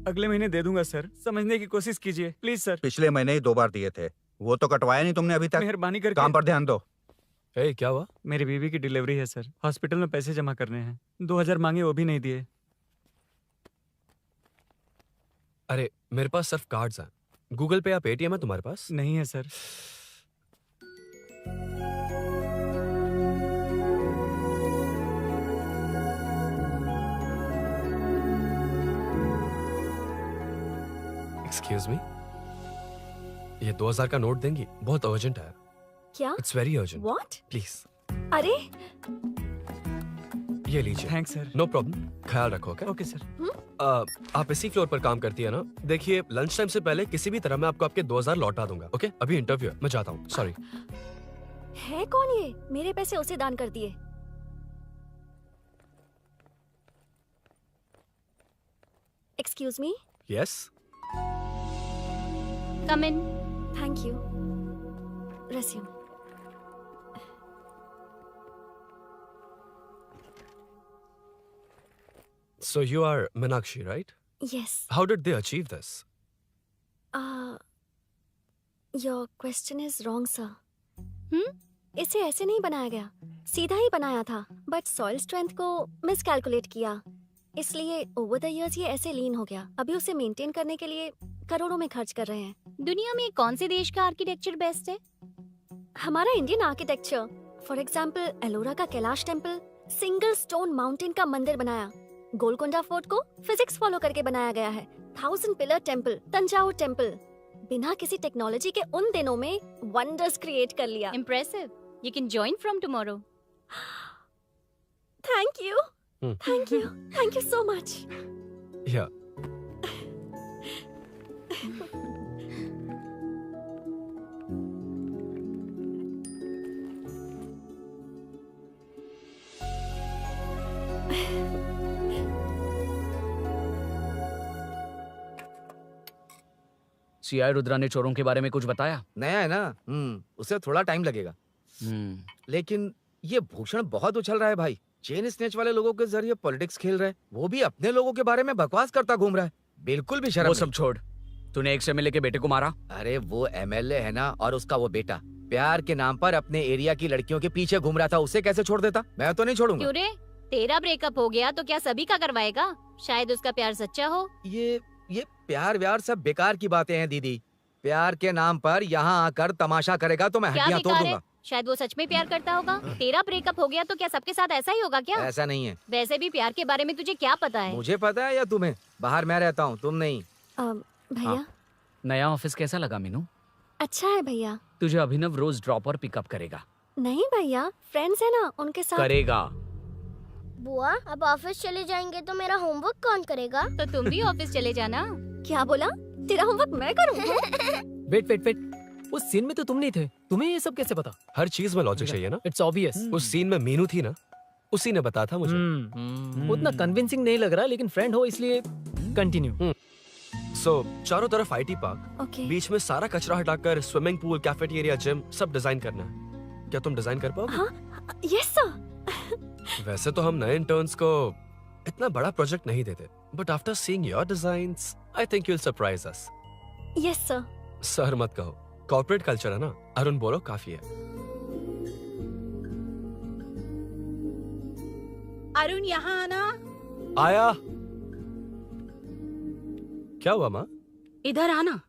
अगले महीने दे दूंगा सर, समझने की कोशिश कीजिए प्लीज सर। पिछले महीने ही 2 बार दिए थे, वो तो कटवाया नहीं तुमने अभी तक। मेहरबानी करके। काम पर ध्यान दो। क्या हुआ? मेरी बीवी की डिलीवरी है सर, हॉस्पिटल में पैसे जमा करने हैं। 2000 मांगे, वो भी नहीं दिए। अरे मेरे पास सिर्फ कार्ड्स हैं। गूगल पे या पेटीएम है तुम्हारे पास? नहीं है सर। एक्सक्यूज मी, ये 2000 का नोट देंगी? बहुत अर्जेंट है। क्या? It's very urgent. What? Please अरे ये लीजिए। Thanks sir. नो प्रॉब्लम, ख्याल रखो। Okay sir. आप इसी फ्लोर पर काम करती है ना? देखिए लंच टाइम से पहले किसी भी तरह मैं आपको आपके 2000 लौटा दूंगा। ओके अभी इंटरव्यू है, मैं जाता हूँ। सॉरी। है कौन ये? मेरे पैसे उसे दान कर दिए। Excuse me. Yes. Come in. Thank you. Resume. So you are Meenakshi, right? Yes. How did they achieve this? Your question is wrong, sir. इसे ऐसे नहीं बनाया गया, सीधा ही बनाया था, बट सॉइल स्ट्रेंथ को मिसकैलकुलेट किया, इसलिए ओवर द इयर्स ये ऐसे लीन हो गया। अभी उसे मेंटेन करने के लिए करोड़ों में खर्च कर रहे हैं। दुनिया में कौन से देश का आर्किटेक्चर बेस्ट है? हमारा Indian architecture. For example Ellora का Kailash temple, single stone mountain का मंदिर बनाया। गोलकोंडा फोर्ट को फिजिक्स फॉलो करके बनाया गया है। 1000 पिलर टेम्पल, तंजावुर टेम्पल, बिना किसी टेक्नोलॉजी के उन दिनों में वंडर्स क्रिएट कर लिया। Impressive. You can join from tomorrow. Thank you, thank you, thank you so much. Yeah. CI Rudra ने चोरों के बारे में कुछ बताया? नया है ना, उसे थोड़ा टाइम लगेगा। लेकिन ये भूषण बहुत उछल रहा है भाई। चेन स्नेच वाले लोगों के जरिए पॉलिटिक्स खेल रहा है, वो भी अपने लोगों के बारे में बकवास करता घूम रहा है। बिल्कुल भी शर्म वो नहीं। सब छोड़, तूने एक एमएलए के बेटे को मारा? अरे वो एमएलए है ना, और उसका वो बेटा प्यार के नाम पर अपने एरिया की लड़कियों के पीछे घूम रहा था, उसे कैसे छोड़ देता? मैं तो नहीं छोड़ूंगा। क्यों रे? तेरा ब्रेकअप हो गया तो क्या सभी का करवाएगा? शायद उसका प्यार सच्चा हो। ये प्यार व्यार सब बेकार की बातें हैं दीदी। प्यार के नाम पर यहाँ आकर तमाशा करेगा तो मैं क्या हड्डियां तोड़ बेकार है? दूंगा। शायद वो सच में प्यार करता होगा। तेरा ब्रेकअप हो गया तो क्या सबके साथ ऐसा ही होगा क्या? ऐसा नहीं है। वैसे भी प्यार के बारे में तुझे क्या पता है? मुझे पता है या तुम्हें? बाहर मैं रहता हूँ, तुम नहीं। भैया नया ऑफिस कैसा लगा मीनू? अच्छा है भैया। तुझे अभिनव रोज ड्रॉप और पिकअप करेगा। नहीं भैया, फ्रेंड्स है ना, उनके साथ करेगा। बुआ अब ऑफिस चले जाएंगे तो मेरा होमवर्क कौन करेगा? तो तुम भी ऑफिस चले जाना। क्या बोला? तेरा होमवर्क मैं करूँगा? वेट वेट वेट, उस सीन में तो तुम नहीं थे, तुम्हें ये सब कैसे पता? हर चीज में लॉजिक चाहिए ना। It's obvious. उस सीन में मीनू थी ना, उसी ने बताया था मुझे। उतना कन्विंसिंग नहीं लग रहा, लेकिन फ्रेंड हो इसलिए कंटिन्यू। सो चारों तरफ आईटी पार्क, ओके। बीच में सारा कचरा हटाकर स्विमिंग पूल, कैफेटेरिया, जिम सब डिजाइन करना है। क्या तुम डिजाइन कर पाओगे? हाँ, यस सर। वैसे तो हम नए इंटर्न्स को इतना बड़ा प्रोजेक्ट नहीं देते, but after seeing your designs I think you will surprise us. Yes sir. Sir मत कहो, कॉर्पोरेट कल्चर है ना। अरुण बोलो काफी है। अरुण यहाँ आना। आया। क्या हुआ माँ? इधर आना।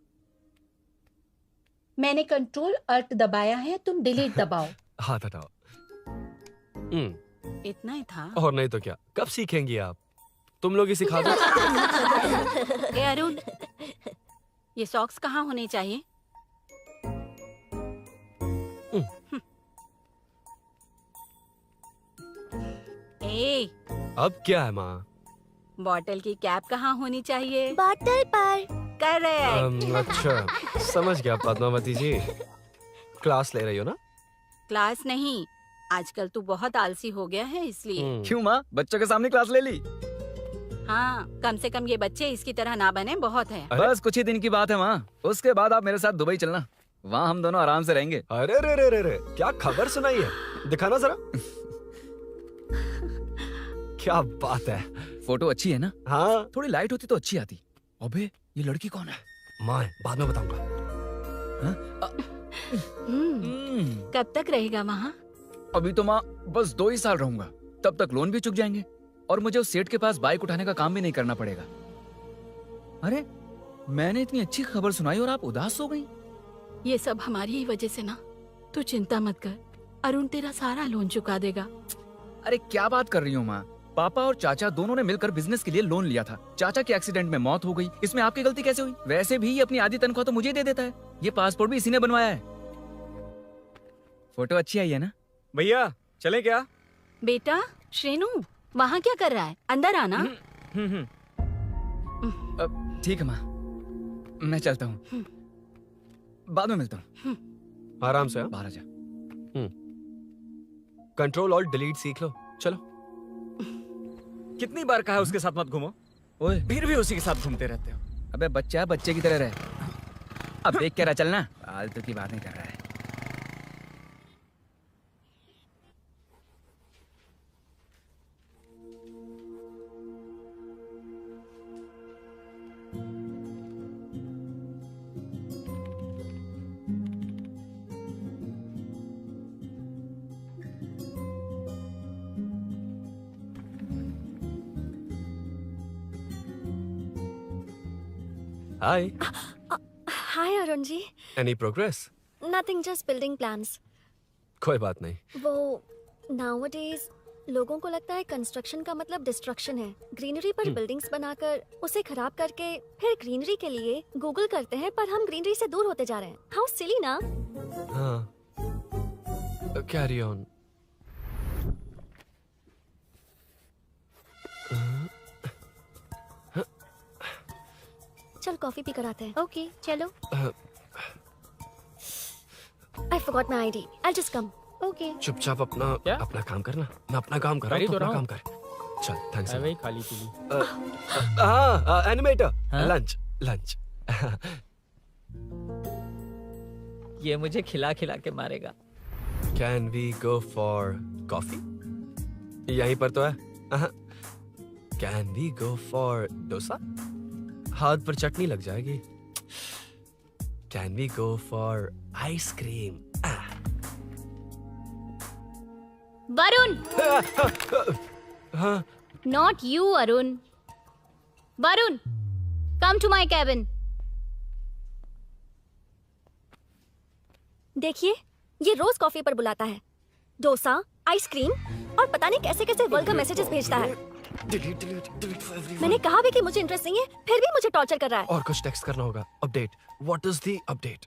मैंने कंट्रोल अल्ट दबाया है, तुम डिलीट दबाओ। हाथ हटाओ। इतना ही था। और नहीं तो क्या, कब सीखेंगी आप? तुम लोग ही सिखा दो। ए अरुण, ये सॉक्स कहाँ होने चाहिए? ए, अब क्या है माँ? बॉटल की कैप कहाँ होनी चाहिए? बॉटल पर। करेक्ट। अच्छा समझ गया पद्मावती जी। क्लास ले रही हो ना? क्लास नहीं, आजकल तू बहुत आलसी हो गया है इसलिए। क्यों माँ, बच्चों के सामने क्लास ले ली? हाँ, कम से कम ये बच्चे इसकी तरह ना बने, बहुत है। बस कुछ ही दिन की बात है माँ, उसके बाद आप मेरे साथ दुबई चलना, वहाँ हम दोनों आराम से रहेंगे। अरे रे रे रे रे, क्या खबर सुनाई है, दिखाना जरा। क्या बात है। फोटो अच्छी है ना? हाँ थोड़ी लाइट होती तो अच्छी आती, अबे ये लड़की कौन है? माँ है, बाद में बताऊंगा। कब तक रहेगा वहाँ? अभी तो माँ बस 2 ही साल रहूंगा, तब तक लोन भी चुक जाएंगे और मुझे उस सेठ के पास बाइक उठाने का काम भी नहीं करना पड़ेगा। अरे मैंने इतनी अच्छी खबर सुनाई और आप उदास हो गई। ये सब हमारी ही वजह से ना। तू चिंता मत कर, अरुण तेरा सारा लोन चुका देगा। अरे क्या बात कर रही हो माँ? पापा और चाचा दोनों ने मिलकर बिजनेस के लिए लोन लिया था। चाचा के एक्सीडेंट में मौत हो गई, इसमें आपकी गलती कैसे हुई? वैसे भी ये अपनी आधी तनख्वाह तो मुझे दे देता है। ये पासपोर्ट भी इसी ने बनवाया है। फोटो अच्छी आई है ना? भैया चले क्या? बेटा श्रेनु, वहाँ क्या कर रहा है? अंदर आना। ठीक है माँ, मैं चलता हूँ, बाद में मिलता हूँ। आराम से। बाहर आ जा। कंट्रोल और डिलीट सीख लो। चलो। कितनी बार कहा उसके साथ मत घूमो, ओए फिर भी उसी के साथ घूमते रहते हो। अबे बच्चा है, बच्चे की तरह रहे। अब देख क्या रहा, चलना। फालतू की बात नहीं कर रहा है। Hi. Hi Arun ji. Any progress? Nothing, just building plans. कोई बात नहीं। वो नाउअडेज लोगों को लगता है कंस्ट्रक्शन का मतलब डिस्ट्रक्शन है। ग्रीनरी पर बिल्डिंग्स बनाकर उसे खराब करके फिर ग्रीनरी के लिए गूगल करते हैं, पर हम ग्रीनरी से दूर होते जा रहे हैं। हाउ सिली ना। हाँ, कैरी ऑन। चल कॉफी पी कर आते हैं। ओके चलो। I forgot my ID, I just come. Okay चुपचाप अपना क्या? अपना काम करना। मैं अपना काम कर रहा हूँ, कर ही तो अपना रहा काम कर। चल, थैंक्स। वही खाली पीली। हाँ, एनिमेटर। हाँ? Lunch lunch. ये मुझे खिला खिला के मारेगा। Can we go for coffee? यहीं पर तो है। Can we go for dosa? हाथ पर चटनी लग जाएगी। Can we go for ice cream? Varun, हाँ, not you Arun. Varun, come to my cabin. देखिए, ये रोज कॉफी पर बुलाता है, डोसा, आइसक्रीम और पता नहीं कैसे कैसे वल्गर मैसेजेस भेजता है। डिलीट। मैंने कहा भी कि मुझे इंटरेस्ट नहीं है, फिर भी मुझे टॉर्चर कर रहा है। और कुछ टेक्स्ट करना होगा। Update. What is the update?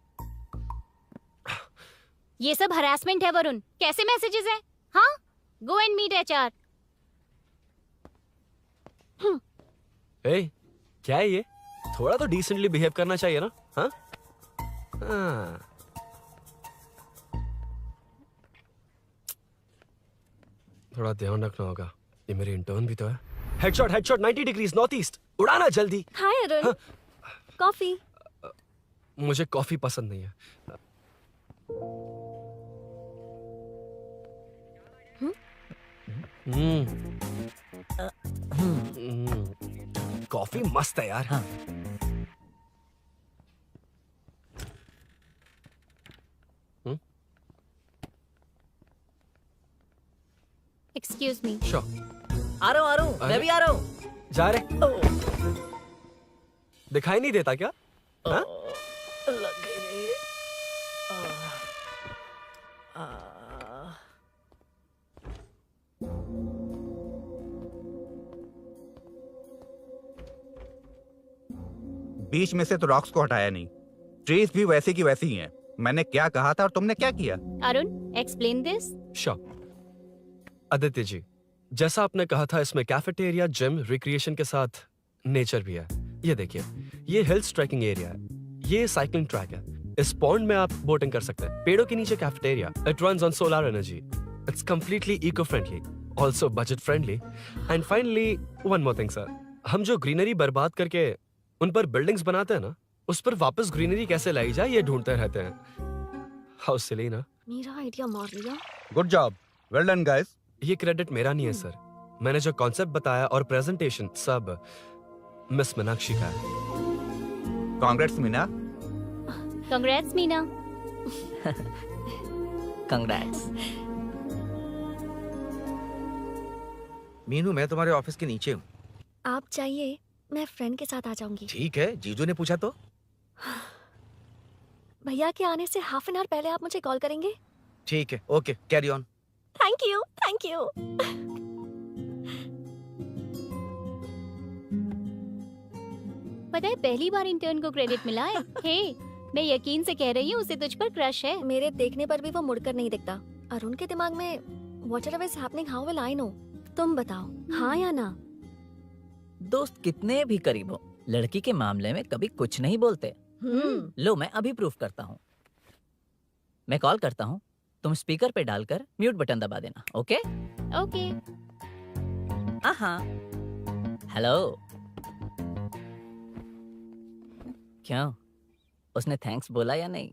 ये सब हरासमेंट है वरुण। कैसे मैसेजेस है? हाँ, गो एंड मीट एचआर। ए, क्या है ये? थोड़ा तो डिसेंटली बिहेव करना चाहिए ना? हाँ? हाँ। थोड़ा ध्यान रखना होगा। ये मेरी इंटर्न भी तो है। Headshot 90 degrees north east. उड़ाना जल्दी। हाय अरुण, कॉफी। मुझे कॉफी पसंद नहीं है। कॉफी मस्त है यार। हाँ। Excuse me. श्योर। आ रहा हूँ, मैं भी आ रहा हूँ। जा रहे? दिखाई नहीं देता क्या? हाँ? लग गई रे। बीच में से तो रॉक्स को हटाया नहीं, ट्रीज भी वैसी की वैसी ही हैं। मैंने क्या कहा था और तुमने क्या किया? Arun, explain this. Sure. Aditya ji, जैसा आपने कहा था, इसमें कैफेटेरिया, जिम, रिक्रिएशन के साथ नेचर भी है। ये देखिए, ये हिल्स ट्रैकिंग एरिया है, ये साइकिलिंग ट्रैक है। इस पॉन्ड में आप बोटिंग कर सकते हैं। पेड़ों के नीचे cafeteria. It runs on solar energy. It's completely eco friendly, also budget friendly. And finally one more thing sir, हम जो ग्रीनरी बर्बाद करके उन पर बिल्डिंग्स बनाते हैं ना, उस पर वापस ग्रीनरी कैसे लाई जाए ये ढूंढते रहते हैं। हाउ सिली ना? मेरा आइडिया मार लिया। Good job, well done guys. ये क्रेडिट मेरा नहीं है सर। मैंने जो कॉन्सेप्ट बताया और प्रेजेंटेशन सब मिस मीनाक्षी का है। Congrats Meena. Congrats Meena. Congrats. Meenu मैं तुम्हारे ऑफिस के नीचे हूँ। आप चाहिए मैं फ्रेंड के साथ आ जाऊंगी। ठीक है, जीजू ने पूछा तो। भैया के आने से हाफ एन आवर पहले आप मुझे कॉल करेंगे? ठीक है, okay, carry on. Thank you, thank you. पता है पहली बार इंटर्न को क्रेडिट मिला है। हे, मैं यकीन से कह रही हूँ उसे तुझ पर क्रश है। मेरे देखने पर भी वो मुड़कर नहीं दिखता। अरुण के दिमाग में whatever is happening how will I know? तुम बताओ, हाँ या ना? दोस्त कितने भी करीब हो, लड़की के मामले में कभी कुछ नहीं बोलते। लो मैं अभी प्रूफ करता हूँ। मैं कॉल करता हूँ, तुम स्पीकर पे डालकर म्यूट बटन दबा देना। ओके? ओके। हाँ। हेलो। क्यों, उसने थैंक्स बोला या नहीं?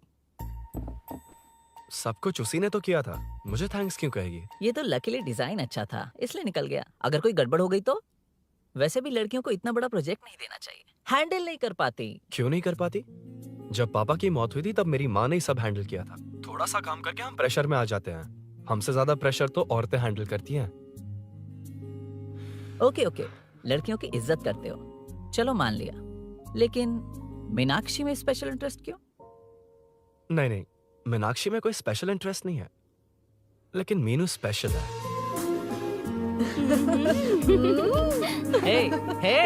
सब कुछ उसी ने तो किया था, मुझे थैंक्स क्यों कहेगी? ये तो लकीली डिजाइन अच्छा था इसलिए निकल गया। अगर कोई गड़बड़ हो गई तो? वैसे भी लड़कियों को इतना बड़ा प्रोजेक्ट नहीं देना चाहिए, हैंडल नहीं कर पाती। क्यों नहीं कर पाती? जब पापा की मौत हुई थी तब मेरी माँ ने ही सब हैंडल किया था। थोड़ा सा काम करके हम प्रेशर में आ जाते हैं। हमसे ज्यादा प्रेशर तो औरतें हैंडल करती हैं। ओके ओके, लड़कियों की इज्जत करते हो, चलो मान लिया। लेकिन मीनाक्षी में स्पेशल इंटरेस्ट क्यों? नहीं नहीं, मीनाक्षी में कोई स्पेशल इंटरेस्ट नहीं है, लेकिन मीनू स्पेशल है। हे हे।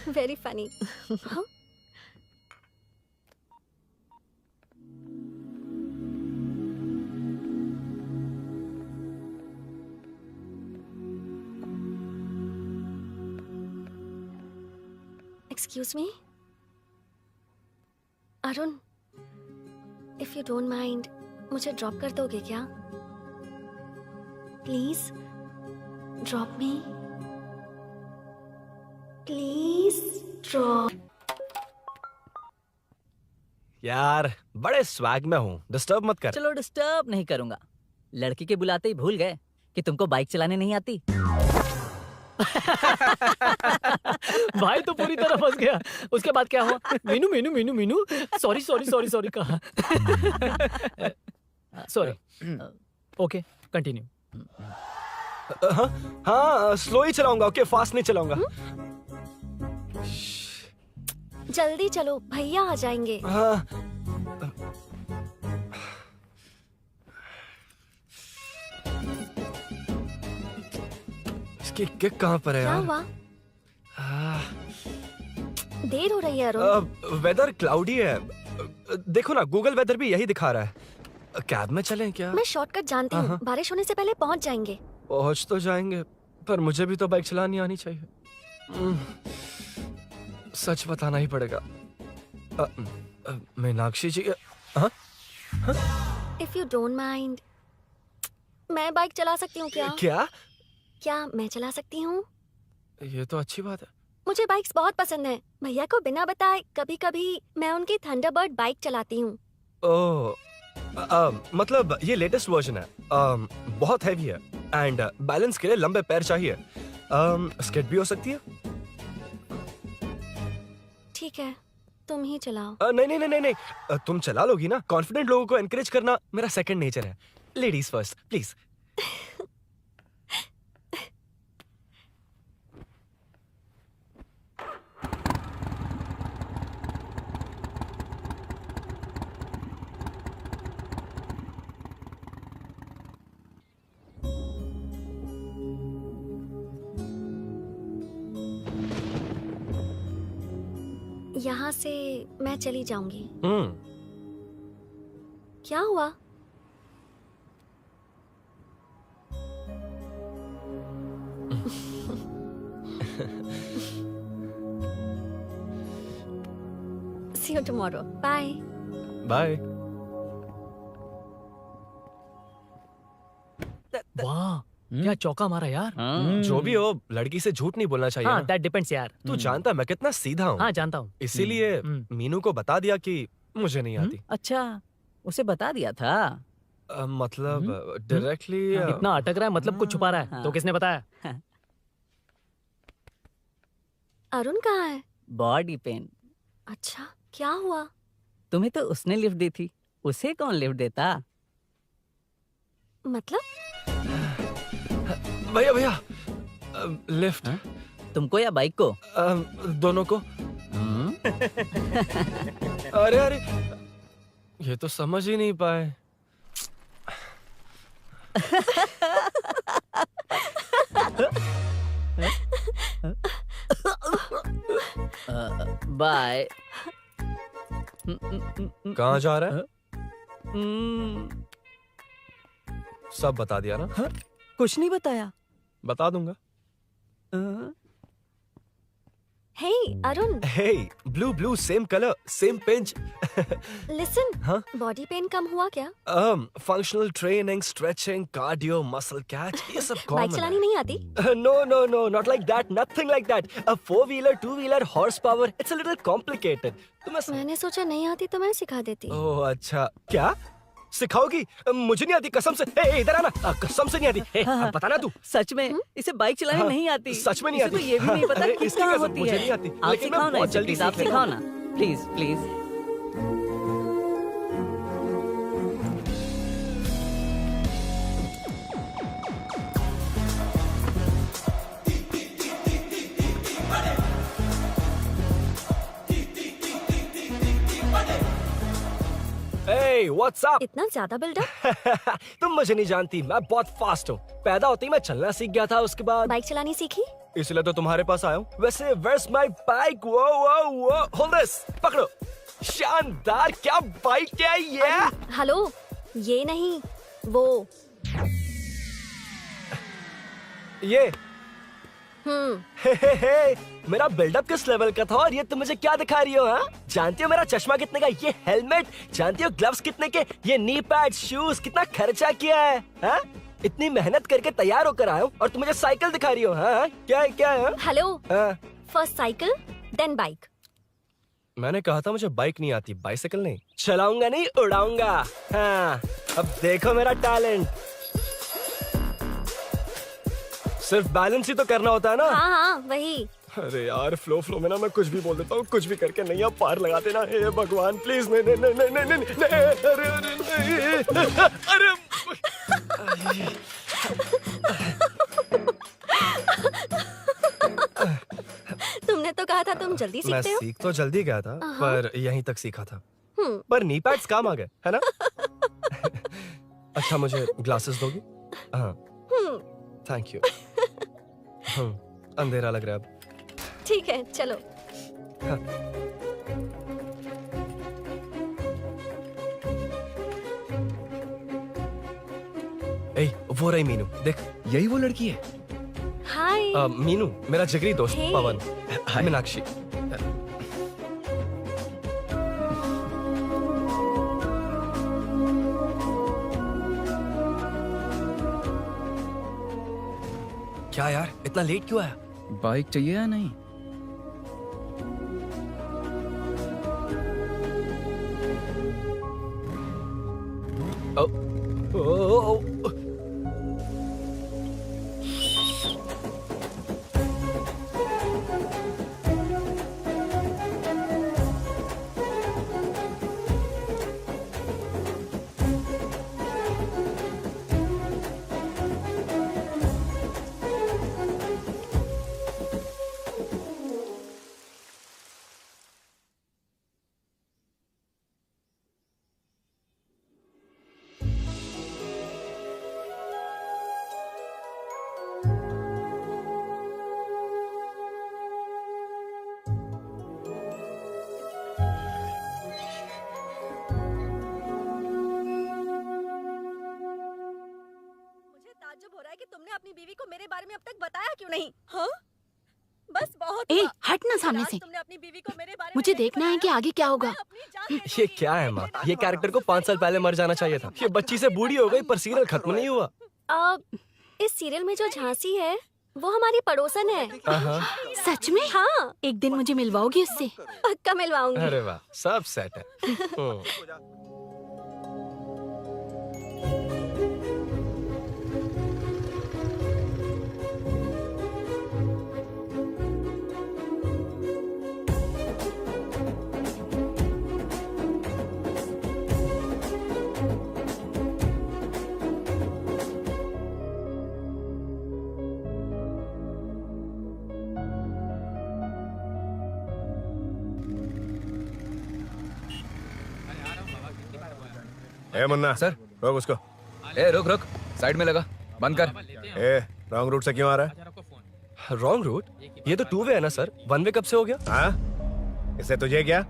Very funny. Excuse me Arun, if you don't mind मुझे ड्रॉप कर दोगे क्या? Please drop me, please drop. यार बड़े स्वैग में हूँ, डिस्टर्ब मत कर। चलो डिस्टर्ब नहीं करूंगा। लड़की के बुलाते ही भूल गए कि तुमको बाइक चलाने नहीं आती। भाई तो पूरी तरह फंस गया। उसके बाद क्या हुआ? Meenu Meenu Meenu Meenu sorry sorry sorry sorry कहा। सॉरी। Okay continue. हाँ हाँ, स्लो ही चलाऊंगा। ओके, फास्ट नहीं चलाऊंगा। जल्दी चलो, भैया आ जाएंगे। हाँ। इसकी किक कहाँ पर है क्या यार? हुआ? देर हो रही है अरुण। वेदर क्लाउडी है। देखो ना, गूगल वेदर भी यही दिखा रहा है। कैब में चलें क्या? मैं शॉर्टकट जानती हूँ, बारिश होने से पहले पहुँच जाएंगे। पहुंच तो जाएंगे, पर मुझे भी तो बाइक चलानी आनी चाहिए। सच बताना ही पड़ेगा। मीनाक्षी जी। हाँ? इफ यू डोंट माइंड, मैं बाइक चला सकती हूँ क्या? क्या मैं चला सकती हूँ? ये तो अच्छी बात है। मुझे बाइक्स बहुत पसंद है। भैया को बिना बताए कभी कभी मैं उनकी थंडरबर्ड बाइक चलाती हूँ। ओह, मतलब ये लेटेस्ट वर्जन है। बहुत हैवी है एंड बैलेंस के लिए लंबे पैर चाहिए। स्केट भी हो सकती है। ठीक है, तुम ही चलाओ। नहीं नहीं नहीं नहीं, तुम चला लोगी ना। कॉन्फिडेंट लोगों को एनकरेज करना मेरा सेकंड नेचर है। Ladies first please. यहाँ से मैं चली जाऊंगी। क्या हुआ? See you tomorrow. Bye. Bye. वाह, क्या चौका मारा यार। जो भी हो, लड़की से झूठ नहीं बोलना चाहिए हाँ ना। दैट डिपेंड्स यार। तू जानता है मैं कितना सीधा हूँ। हाँ जानता हूँ। इसीलिए मीनू को बता दिया कि मुझे नहीं आती। अच्छा, उसे बता दिया था। मतलब डायरेक्टली इतना अटक रहा है, मतलब कुछ छुपा रहा है। तो किसने बताया? अरुण कहाँ है? Body pain. अच्छा, क्या हुआ? तुम्हें तो उसने लिफ्ट दी थी, उसे कौन लिफ्ट देता? मतलब? भैया भैया लिफ्ट। तुमको या बाइक को? दोनों को। अरे अरे, ये तो समझ ही नहीं पाए। बाय। कहाँ जा रहा है? सब बता दिया ना? कुछ नहीं बताया। बता दूंगा। Hey Arun, Hey, blue, same color, same pinch. Listen. हाँ? बॉडी पेन कम हुआ क्या? Functional training, stretching, cardio, muscle catch, ये सब बाइक common चलानी नहीं आती? No, not like that, nothing like that. A 4-wheeler, 2-wheeler, horsepower, it's a little complicated. मैंने सोचा नहीं आती तो मैं सिखा देती। ओह अच्छा, क्या? सिखाओगी? मुझे नहीं आती कसम से। ए, इधर आना, कसम से नहीं आती। ए, बता ना तू। सच में इसे बाइक चलानी नहीं आती। सच में नहीं इसे आती। तो ये भी नहीं पता अरे, कि इसकी कहाँ कसम, होती मुझे है। नहीं आती, आप लेकिन मैं सिखाओ ना बहुत इसे, जल्दी प्लीज आप सीख सिखाओ लेगा। ना, please please. Hey, what's up? इतना ज्यादा बिल्डअप? तुम मुझे नहीं जानती, मैं बहुत फास्ट हूँ। पैदा होते ही मैं चलना सीख गया था, उसके बाद बाइक चलानी सीखी? इसलिए तो तुम्हारे पास आया हूँ। वैसे where's my bike? वो hold this, पकड़ो। शानदार, क्या बाइक है ये? हेलो, ये नहीं, वो। ये हम्म। हे, मेरा बिल्डअप किस लेवल का था और ये तुम मुझे क्या दिखा रही हो? हाँ, जानती हो मेरा चश्मा कितने का, ये हेलमेट, जानती हो ग्लव्स कितने के, ये नी पैड, शूज, कितना खर्चा किया है? हाँ? इतनी मेहनत करके तैयार होकर आया हूँ और तुम मुझे साइकिल दिखा रही हो? हाँ? क्या है क्या है? हेलो, हाँ? First cycle then bike. मैंने कहा था मुझे बाइक नहीं आती, बाइसाइकिल नहीं। चलाऊंगा नहीं, उड़ाऊंगा। हाँ, अब देखो मेरा टैलेंट। सिर्फ बैलेंस ही तो करना होता है ना? हाँ हाँ, वही। अरे यार, फ्लो में ना मैं कुछ भी बोल देता हूँ, कुछ भी करके नहीं, आप पार लगा देना। हे भगवान प्लीज, नहीं नहीं नहीं नहीं नहीं नहीं, अरे अरे अरे तुमने तो कहा था तुम जल्दी मैं सीखते हो। सीख तो जल्दी गया था, पर यहीं तक सीखा था। हम्म। पर नी पैड्स काम आ गए, है ना? अच्छा, मुझे ग्लासेस दोगी? हाँ, थैंक यू। अंधेरा लग रहा है अब। ठीक है, चलो। हाँ। ए, वो रही मीनू, देख। यही वो लड़की है? हाय। मीनू, मेरा जिगरी दोस्त Hey. पवन। मीनाक्षी। क्या यार, इतना लेट क्यों आया? बाइक चाहिए या नहीं? ओ, मुझे ताज्जुब हो रहा है कि तुमने अपनी बीवी को मेरे बारे में अब तक बताया क्यों नहीं? हाँ? बस बहुत ए, हुआ। हट ना सामने आज से। तुमने अपनी बीवी को मेरे बारे में मुझे नहीं देखना है कि बताया। आगे क्या होगा। मैं अपनी जान देने ये को क्या है तैयार माँ? हूँ। ये कैरेक्टर को 5 साल पहले मर जाना चाहिए था। ये बच्ची से बूढ़ी हो गई पर सीरियल खत्म नहीं हुआ। इस सीरियल में जो झांसी है वो हमारी पड़ोसन है। सच में? हाँ, एक दिन मुझे मिलवाओगी उससे? पक्का मिलवाऊंगी। अरे वाह, सब सेट है। ए मुन्ना सर। रोक उसको। ए रुक रुक, साइड में लगा, बंद कर। ए रॉन्ग रूट से क्यों आ रहा है? Wrong route? ये तो 2 वे है ना सर, 1 वे कब से हो गया? हाँ, इससे तुझे क्या?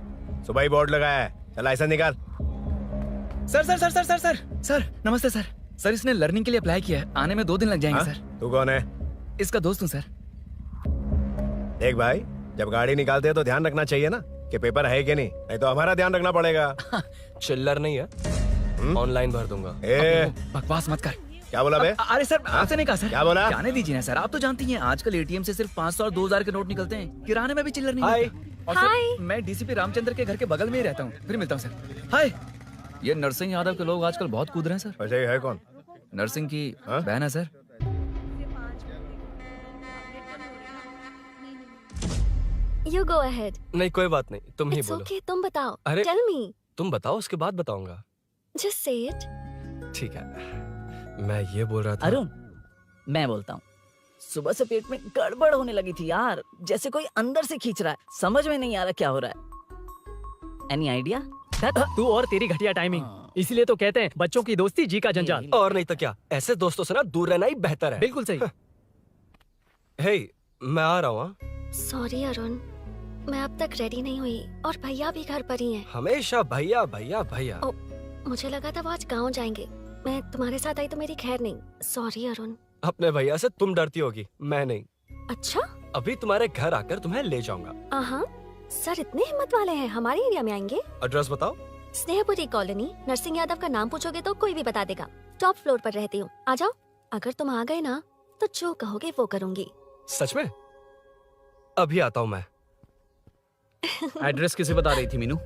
सुबह ही बोर्ड लगाया है, चल लाइसेंस निकाल। Sir sir sir sir sir sir sir नमस्ते सर। सर इसने लर्निंग के लिए अप्लाई किया है, आने में 2 दिन लग जाएंगे। हाँ? सर तू कौन है? इसका दोस्त हूँ सर। देख भाई, जब गाड़ी निकालते हैं तो ध्यान रखना चाहिए ना कि पेपर है कि नहीं, नहीं तो हमारा ध्यान रखना पड़ेगा। चिल्लर नहीं है, ऑनलाइन भर दूंगा। ए बकवास मत कर। क्या बोला बे? अरे सर आपसे नहीं कहा सर। क्या बोला? जाने दीजिए ना सर, आप तो जानती हैं आजकल एटीएम से सिर्फ 500 और 2000 के नोट निकलते हैं, किराने में भी चिल्लर नहीं मिलता। और सर मैं डीसीपी रामचंद्र के घर के बगल में ही रहता हूँ, फिर मिलता हूँ सर। हाय, ये नरसिंह यादव के लोग आजकल बहुत कूद रहे हैं सर। अच्छा ये है कौन? नरसिंह की बहन है सर। You go ahead. नहीं कोई बात नहीं, तुम ही It's बोलो। okay, तुम बताओ। अरे Tell me. तुम बताओ, उसके बाद बताऊंगा। Just say it. ठीक है, मैं ये बोल रहा था। अरुण, मैं बोलता हूँ, सुबह से पेट में गड़बड़ होने लगी थी यार, जैसे कोई अंदर से खींच रहा है, समझ में नहीं आ रहा क्या हो रहा है। Any idea? तू और तेरी घटिया टाइमिंग, इसलिए तो कहते हैं बच्चों की दोस्ती जी का जंजाल। और नहीं तो क्या, ऐसे दोस्तों से ना दूर रहना ही बेहतर है। बिल्कुल सही। हे, मैं आ रहा हूँ। Sorry अरुण, मैं अब तक रेडी नहीं हुई और भैया भी घर पर ही हैं। हमेशा भैया भैया भैया। ओ, मुझे लगा था वो आज गाँव जाएंगे, मैं तुम्हारे साथ आई तो मेरी खैर नहीं। सॉरी अरुण। अपने भैया से तुम डरती होगी, मैं नहीं। अच्छा? अभी तुम्हारे घर आकर तुम्हें ले जाऊंगा। हाँ, सर इतने हिम्मत वाले हैं, हमारे एरिया में आएंगे। एड्रेस बताओ। स्नेहपुरी कॉलोनी, नरसिंह यादव का नाम पूछोगे तो कोई भी बता देगा। टॉप फ्लोर पर रहती हूँ, आ जाओ। अगर तुम आ गए ना तो जो कहोगे वो करूँगी। सच में? अभी आता हूँ मैं। एड्रेस किसे बता रही थी मीनू?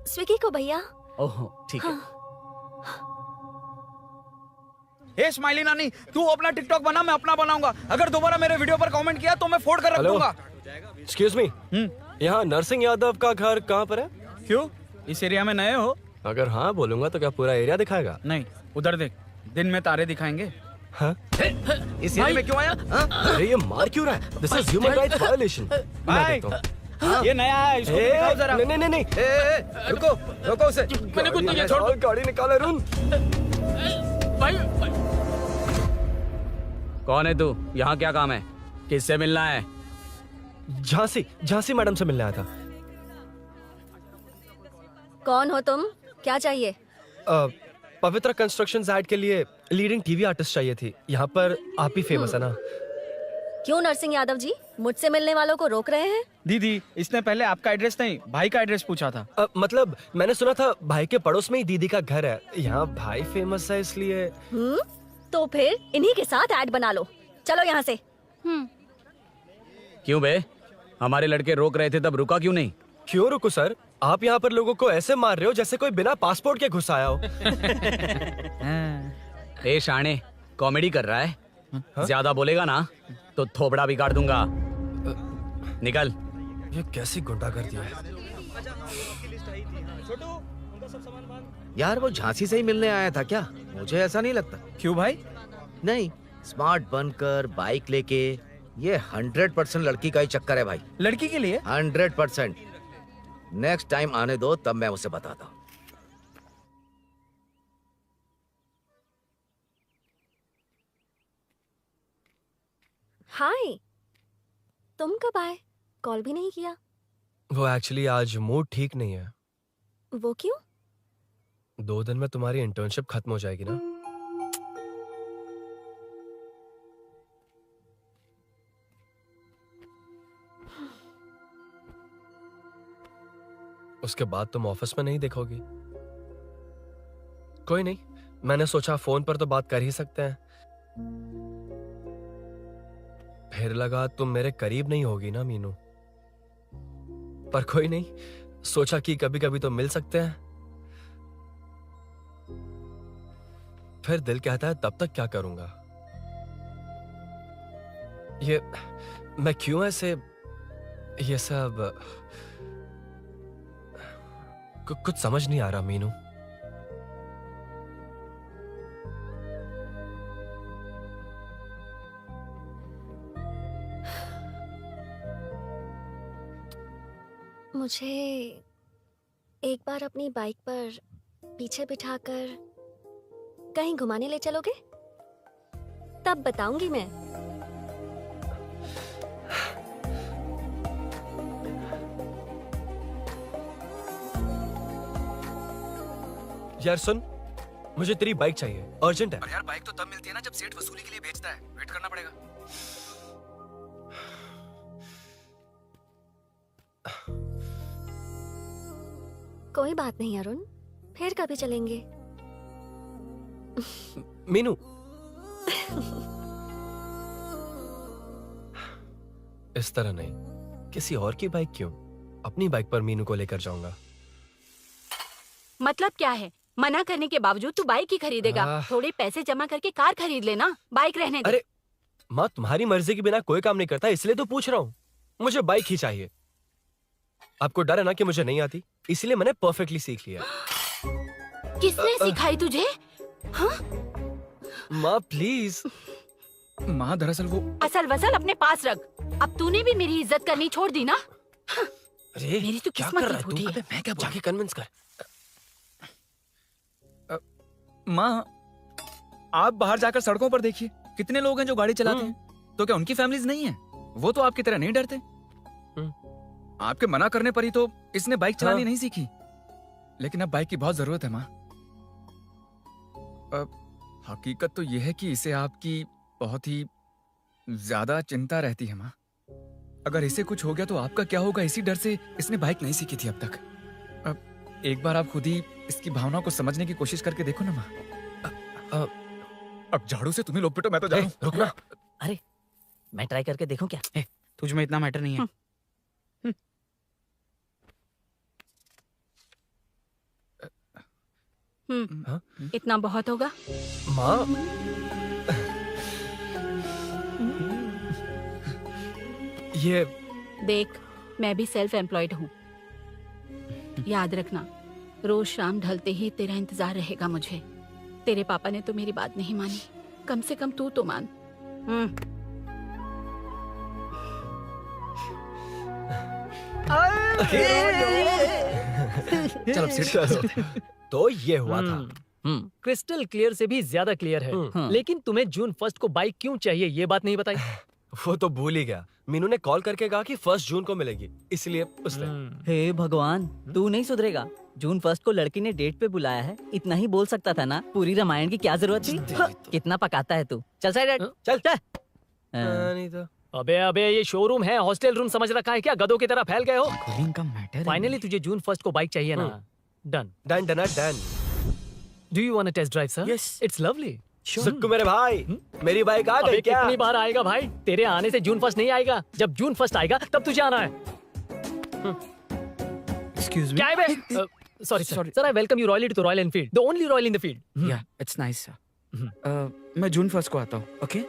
स्विगी को भैया। ओहो ठीक है। हे स्माइली नानी, तू अपना टिकटॉक बना, मैं अपना बनाऊंगा। अगर दोबारा मेरे वीडियो पर कमेंट किया तो मैं फोड़ कर रख हेलो? दूंगा। एक्सक्यूज मी, यहाँ नरसिंह यादव का घर कहाँ पर है? क्यों, इस एरिया में नए हो? अगर हाँ बोलूंगा तो क्या पूरा एरिया दिखाएगा? नहीं, उधर देख, दिन में तारे दिखाएंगे। हाँ? इस एरिया में क्यों आया? अरे ये मार क्यों रहा है? This is human rights violation. भाई, ये नया है, इसको दिखाओ जरा। नहीं नहीं नहीं, रुको रुको उसे। मैंने कुछ नहीं किया, छोड़ दो। गाड़ी निकाल अरुण। भाई कौन है तू? यहाँ क्या काम है? किससे मिलना है? झांसी मैडम से मिलने आया था। कौन हो तुम, क्या चाहिए? पवित्र कंस्ट्रक्शंस ऐड के लिए लीडिंग टीवी आर्टिस्ट चाहिए थी। यहाँ पर आप ही फेमस है ना? क्यों नरसिंह यादव जी मुझसे मिलने वालों को रोक रहे हैं? दीदी, इसने पहले आपका एड्रेस नहीं, भाई का एड्रेस पूछा था। मतलब मैंने सुना था भाई के पड़ोस में ही दीदी का घर है। यहाँ भाई फेमस है इसलिए। तो फिर इन्हीं के साथ ऐड बना लो, चलो यहाँ से। क्यों बे, हमारे लड़के रोक रहे थे तब रुका क्यों नहीं? क्यों रुको सर, आप यहाँ पर लोगों को ऐसे मार रहे हो जैसे कोई बिना पासपोर्ट के घुस आया हो। ए शाणे, कॉमेडी कर रहा है? ज्यादा बोलेगा ना तो थोबड़ा भी काट दूंगा। निकल। ये कैसी गुंडागर्दी है? यार वो झांसी से ही मिलने आया था क्या? मुझे ऐसा नहीं लगता। क्यों भाई? नहीं, स्मार्ट बनकर बाइक लेके, ये 100% लड़की का ही चक्कर है भाई। लड़की के लिए? 100%। नेक्स्ट टाइम आने दो, तब मैं उसे बताता हूँ। हाय, तुम कब आए? कॉल भी नहीं किया। वो एक्चुअली आज मूड ठीक नहीं है। वो क्यों? 2 दिन में तुम्हारी इंटर्नशिप खत्म हो जाएगी ना। उसके बाद तुम ऑफिस में नहीं देखोगी। कोई नहीं, मैंने सोचा फोन पर तो बात कर ही सकते हैं। फिर लगा तुम मेरे करीब नहीं होगी ना मीनू, पर कोई नहीं, सोचा कि कभी कभी तो मिल सकते हैं। फिर दिल कहता है तब तक क्या करूंगा। ये मैं क्यों ऐसे ये सब कुछ समझ नहीं आ रहा मीनू। मुझे एक बार अपनी बाइक पर पीछे बिठाकर कहीं घुमाने ले चलोगे? तब बताऊंगी मैं। यार सुन, मुझे तेरी बाइक चाहिए, अर्जेंट है। और यार बाइक तो तब मिलती है ना जब सेठ वसूली के लिए भेजता है, वेट करना पड़ेगा। कोई बात नहीं अरुण, फिर कभी चलेंगे। मीनू इस तरह नहीं, किसी और की बाइक क्यों, अपनी बाइक पर मीनू को लेकर जाऊंगा। मतलब क्या है? मना करने के बावजूद तू बाइक ही खरीदेगा। थोड़े पैसे जमा करके कार खरीद लेना, बाइक रहने दे। अरे माँ, तुम्हारी मर्जी के बिना कोई काम नहीं करता, इसलिए तो पूछ रहा हूँ। मुझे बाइक ही चाहिए। आपको डर है ना कि मुझे नहीं आती, इसलिए मैंने परफेक्टली सीख लिया। किसने सिखाई तुझे? हाँ? माँ प्लीज। माँ दरअसल वो असल वसल अपने पास रख। अब तूने भी मेरी इज्जत करनी छोड़ दी ना। अरे मेरी तो क्या किस्मत कर ही रहा है फूटी तू? है। अबे मैं क्या बोलूं? जाके कन्विंस कर। माँ आप बाहर जाकर सड़कों पर देखिए, कितने लोग हैं जो गाड़ी चलाते हैं। तो क्या उनकी फैमिलीज नहीं है? वो तो आपकी तरह नहीं डरते। आपके मना करने पर ही तो इसने बाइक चलानी नहीं सीखी। लेकिन अब बाइक की बहुत जरूरत है माँ। हकीकत तो यह है कि इसे आपकी बहुत ही ज्यादा चिंता रहती है माँ। अगर इसे कुछ हो गया तो आपका क्या होगा, इसी डर से इसने बाइक नहीं सीखी थी अब तक। अब एक बार आप खुद ही इसकी भावना को समझने की कोशिश करके देखो ना माँ। अब झाड़ू से तुम्हें लोग पिटो, मैं तो जा रहा हूं। रुकना। अरे मैं ट्राई करके देखूं क्या? तुझ में इतना मैटर नहीं है। इतना बहुत होगा। माँ ये देख, मैं भी सेल्फ एम्प्लॉयड हूँ। याद रखना, रोज शाम ढलते ही तेरा इंतजार रहेगा मुझे। तेरे पापा ने तो मेरी बात नहीं मानी, कम से कम तू तो मान। चलो सीट। तो ये हुआ था। क्रिस्टल क्लियर से भी ज्यादा क्लियर है। लेकिन तुम्हें जून 1 को बाइक क्यों चाहिए, ये बात नहीं बताई। वो तो भूल ही गया। मीनू ने कॉल करके कहा कि 1 जून को मिलेगी, इसलिए उसने। हे भगवान, तू नहीं सुधरेगा। जून 1 को लड़की ने डेट पे बुलाया है, इतना ही बोल सकता था ना। पूरी रामायण की क्या जरूरत थी? कितना पकाता है तू। चल साइड हट। चल चल। नहीं तो अबे ये शोरूम है, हॉस्टल रूम समझ रखा है क्या? गधों की तरह फैल गए हो। कूलिंग का मैटर। फाइनली तुझे जून 1 को बाइक चाहिए ना? Done done done done. Do you want to test drive sir? Yes. It's lovely. Sukku मेरे भाई, मेरी बाइक आ गई क्या? कितनी बार आएगा भाई? तेरे आने से जून 1 नहीं आएगा। जब जून 1 आएगा तब तुझे आना है। एक्सक्यूज क्या है बे? Sorry sir, I welcome you royally to Royal Enfield, the only royal in the field. Yeah it's nice sir. मैं जून 1 को आता हूँ। ओके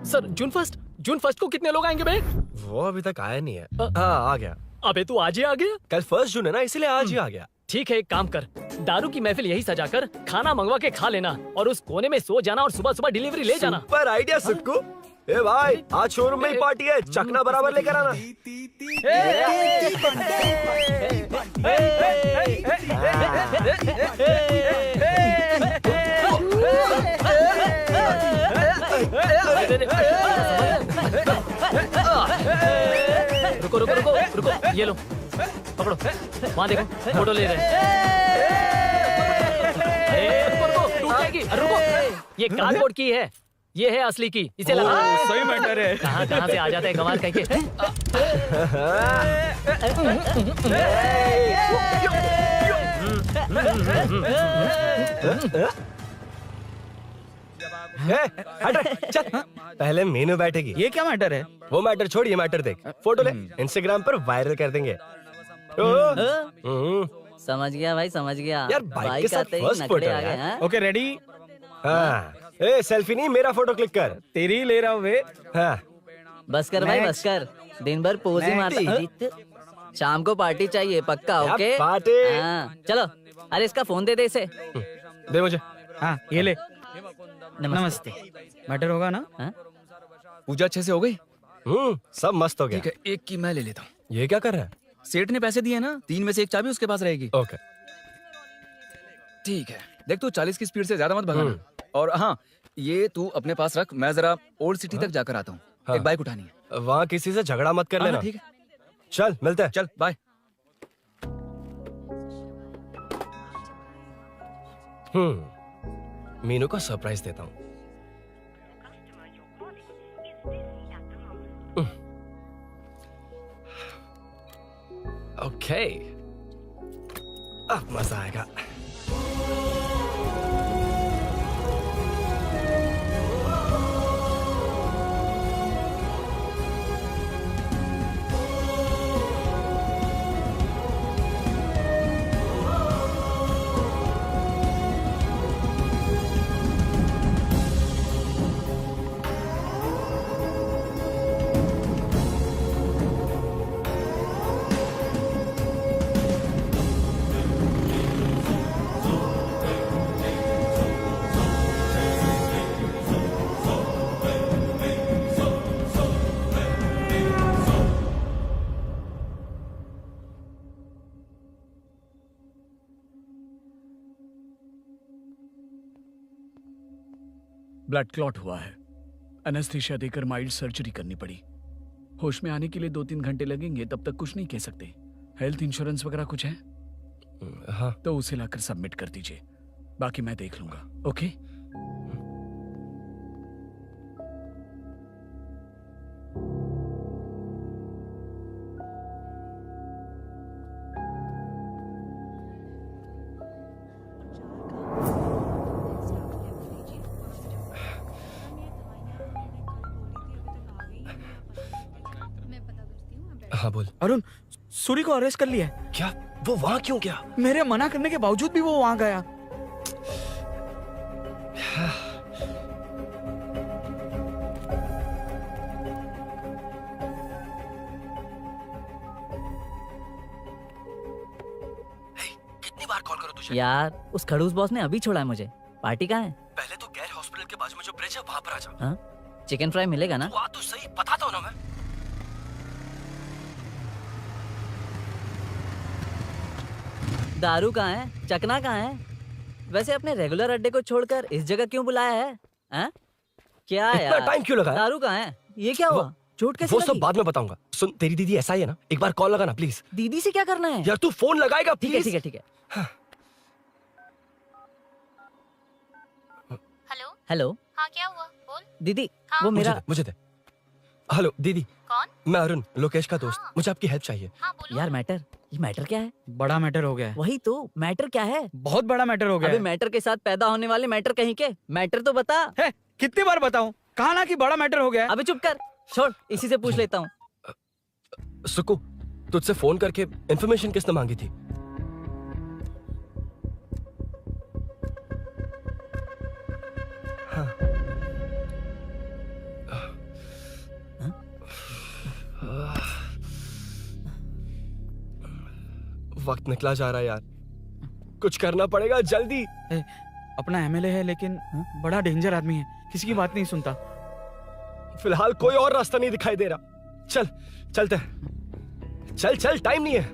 सर, जून 1 को कितने लोग आएंगे बे? वो अभी तक आया नहीं है। हाँ आ गया। अबे तू आज ही आ गया? कल 1 जून है ना, इसलिए आज ही आ गया। ठीक है, एक काम कर, दारू की महफिल यही सजाकर खाना मंगवा के खा लेना और उस कोने में सो जाना और सुबह सुबह डिलीवरी ले जाना। Super idea Sukhu. ए भाई, आज शोरूम में ही पार्टी है, चखना बराबर लेकर आना। रुको रुको रुको रुको, ये लो पकड़ो, वहाँ देखो फोटो ले रहे हैं। रुको रुको, टूट जाएगी। रुको, ये कार्डबोर्ड की है, ये है असली की, इसे लगा। सही मैटर है। कहाँ कहाँ से आ जाता है कमाल कह के। हट चल। पहले मीनू बैठेगी। ये क्या मैटर है? वो मैटर छोड़, ये मैटर देख। फोटो ले, इंस्टाग्राम पर वायरल कर देंगे। समझ गया भाई, समझ गया। यार बाइक के साथ आते ही फर्स्ट नखरे फोटो आ गए, यार। हाँ? Okay ready? हाँ, ए सेल्फी नहीं, मेरा फोटो क्लिक कर। तेरी ले रहा हूँ वे। हाँ, बस कर भाई, बस कर। दिन भर पोज ही मारता है। शाम को पार्टी चाहिए पक्का, क्या ओके? पार्टी? हाँ, चलो। अरे इसका फोन दे इसे। दे मुझे। हाँ ये ले। नमस्ते। मैटर होगा ना? हाँ? पूजा अच्छे से हो गई? सब मस्त हो गया। ठीक है, एक की मैं ले लेता हूँ। ये क्या कर रहा है? सेठ ने पैसे दिए ना, 3 में से 1 चाबी उसके पास रहेगी। ओके ठीक है, देख तू 40 की स्पीड से ज्यादा मत भगाना। और हाँ, ये तू अपने पास रख, मैं जरा ओल्ड सिटी तक जाकर आता हूँ। हाँ। एक बाइक उठानी है। वहाँ किसी से झगड़ा मत कर हाँ, लेना। ठीक है, चल मिलते हैं। चल बाय। मीनू को सरप्राइज देता हूँ। ओके, अब मजा आएगा। ब्लड क्लॉट हुआ है। एनेस्थीसिया देकर माइल्ड सर्जरी करनी पड़ी। होश में आने के लिए 2-3 घंटे लगेंगे, तब तक कुछ नहीं कह सकते। हेल्थ इंश्योरेंस वगैरह कुछ है? हाँ। तो उसे लाकर सबमिट कर दीजिए, बाकी मैं देख लूंगा। ओके? हाँ बोल। अरुण, सूरी को अरेस्ट कर लिया है। क्या? वो वहाँ क्यों गया? मेरे मना करने के बावजूद भी वो वहाँ गया। कितनी बार कॉल करो तुझे? यार उस खड़ूस बॉस ने अभी छोड़ा है मुझे। पार्टी कहाँ है? पहले तो गैर हॉस्पिटल के बाजू में जो ब्रिज है वहाँ पर आ जा। हाँ? चिकन फ्राई मिलेगा ना? तू आ तो सही, बताता हूँ ना मैं। दारू कहाँ है? चकना कहाँ है? वैसे अपने रेगुलर अड्डे को छोड़कर इस जगह क्यों बुलाया है? हाँ? क्या इतना यार? टाइम क्यों लगा? दारू कहाँ है? ये क्या हुआ? चोट कैसे वो सब लगी? बाद में बताऊंगा। सुन, तेरी दीदी ऐसा ही है ना, एक बार कॉल लगाना प्लीज। दीदी से क्या करना है? यार तू फोन लगाएगा ठीक है प्लीज? ठीक है ठीक है। हेलो हेलो हाँ क्या हुआ बोल। दीदी, हाँ। वो मेरा मुझे दे। हेलो दीदी, कौन? मैं अरुण, लोकेश का दोस्त। हाँ। मुझे आपकी हेल्प चाहिए। हाँ बोलो। यार मैटर, ये मैटर क्या है? बड़ा मैटर हो गया है। वही तो, मैटर क्या है? बहुत बड़ा मैटर हो गया अबे है। मैटर के साथ पैदा होने वाले मैटर कहीं के, मैटर तो बता। है, कितनी बार बताऊं? कहा ना कि बड़ा मैटर हो गया है। अबे चुप कर, छोड़, इसी से पूछ लेता हूँ। सुकू, तुझसे फोन करके इन्फॉर्मेशन किसने मांगी थी? हाँ। वक्त निकला जा रहा है यार, कुछ करना पड़ेगा जल्दी। अपना एमएलए है लेकिन बड़ा डेंजर आदमी है, किसी की बात नहीं सुनता। फिलहाल कोई और रास्ता नहीं दिखाई दे रहा। चल चलते हैं, चल चल, टाइम नहीं है।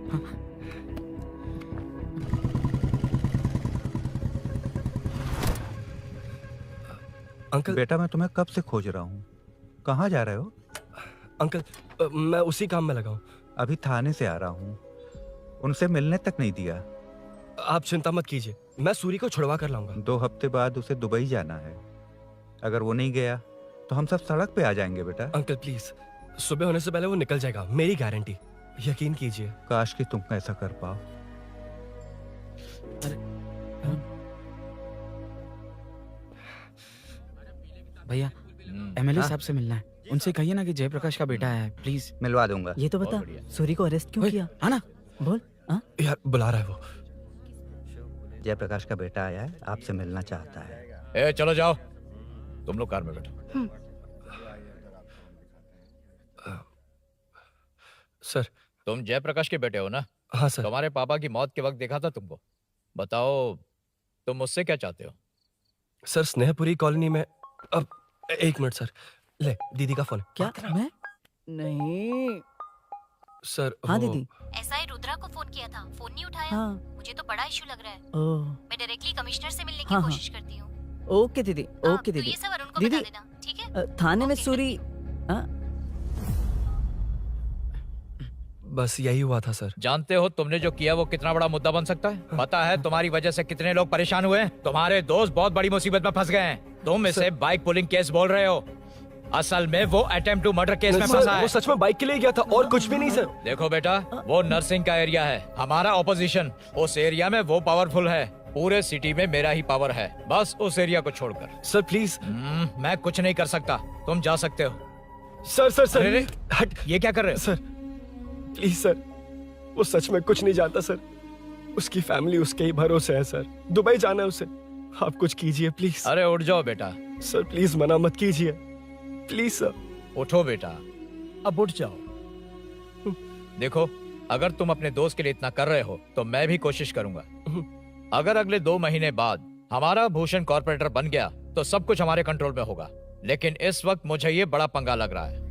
अंकल। बेटा मैं तुम्हें कब से खोज रहा हूँ, कहाँ जा रहे हो? अंकल, मैं उसी काम में लगा हूँ। अभी थाने से आ रहा हूँ, उनसे मिलने तक नहीं दिया। आप चिंता मत कीजिए, मैं सूरी को छुड़वा कर लाऊंगा। 2 हफ्ते बाद उसे दुबई जाना है। अगर वो नहीं गया तो हम सब सड़क पे आ जाएंगे बेटा। अंकल प्लीज, सुबह होने से पहले वो निकल जाएगा, मेरी गारंटी, यकीन कीजिए। काश कि तुम ऐसा कर पाओ। भैया एमएलए साहब से मिलना है, उनसे कहिए ना कि जयप्रकाश का बेटा है, प्लीज। मिलवा दूंगा। ये तो बता, सूरी को अरेस्ट क्यों किया? हाँ ना, बोल। यार बुला रहा है वो। जयप्रकाश का बेटा आया है, आपसे मिलना चाहता है। ए चलो जाओ, तुम लोग कार में बैठो। सर तुम जयप्रकाश के बेटे हो ना? हाँ सर। तुम्हारे पापा की मौत के वक्त देखा था तुमको। बताओ तुम मुझसे क्या चाहते हो? सर स्नेहपुरी कॉलोनी में। अब एक मिनट सर, ले दीदी का फोन। क्या? मैं नहीं सर। हाँ दीदी। एसआई रुद्रा को फोन किया था, फोन नहीं उठाया। हाँ। मुझे तो बड़ा इशू लग रहा है। ओह। मैं डायरेक्टली कमिश्नर से मिलने की हाँ, कोशिश करती हूँ। ओके दीदी, ओके तो दीदी। ये सब अरुण को दीदी, बता देना, ठीक है? थाने में सूरी। बस यही हुआ था सर। जानते हो तुमने जो किया वो कितना बड़ा मुद्दा बन सकता है? पता है तुम्हारी वजह से कितने लोग परेशान हुए हैं? तुम्हारे दोस्त बहुत बड़ी मुसीबत में फंस गए हैं। तुम इसे बाइक पुलिंग केस बोल रहे हो, असल में वो अटेम्प्ट टू मर्डर केस में फंसा है। वो सच में बाइक के लिए गया था और कुछ भी नहीं सर। देखो बेटा, वो नर्सिंग का एरिया है, हमारा ऑपोजिशन उस एरिया में वो पावरफुल है। पूरे सिटी में मेरा ही पावर है, बस उस एरिया को छोड़कर। Sir please. मैं कुछ नहीं कर सकता, तुम जा सकते हो। सर सर सर अरे, हट, ये क्या कर रहे हो? सर प्लीज सर, वो सच में कुछ नहीं जानता सर। उसकी फैमिली उसके ही भरोसे है सर। दुबई जाना है उसे, आप कुछ कीजिए प्लीज। अरे उठ जाओ बेटा। सर प्लीज मना मत कीजिए, प्लीज सर। उठो बेटा, अब उठ जाओ। देखो अगर तुम अपने दोस्त के लिए इतना कर रहे हो तो मैं भी कोशिश करूंगा। अगर अगले 2 महीने बाद हमारा भूषण कॉर्पोरेटर बन गया तो सब कुछ हमारे कंट्रोल में होगा, लेकिन इस वक्त मुझे ये बड़ा पंगा लग रहा है।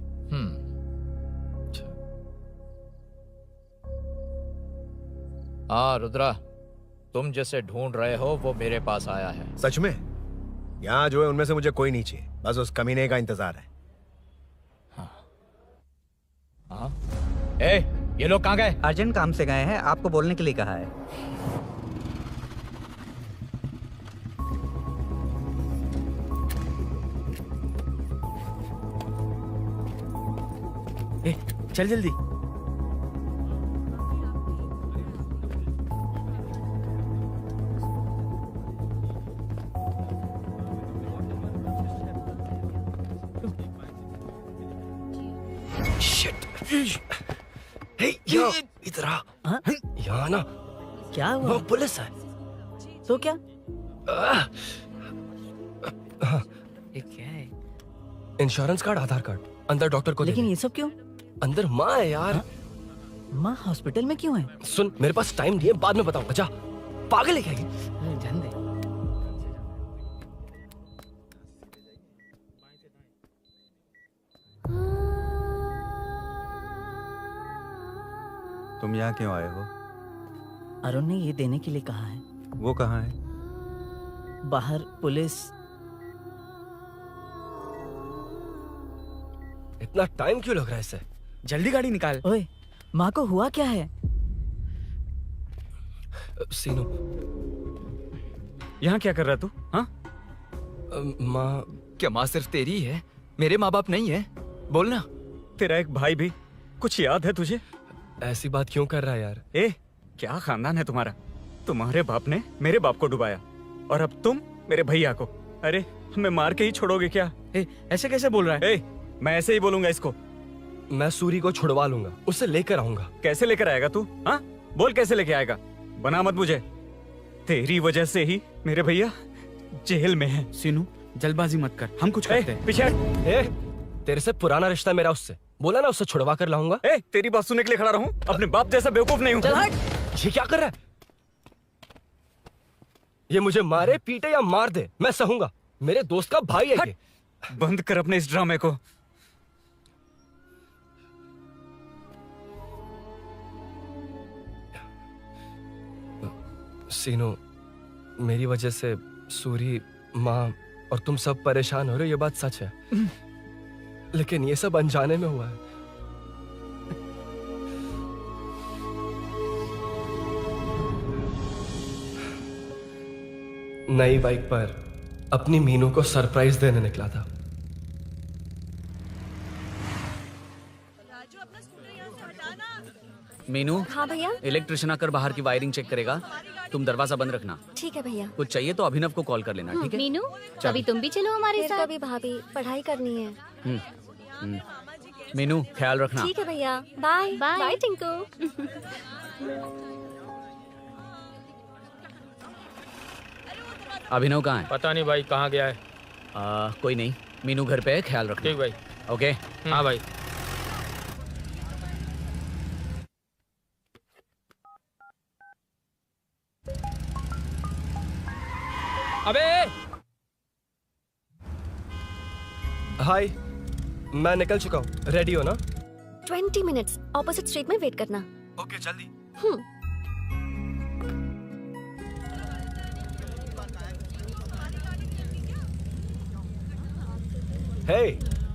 हाँ रुद्रा, तुम जिसे ढूंढ रहे हो वो मेरे पास आया है। सच में? यहाँ जो है उनमें से मुझे कोई नहीं चाहिए, बस उस कमीने का इंतजार है। हाँ। ए, ये लोग कहाँ गए? अर्जेंट काम से गए हैं, आपको बोलने के लिए कहा है। ए, चल जल्दी। इधर आ। यहाँ ना क्या हुआ? वो पुलिस है। तो क्या? ये क्या है? इंश्योरेंस कार्ड, आधार कार्ड, अंदर डॉक्टर को। लेकिन ये सब क्यों? अंदर माँ है यार। माँ हॉस्पिटल में क्यों है? सुन, मेरे पास टाइम नहीं है, बाद में बताऊंगा। जा, पागल है क्या ये? जान दे। तुम यहाँ क्यों आए हो? अरुण ने ये देने के लिए कहा है। वो कहाँ है? बाहर पुलिस। इतना टाइम क्यों लग रहा है इससे? जल्दी गाड़ी निकाल। ओए, माँ को हुआ क्या है? सीनू, यहाँ क्या कर रहा तू? हाँ? माँ। क्या माँ सिर्फ तेरी है? मेरे माँ बाप नहीं है? बोलना। तेरा एक भाई भी, कुछ याद है तुझे? ऐसी बात क्यों कर रहा है यार? ए, क्या खानदान है तुम्हारा? तुम्हारे बाप ने मेरे बाप को डुबाया और अब तुम मेरे भैया को। अरे हमें मार के ही छोड़ोगे क्या? ऐसे कैसे बोल रहा है? मैं ऐसे ही बोलूंगा इसको। मैं सूरी को छुड़वा लूंगा, उसे लेकर आऊंगा। कैसे लेकर आएगा तू? हाँ, बोल कैसे लेके आएगा? बना मत मुझे। तेरी वजह से ही मेरे भैया जेल में है। सीनू जल्दबाजी मत कर, हम कुछ करते हैं। पीछे। तेरे से पुराना रिश्ता मेरा उससे। बोला ना उससे छुड़वा कर लाऊंगा। तेरी बात सुनने के लिए खड़ा रहूं? अपने बाप जैसा बेवकूफ नहीं हूं। चल हट। ये क्या कर रहा है? ये मुझे मारे पीटे या मार दे, मैं सहूंगा। मेरे दोस्त का भाई है ये। बंद कर अपने इस ड्रामे को। सीनू, मेरी वजह से सूरी, माँ और तुम सब परेशान हो रहे हो, ये बात सच है। लेकिन ये सब अनजाने में हुआ है। नई बाइक पर अपनी मीनू को सरप्राइज देने निकला था। मीनू। हाँ भैया। इलेक्ट्रिशियन आकर बाहर की वायरिंग चेक करेगा, तुम दरवाजा बंद रखना। ठीक है भैया। कुछ चाहिए तो अभिनव को कॉल कर लेना, ठीक है? मीनू, अभी तुम भी चलो हमारे फिर साथ। कभी भाभी, पढ़ाई करनी है। हम्म। मीनू, ख्याल रखना। ठीक है भैया, बाय बाय। बाय टिंकू। अभिनव कहाँ है? पता नहीं भाई कहाँ गया है। कोई नहीं, मीनू घर पे है, ख्याल रखना। ठीक भाई। ओके। हाँ भाई। अबे हाय, मैं निकल चुका हूँ, रेडी हो ना? 20 मिनट्स ऑपोजिट स्ट्रीट में वेट करना। ओके, जल्दी। हे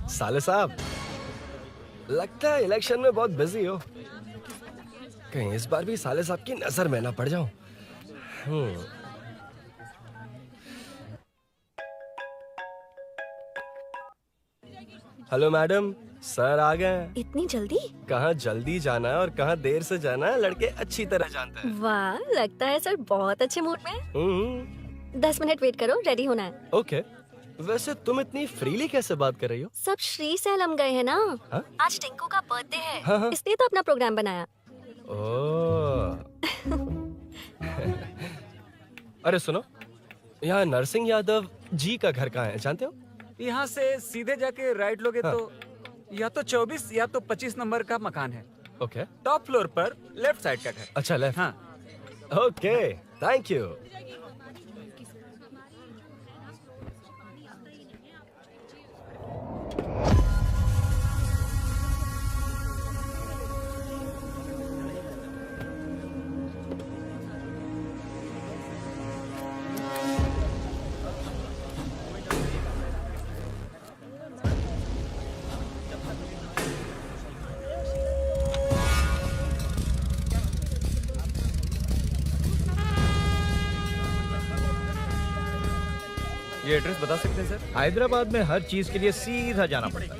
साले साहब, लगता है इलेक्शन में बहुत बिजी हो। कहीं इस बार भी साले साहब की नजर में ना पड़ जाऊं। हेलो मैडम, सर आ गए हैं। इतनी जल्दी? कहाँ जल्दी जाना है और कहाँ देर से जाना है लड़के अच्छी तरह जानते हैं। वाह, लगता है सर बहुत अच्छे मूड में हैं। 10 मिनट वेट करो, रेडी होना है। ओके। वैसे तुम इतनी फ्रीली कैसे बात कर रही हो? सब श्री सैलम गए हैं ना। हाँ? आज टिंकू का बर्थडे है, हाँ, हाँ। इसलिए तो अपना प्रोग्राम बनाया। ओह। अरे सुनो, यहाँ नरसिंह यादव जी का घर कहाँ है, जानते हो? यहाँ से सीधे जाके राइट लोगे तो या तो 24 या तो 25 नंबर का मकान है। ओके। टॉप फ्लोर पर लेफ्ट साइड का घर। अच्छा, लेफ्ट। हाँ। Okay, thank you. ये एड्रेस बता सकते हैं सर? हैदराबाद में हर चीज के लिए सीधा जाना पड़ता है।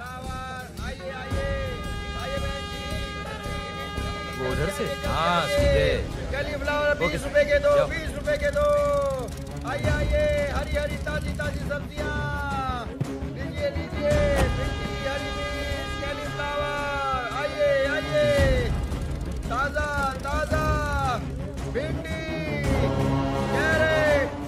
वो उधर से? हाँ, सीधे। कैलीफ्लावर 20 रुपए के दो, 20 रुपए के दो। आइए आइए, हरी हरी ताजी ताजी सब्जियाँ लीजिए लीजिए। भिंडी, हरी मिर्च, कैलीफ्लावर, आइए आइए, ताजा ताजा भिंडी, कैरेट।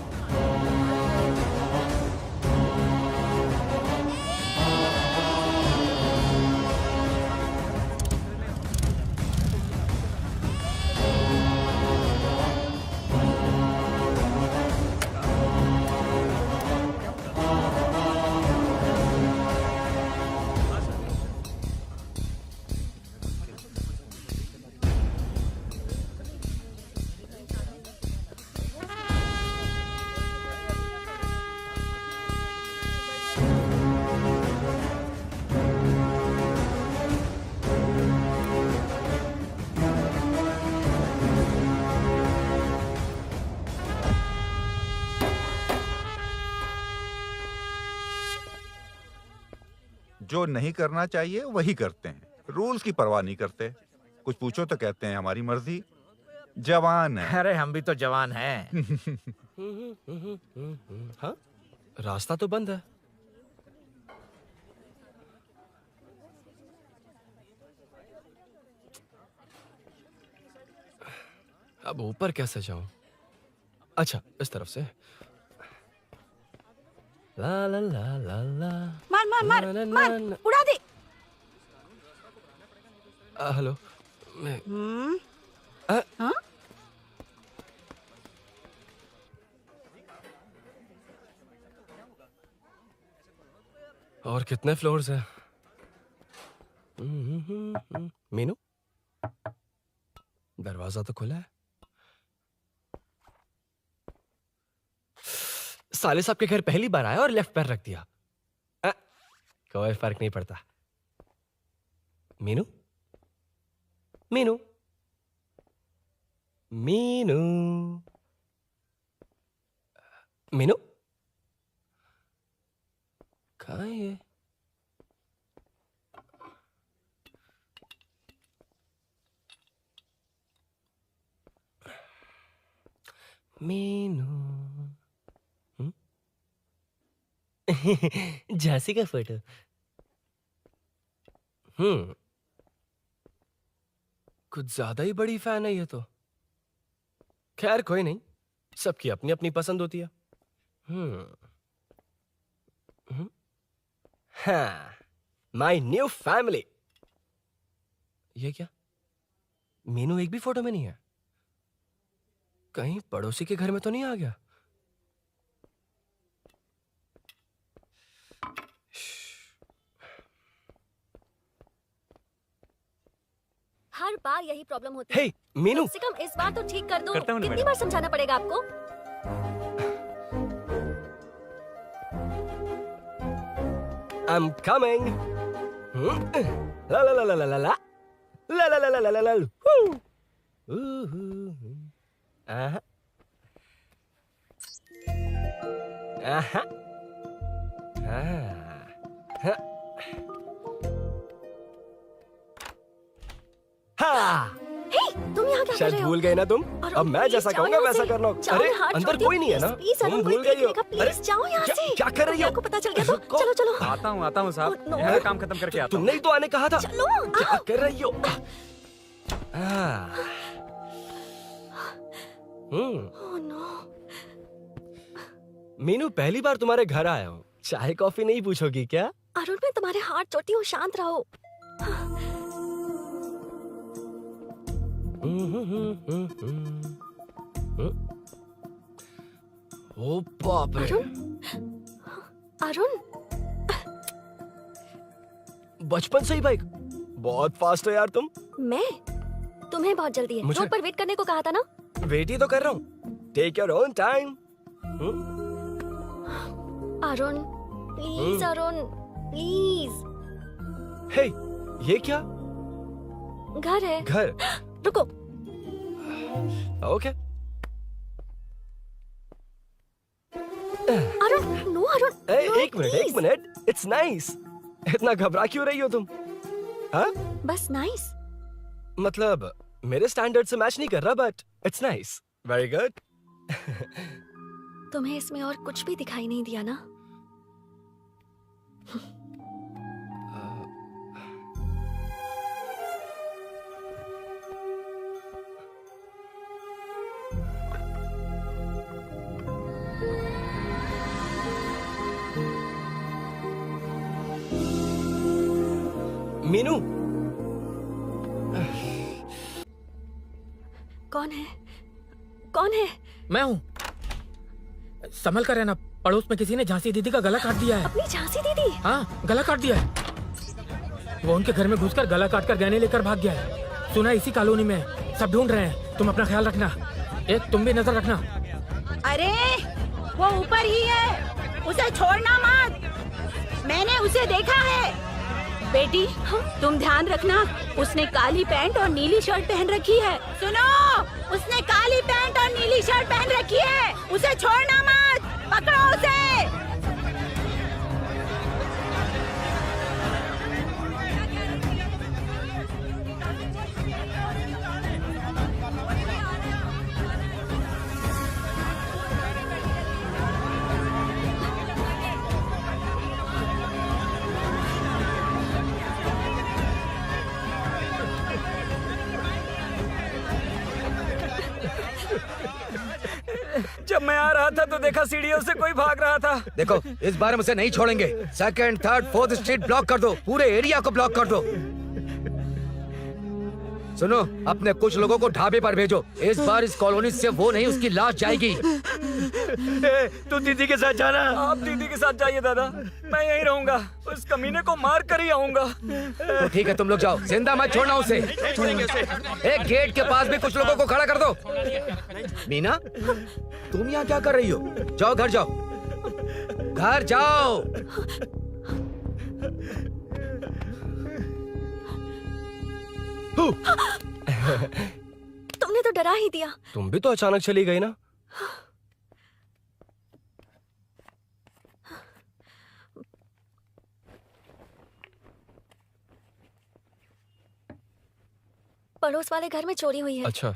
जो नहीं करना चाहिए वही करते हैं, रूल्स की परवाह नहीं करते। कुछ पूछो तो कहते हैं हमारी मर्जी। जवान है। अरे हम भी तो जवान हैं। हाँ, रास्ता तो बंद है। अब ऊपर कैसे जाऊं? अच्छा, इस तरफ से। ला ला ला ला ला। मार मार मार ना, ना, मार, ना, ना। उड़ा दे। हेलो, मैं हाँ? और कितने फ्लोर्स हैं? मीनू, दरवाजा तो खुला है। साले साहब के घर पहली बार आया और लेफ्ट पैर रख दिया। कोई फर्क नहीं पड़ता। मीनू, मीनू, मीनू, मीनू, कहाँ है ये? मीनू झांसी का फोटो। कुछ ज्यादा ही बड़ी फैन है ये तो। खैर कोई नहीं, सबकी अपनी अपनी पसंद होती है। हाँ, माय न्यू फैमिली। ये क्या, मीनू एक भी फोटो में नहीं है? कहीं पड़ोसी के घर में तो नहीं आ गया? हर बार यही प्रॉब्लम होती है। हे मीनू, कम से कम इस बार तो ठीक कर दो। करता हूँ ना कितनी मैडम। बार समझाना पड़ेगा आपको? I'm coming. La la la la la la la. La la la la la la la. Woo. Aha. Aha. Ah. हाँ, हे, तुम यहाँ क्या कर शायद रहे हो? भूल गए ना तुम। अरुण, अब मैं please जैसा जाओ कहूंगा यहाँ वैसा से। करना। जाओ, अरे हाथ अंदर छोड़िए, कोई नहीं है ना? please, तुम अरुण, भूल कोई गई हो। देखेगा, please, जाओ यहाँ क्या से। क्या कर रही हो? आपको पता चल गया तो रुको। चलो चलो। आता हूँ साहब। Oh, no. मेरा काम खत्म करके आता हूँ। तुमने ही तो आने कहा था। चलो, क्या आओ। कर रही हो? Oh, no. मीनू, पहली बार तुम्हारे घर आया हूँ। चाय कॉफी नहीं पूछोगी क्या? अरुण, मैं तुम्हारे हाथ जोड़ती हूँ, शांत रहो। ओ बाप रे, अरुण, बचपन से ही बाइक। बहुत फास्ट है यार तुम। मैं तुम्हें बहुत जल्दी है। मुझे- रोड पर वेट करने को कहा था ना। वेट ही तो कर रहा हूँ। Take your own time. Arun, please Arun, please. Hey, ये क्या? घर है। घर? रुको। Okay. Arun, no Arun, no, एक मिनट, please। एक मिनट। It's nice. इतना घबरा क्यों रही हो तुम? हाँ? बस नाइस। मतलब मेरे स्टैंडर्ड से मैच नहीं कर रहा, but it's nice. Very good. तुम्हें इसमें और कुछ भी दिखाई नहीं दिया ना? मीनू, कौन है? कौन है? मैं हूँ। संभल कर रहना, पड़ोस में किसी ने झांसी दीदी का गला काट दिया है। अपनी झांसी दीदी? हाँ, गला काट दिया है। वो उनके घर में घुसकर गला काट कर गहने लेकर भाग गया है। सुना इसी कॉलोनी में है। सब ढूंढ रहे हैं। तुम अपना ख्याल रखना। एक तुम भी नजर रखना। अरे वो ऊपर ही है, उसे छोड़ना मत। मैंने उसे देखा है। बेटी, तुम ध्यान रखना, उसने काली पैंट और नीली शर्ट पहन रखी है। सुनो, उसने काली पैंट और नीली शर्ट पहन रखी है। उसे छोड़ना मत, पकड़ो उसे। जब मैं आ रहा था तो देखा सीढ़ियों से कोई भाग रहा था। देखो, इस बार मुझे नहीं छोड़ेंगे। Second, third, fourth street block कर दो। पूरे एरिया को ब्लॉक कर दो। सुनो, अपने कुछ लोगों को ढाबे पर भेजो। इस बार इस कॉलोनी से वो नहीं, उसकी लाश जाएगी। तू दीदी के साथ जाना। आप दीदी के साथ जाइए दादा, मैं यहीं रहूंगा। उस कमीने को मार कर ही आऊंगा। तो ठीक है, तुम लोग जाओ, जिंदा मत छोड़ना उसे। एक गेट के पास भी कुछ लोगों को खड़ा कर दो। मीना, तुम यहाँ क्या कर रही हो? जाओ घर जाओ, घर जाओ। तुमने तो डरा ही दिया। तुम भी तो अचानक चली गई ना। पड़ोस वाले घर में चोरी हुई है। अच्छा,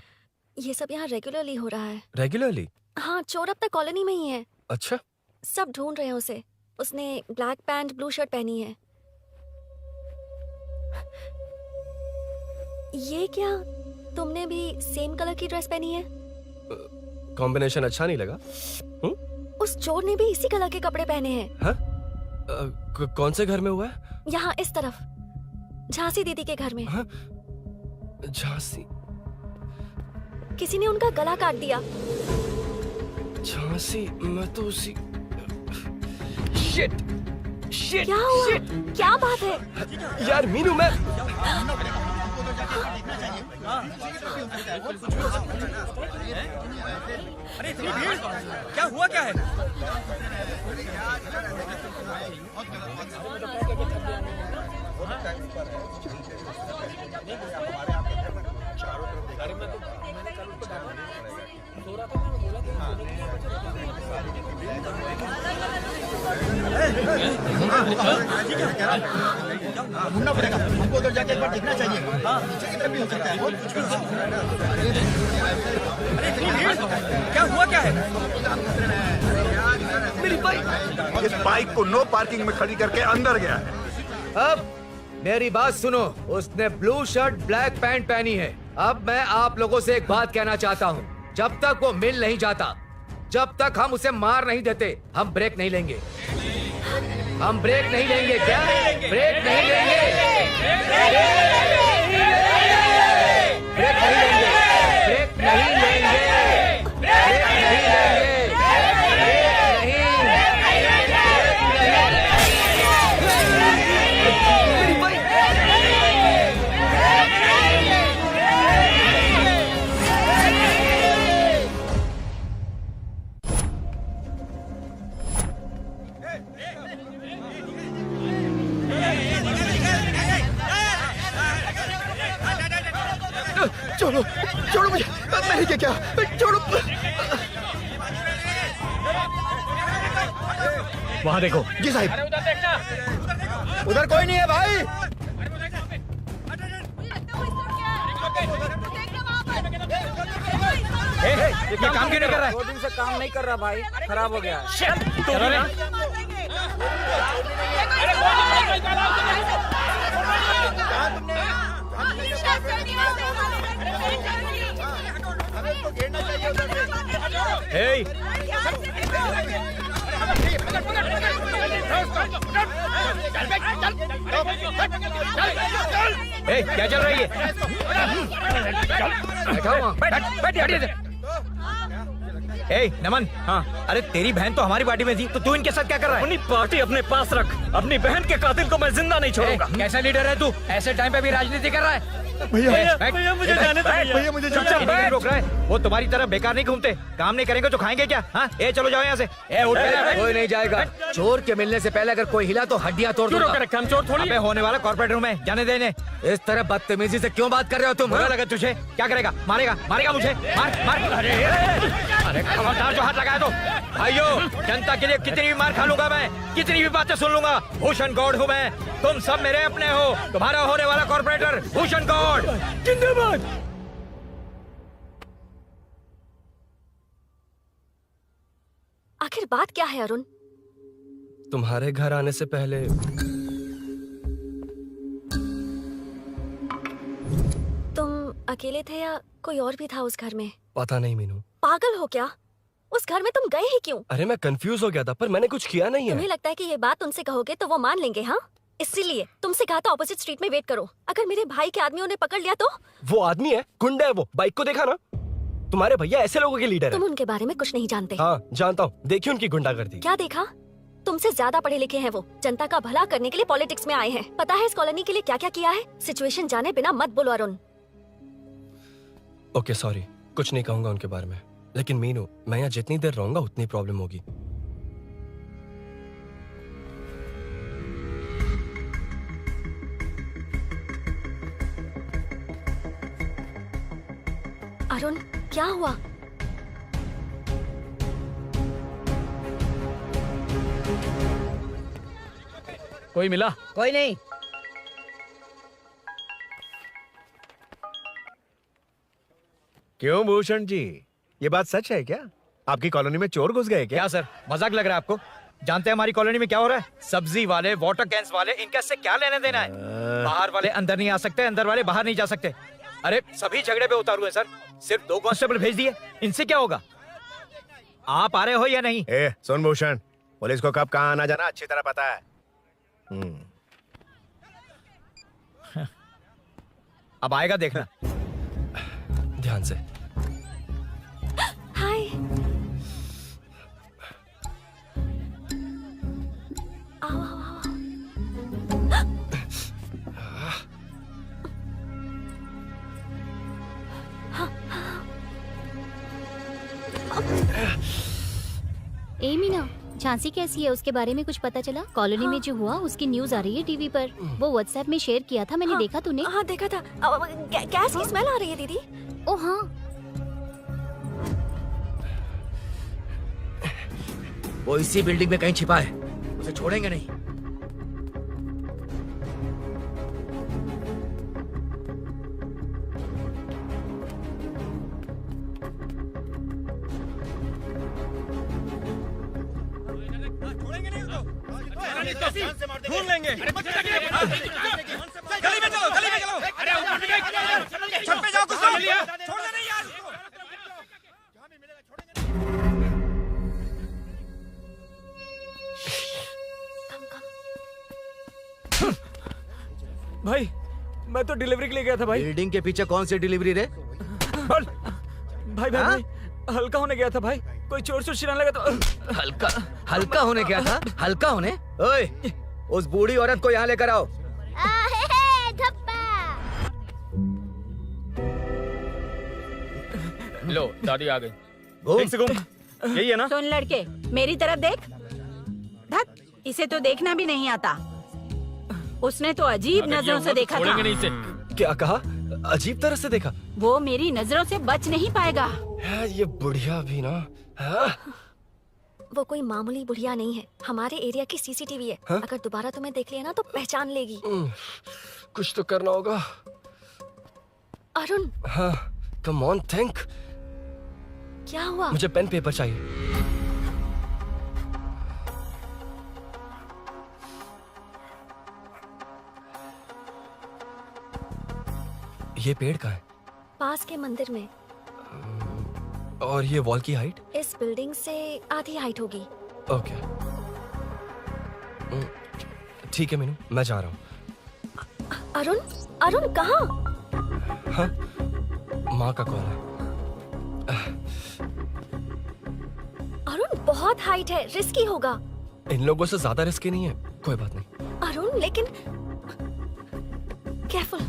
ये सब यहाँ रेगुलरली हो रहा है। रेगुलरली? हाँ, चोर अब तक कॉलोनी में ही है। अच्छा, सब ढूंढ रहे हैं उसे। उसने ब्लैक पैंट ब्लू शर्ट पहनी है। ये क्या, तुमने भी सेम कलर की ड्रेस पहनी है? कॉम्बिनेशन अच्छा नहीं लगा? उस चोर ने भी इसी कलर के कपड़े पहने हैं। हाँ? कौन से घर में हुआ है? यहाँ इस तरफ, झांसी दीदी के घर में। हाँ? झांसी? किसी ने उनका गला काट दिया। झांसी? मैं तो उसी... शिट! शिट! क्या हुआ? शिट! क्या बात है? यार मीनू, मैं... अरे इतनी भीड़, क्या हुआ क्या है? ढूंढना पड़ेगा हमको, उधर जाके एक बार देखना चाहिए। हाँ, पीछे की तरफ भी हो सकता है। अरे इतनी भीड़, क्या हुआ क्या है? मेरी बाइक, इस बाइक को नो पार्किंग में खड़ी करके अंदर गया है। अब मेरी बात सुनो, उसने ब्लू शर्ट ब्लैक पैंट पहनी है। अब मैं आप लोगों से एक बात कहना चाहता हूँ, जब तक वो मिल नहीं जाता, जब तक हम उसे मार नहीं देते, हम ब्रेक नहीं लेंगे। हम ब्रेक नहीं लेंगे। क्या ब्रेक नहीं लेंगे? ब्रेक नहीं लेंगे। ब्रेक नहीं लेंगे। ब्रेक नहीं लेंगे। छोड़ो, छोड़ो मुझे, मैंने क्या किया? छोड़ो। वहाँ देखो। जी साहब। उधर कोई नहीं है भाई। ये काम क्यों नहीं कर रहा है? 2 दिन से काम नहीं कर रहा भाई, खराब हो गया। क्या चल रही है? नमन। हाँ, अरे तेरी बहन तो हमारी पार्टी में थी, तो तू इनके साथ क्या कर रहा है? अपनी पार्टी अपने पास रख। अपनी बहन के कातिल को मैं जिंदा नहीं छोड़ूंगा। कैसा लीडर है तू? ऐसे टाइम पे भी राजनीति कर रहा है? भैया मुझे जाने दो भैया, मुझे चुपचाप रोक रहा है। वो तुम्हारी तरह बेकार नहीं घूमते, काम नहीं करेंगे तो खाएंगे क्या? हाँ, ए चलो जाओ यहाँ से। ए उठ के। कोई नहीं जाएगा। चोर के मिलने से पहले अगर कोई हिला तो हड्डियां तोड़ दूंगा। हम चोर थोड़ी। अबे होने वाला कॉर्पोरेट रूम है, जाने देने। इस तरह बदतमीजी से क्यों बात कर रहे हो तुम? बुरा लगा तुझे? क्या करेगा? मारेगा? मारेगा मुझे? मार मार। अरे खबरदार जो हाथ लगाया तो। भाइयों, जनता के लिए कितनी भी मार खा लूंगा मैं, कितनी भी बातें सुन लूंगा। भूषण गौड़ हूँ मैं, तुम सब मेरे अपने हो। तुम्हारा होने वाला कॉर्पोरेटर भूषण गौड़ जिंदाबाद। आखिर बात क्या है अरुण? तुम्हारे घर आने से पहले तुम अकेले थे या कोई और भी था उस घर में? पता नहीं मीनू। पागल हो क्या? उस घर में तुम गए ही क्यों? अरे मैं कंफ्यूज हो गया था, पर मैंने कुछ किया नहीं है। तुम्हें लगता है कि ये बात उनसे कहोगे तो वो मान लेंगे? हाँ, इसीलिए तुमसे कहा था ऑपोजिट स्ट्रीट में वेट करो। अगर मेरे भाई के आदमियों ने पकड़ लिया तो? वो आदमी है, गुंडा है वो। बाइक को देखा ना? तुम्हारे भैया ऐसे लोगों के लीडर तुम है। उनके बारे में कुछ नहीं जानते। हाँ जानता हूँ, देखिए उनकी गुंडागर्दी। क्या देखा? तुमसे ज्यादा पढ़े लिखे हैं वो। जनता का भला करने के लिए पॉलिटिक्स में आए हैं। पता है इस कॉलोनी के लिए क्या क्या किया है? सिचुएशन जाने बिना मत बोलो अरुण। ओके सॉरी, कुछ नहीं कहूंगा उनके बारे में। लेकिन मीनू, मैं यहाँ जितनी देर रहूंगा उतनी प्रॉब्लम होगी। अरुण, क्या हुआ? कोई मिला? कोई नहीं। क्यों भूषण जी, ये बात सच है क्या? आपकी कॉलोनी में चोर घुस गए क्या सर? मजाक लग रहा है आपको? जानते हैं हमारी कॉलोनी में क्या हो रहा है? सब्जी वाले, वाटर कैंस वाले, इनका इससे क्या लेना देना है? बाहर वाले अंदर नहीं आ सकते, अंदर वाले बाहर नहीं जा सकते। अरे सभी झगड़े पे उतारू है सर। सिर्फ 2 कांस्टेबल भेज दिए, इनसे क्या होगा? आप आ रहे हो या नहीं? सुन भूषण, पुलिस को कब कहाँ आना जाना अच्छी तरह पता है। अब आएगा देखना। ध्यान से। हाय। आओ आओ आओ। ए मीना, झांसी कैसी है? उसके बारे में कुछ पता चला? कॉलोनी में जो हुआ उसकी न्यूज आ रही है टीवी पर। वो व्हाट्सएप में शेयर किया था, मैंने देखा। तूने? हाँ देखा था। गैस की स्मेल आ रही है दीदी। ओ हाँ, वो इसी बिल्डिंग में कहीं छिपा है, उसे छोड़ेंगे नहीं। ढूंढ लेंगे। गली में चलो, गली में चलो। अरे ऊपर छत पे जाओ, कुछ छोड़ दे नहीं यार। भाई मैं तो डिलीवरी के लिए गया था भाई। बिल्डिंग के पीछे कौन सी डिलीवरी रे? भाई भाई, भाई हल्का होने गया था भाई। कोई चोर से चिल्लाने लगा तो हल्का होने गया था? हल्का होने? ओए, उस बूढ़ी औरत को यहाँ लेकर आओ। लो दादी आ गई। ठीक से घूम। यही है ना? सुन लड़के, मेरी तरफ देख। धत, इसे तो देखना भी नहीं आता। उसने तो अजीब नजरों से देखा था। नहीं इसे। क्या कहा? अजीब तरह से देखा? वो मेरी नजरों से बच नहीं पाएगा। ये बुढ़िया भी ना। वो कोई मामूली बुढ़िया नहीं है, हमारे एरिया की सीसीटीवी है। हाँ? अगर दोबारा तुम्हें देख लिया ना तो पहचान लेगी। कुछ तो करना होगा। अरुण, हाँ, कम ऑन थिंक। क्या हुआ? मुझे पेन पेपर चाहिए। ये पेड़ का है? पास के मंदिर में। और ये वॉल की हाइट? इस बिल्डिंग से आधी हाइट होगी। ओके, ठीक है मीनू, मैं जा रहा हूँ। अरुण, अरुण कहाँ? हाँ, माँ का कॉल है। अरुण बहुत हाइट है, रिस्की होगा। इन लोगों से ज्यादा रिस्की नहीं है। कोई बात नहीं। अरुण लेकिन केयरफुल,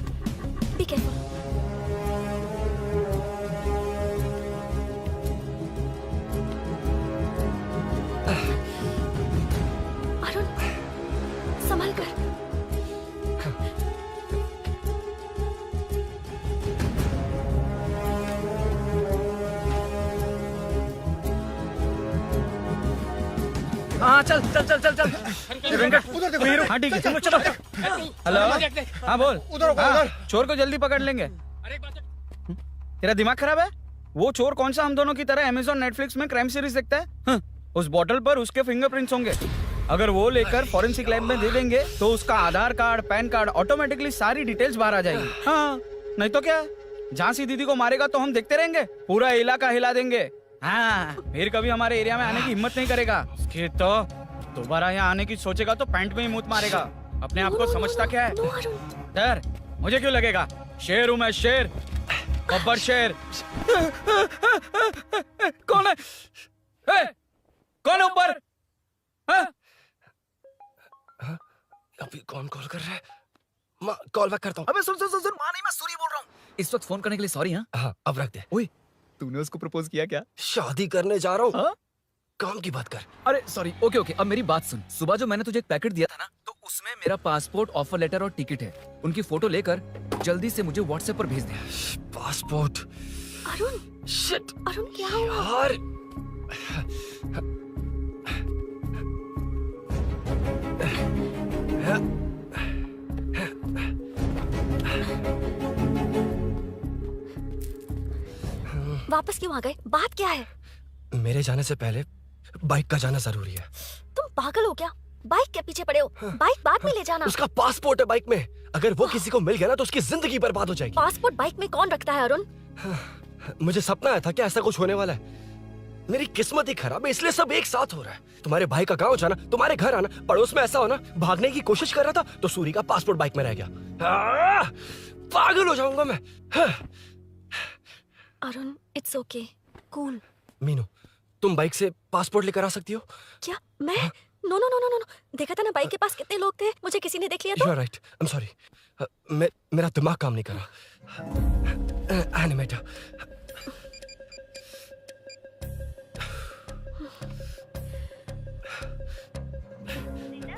बी केयरफुल। अरुण संभल कर। हाँ चल चल चल चल चल। वेंकट उधर देखो। हाँ ठीक है, चलो चलो। हेलो, हाँ बोल। उधर चोर को जल्दी पकड़ लेंगे। तेरा दिमाग खराब है? वो चोर कौन सा हम दोनों की तरह अमेज़न नेटफ्लिक्स में क्राइम सीरीज देखता है? उस बॉटल पर उसके फिंगरप्रिंट्स होंगे। अगर वो लेकर फॉरेंसिक लैब में दे देंगे तो उसका आधार कार्ड, पैन कार्ड, ऑटोमेटिकली सारी डिटेल्स बाहर आ जाएगी। हाँ, नहीं तो क्या, झांसी दीदी को मारेगा तो हम देखते रहेंगे, पूरा इलाका हिला देंगे। हाँ, फिर कभी हमारे एरिया में आने की हिम्मत नहीं करेगा। उसके तो दोबारा यहाँ आने की सोचेगा तो पैंट में ही मूत मारेगा। अपने आप को समझता क्या है? डर मुझे क्यों लगेगा? शेर हूँ मैं, शेर, गब्बर शेर। कौन है? कौन है ऊपर? अभी कौन कॉल कर रहा है? माँ, कॉल बैक करता हूँ। अबे सुन सुन सुन, माँ नहीं, मैं सूरी बोल रहा हूँ। इस वक्त फोन करने के लिए सॉरी। हाँ, अब रख दे। ओए, तूने उसको प्रपोज किया क्या? शादी करने जा रहा हूँ। काम की बात कर। अरे सॉरी, ओके ओके, अब मेरी बात सुन। सुबह जो मैंने तुझे एक पैकेट दिया था ना, तो उसमें मेरा पासपोर्ट, ऑफर लेटर और टिकट है। उनकी फोटो लेकर जल्दी से मुझे व्हाट्सएप पर भेज दे। पासपोर्ट? अरुण, शिट, अरुण क्या हुआ? यार, वापस क्यों आ गए? बात क्या है? मेरे जाने से पहले बाइक का जाना जरूरी है। तुम पागल हो क्या? बाइक के पीछे पड़े हो? बाइक बाद में ले जाना। उसका पासपोर्ट है बाइक में, अगर वो किसी को मिल गया ना तो उसकी जिंदगी बर्बाद हो जाएगी। पासपोर्ट बाइक में कौन रखता है अरुण? मुझे सपना आया था कि ऐसा कुछ होने वाला है। मेरी किस्मत ही खराब है, इसलिए सब एक साथ हो रहा है। तुम्हारे भाई का गांव जाना, तुम्हारे घर आना, पड़ोस में ऐसा होना। भागने की कोशिश कर रहा था तो सूरी का पासपोर्ट बाइक में रह गया। पागल हो जाऊंगा मैं। Arun, it's okay, cool. Meenu, तुम बाइक से पासपोर्ट लेकर आ सकती हो? क्या मैं? No no no no no, देखा था ना बाइक के पास कितने लोग थे, मुझे किसी ने देख लिया तो। You are right. I'm sorry. मेरा दिमाग काम नहीं कर रहा। एनिमेटर।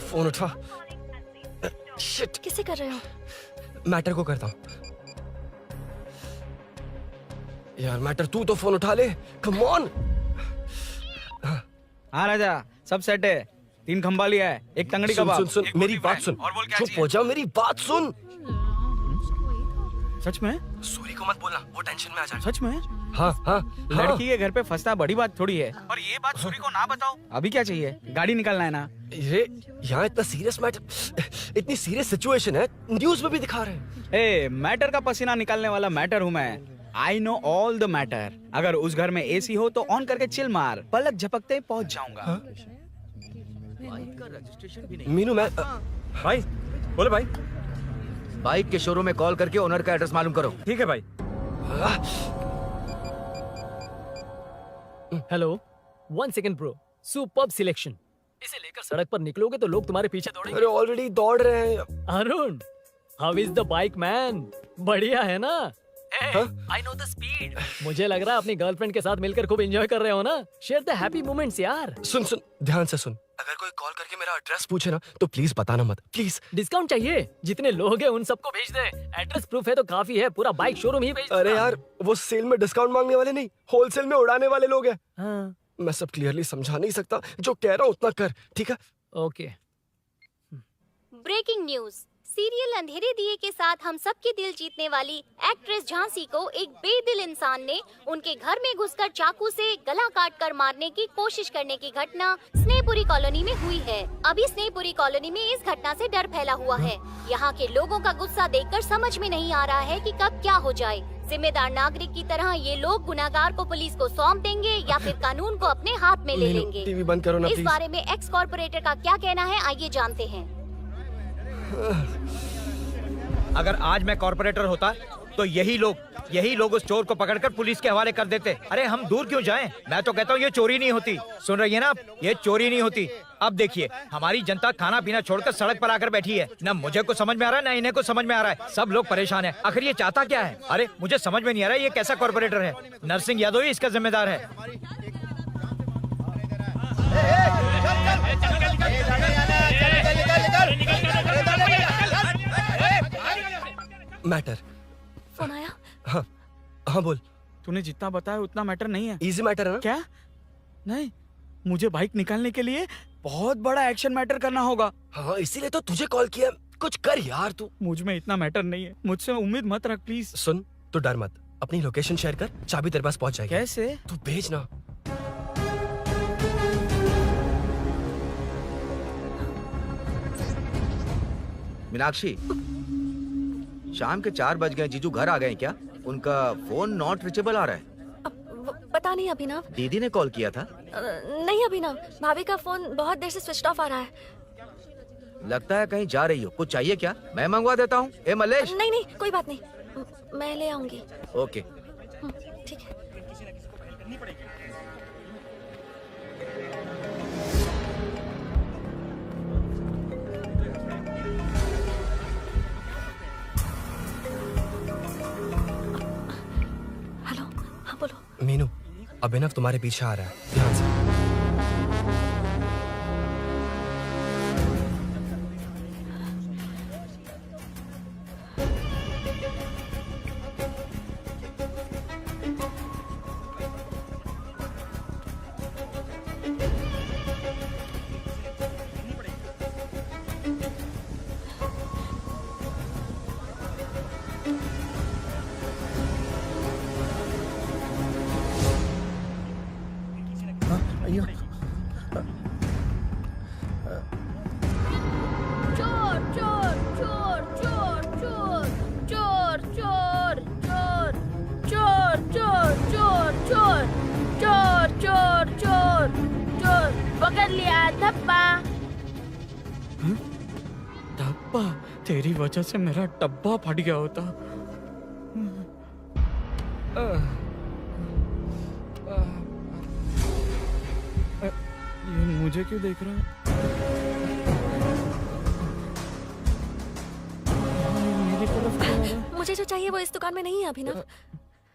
फोन उठा। शिट। किसे कर रहे हो? मैटर को करता हूँ। यार मैटर, तू तो फोन उठा ले। Come on. हाँ राजा, सब सेट है। 3 खंबा लिया है, एक तंगड़ी सुन, कबाब। सुन सुन मेरी बात सुन। चुप हो जा, मेरी बात सुन। सच में? सूरी को मत बोलना, वो टेंशन में आ जाएगा। सच में? हाँ हाँ। लड़की के घर पे फंसना बड़ी बात थोड़ी है। और ये बात सूरी को ना बताओ। अभी क्या चाहिए? गाड़ी निकालना है ना? ये यहाँ इतना सीरियस मैटर, इतनी सीरियस सिचुएशन है, न्यूज में भी दिखा रहे हैं। ए, मैटर का पसीना निकालने वाला मैटर हूँ मैं। I know all the matter. अगर उस घर में एसी हो तो ऑन करके चिल मार, पलक झपकते ही पहुंच जाऊंगा। मीनू, मैं भाई बोले भाई। बाइक के शोरूम में कॉल करके ओनर का एड्रेस मालूम करो। ठीक है भाई। Hello, 1 second bro, superb selection. इसे लेकर सड़क पर निकलोगे तो लोग तुम्हारे पीछे दौड़ेंगे। अरे ऑलरेडी दौड़ रहे हैं। Arun, how is the bike man? बढ़िया है ना? I know the speed. मुझे लग रहा है अपनी गर्लफ्रेंड के साथ मिलकर खूब एंजॉय कर रहे हो ना? शेयर द हैप्पी मोमेंट्स यार। सुन सुन, ध्यान से सुन। अगर कोई कॉल करके मेरा एड्रेस पूछे ना तो प्लीज बताना मत, प्लीज। डिस्काउंट चाहिए? जितने लोग हैं उन सबको भेज दे। एड्रेस प्रूफ है तो काफी है, पूरा बाइक शोरूम ही भेज दे। अरे यार, वो सेल में डिस्काउंट मांगने वाले नहीं, होलसेल में उड़ाने वाले लोग हैं। हाँ। मैं सब क्लियरली समझा नहीं सकता, जो कह रहा हूँ उतना कर, ठीक है? ओके। Breaking news. सीरियल अंधेरे दिए के साथ हम सबके दिल जीतने वाली एक्ट्रेस झांसी को एक बेदिल इंसान ने उनके घर में घुसकर चाकू से गला काटकर मारने की कोशिश करने की घटना स्नेहपुरी कॉलोनी में हुई है। अभी स्नेहपुरी कॉलोनी में इस घटना से डर फैला हुआ है। यहाँ के लोगों का गुस्सा देखकर समझ में नहीं आ रहा है कि कब क्या हो जाए। जिम्मेदार नागरिक की तरह ये लोग गुनाहगार को पुलिस को सौंप देंगे या फिर कानून को अपने हाथ में ले लेंगे। टीवी बंद करो ना इस प्लीज। बारे में एक्स कॉर्पोरेटर का क्या कहना है, आइए जानते हैं। अगर आज मैं कॉर्पोरेटर होता तो यही लोग उस चोर को पकड़कर पुलिस के हवाले कर देते। अरे हम दूर क्यों जाएं? मैं तो कहता हूँ ये चोरी नहीं होती। सुन रही है ना आप? ये चोरी नहीं होती। अब देखिए, हमारी जनता खाना पीना छोड़कर सड़क पर आकर बैठी है। ना मुझे कुछ समझ में आ रहा है, ना इन्हें कुछ समझ में आ रहा है। सब लोग परेशान हैं। आखिर ये चाहता क्या है? अरे मुझे समझ में नहीं आ रहा है, ये कैसा कॉर्पोरेटर है? नरसिंह यादव ही इसका जिम्मेदार है। मैटर। फोन आया? हाँ हाँ बोल। तूने जितना बताया उतना मैटर नहीं है। इजी मैटर है ना? क्या? नहीं, मुझे बाइक निकालने के लिए बहुत बड़ा एक्शन मैटर करना होगा। हाँ, इसीलिए तो तुझे कॉल किया। कुछ कर यार तू। मुझ में इतना मैटर नहीं है, मुझसे उम्मीद मत रख प्लीज। सुन, तू डर मत, अपनी लोकेशन शेयर कर, चाबी तेरे पास पहुंच जाएगी। कैसे? तू भेज ना। मीनाक्षी, शाम के 4 बज गए, जीजू घर आ गए क्या? उनका फोन नॉट रीचेबल आ रहा है। पता नहीं अभिनव। दीदी ने कॉल किया था? नहीं अभिनव, भाभी का फोन बहुत देर से स्विच ऑफ आ रहा है। लगता है कहीं जा रही हो। कुछ चाहिए क्या? मैं मंगवा देता हूँ। ए मलेश। नहीं नहीं, कोई बात नहीं, मैं ले आऊंगी। ओके ठीक है। हेलो, हाँ बोलो। मीनू, अभिनव तुम्हारे पीछे आ रहा है, ध्यान से। अयो चोर चोर चोर चोर चोर चोर चोर चोर चोर चोर चोर चोर चोर चोर चोर चोर पकड़ लिया धप्पा। डब्बा, तेरी वजह से मेरा डब्बा फट गया होता। ये मुझे क्यों देख रहा है? मेरी तरफ क्यों आ रहा है? मुझे जो चाहिए वो इस दुकान में नहीं है अभिनव।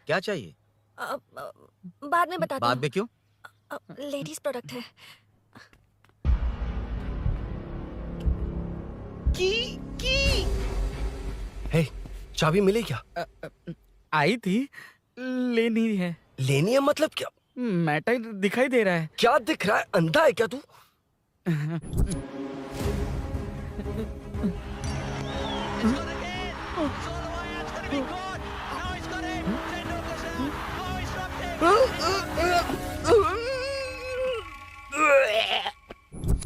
क्या चाहिए? बाद में बताती बाद में क्यों? हूँ। लेडीज प्रोडक्ट है। हे, चाबी मिली क्या? आई थी, लेनी है। लेनी है मतलब क्या? मैटर दिखाई दे रहा है। क्या दिख रहा है? अंधा है क्या तू?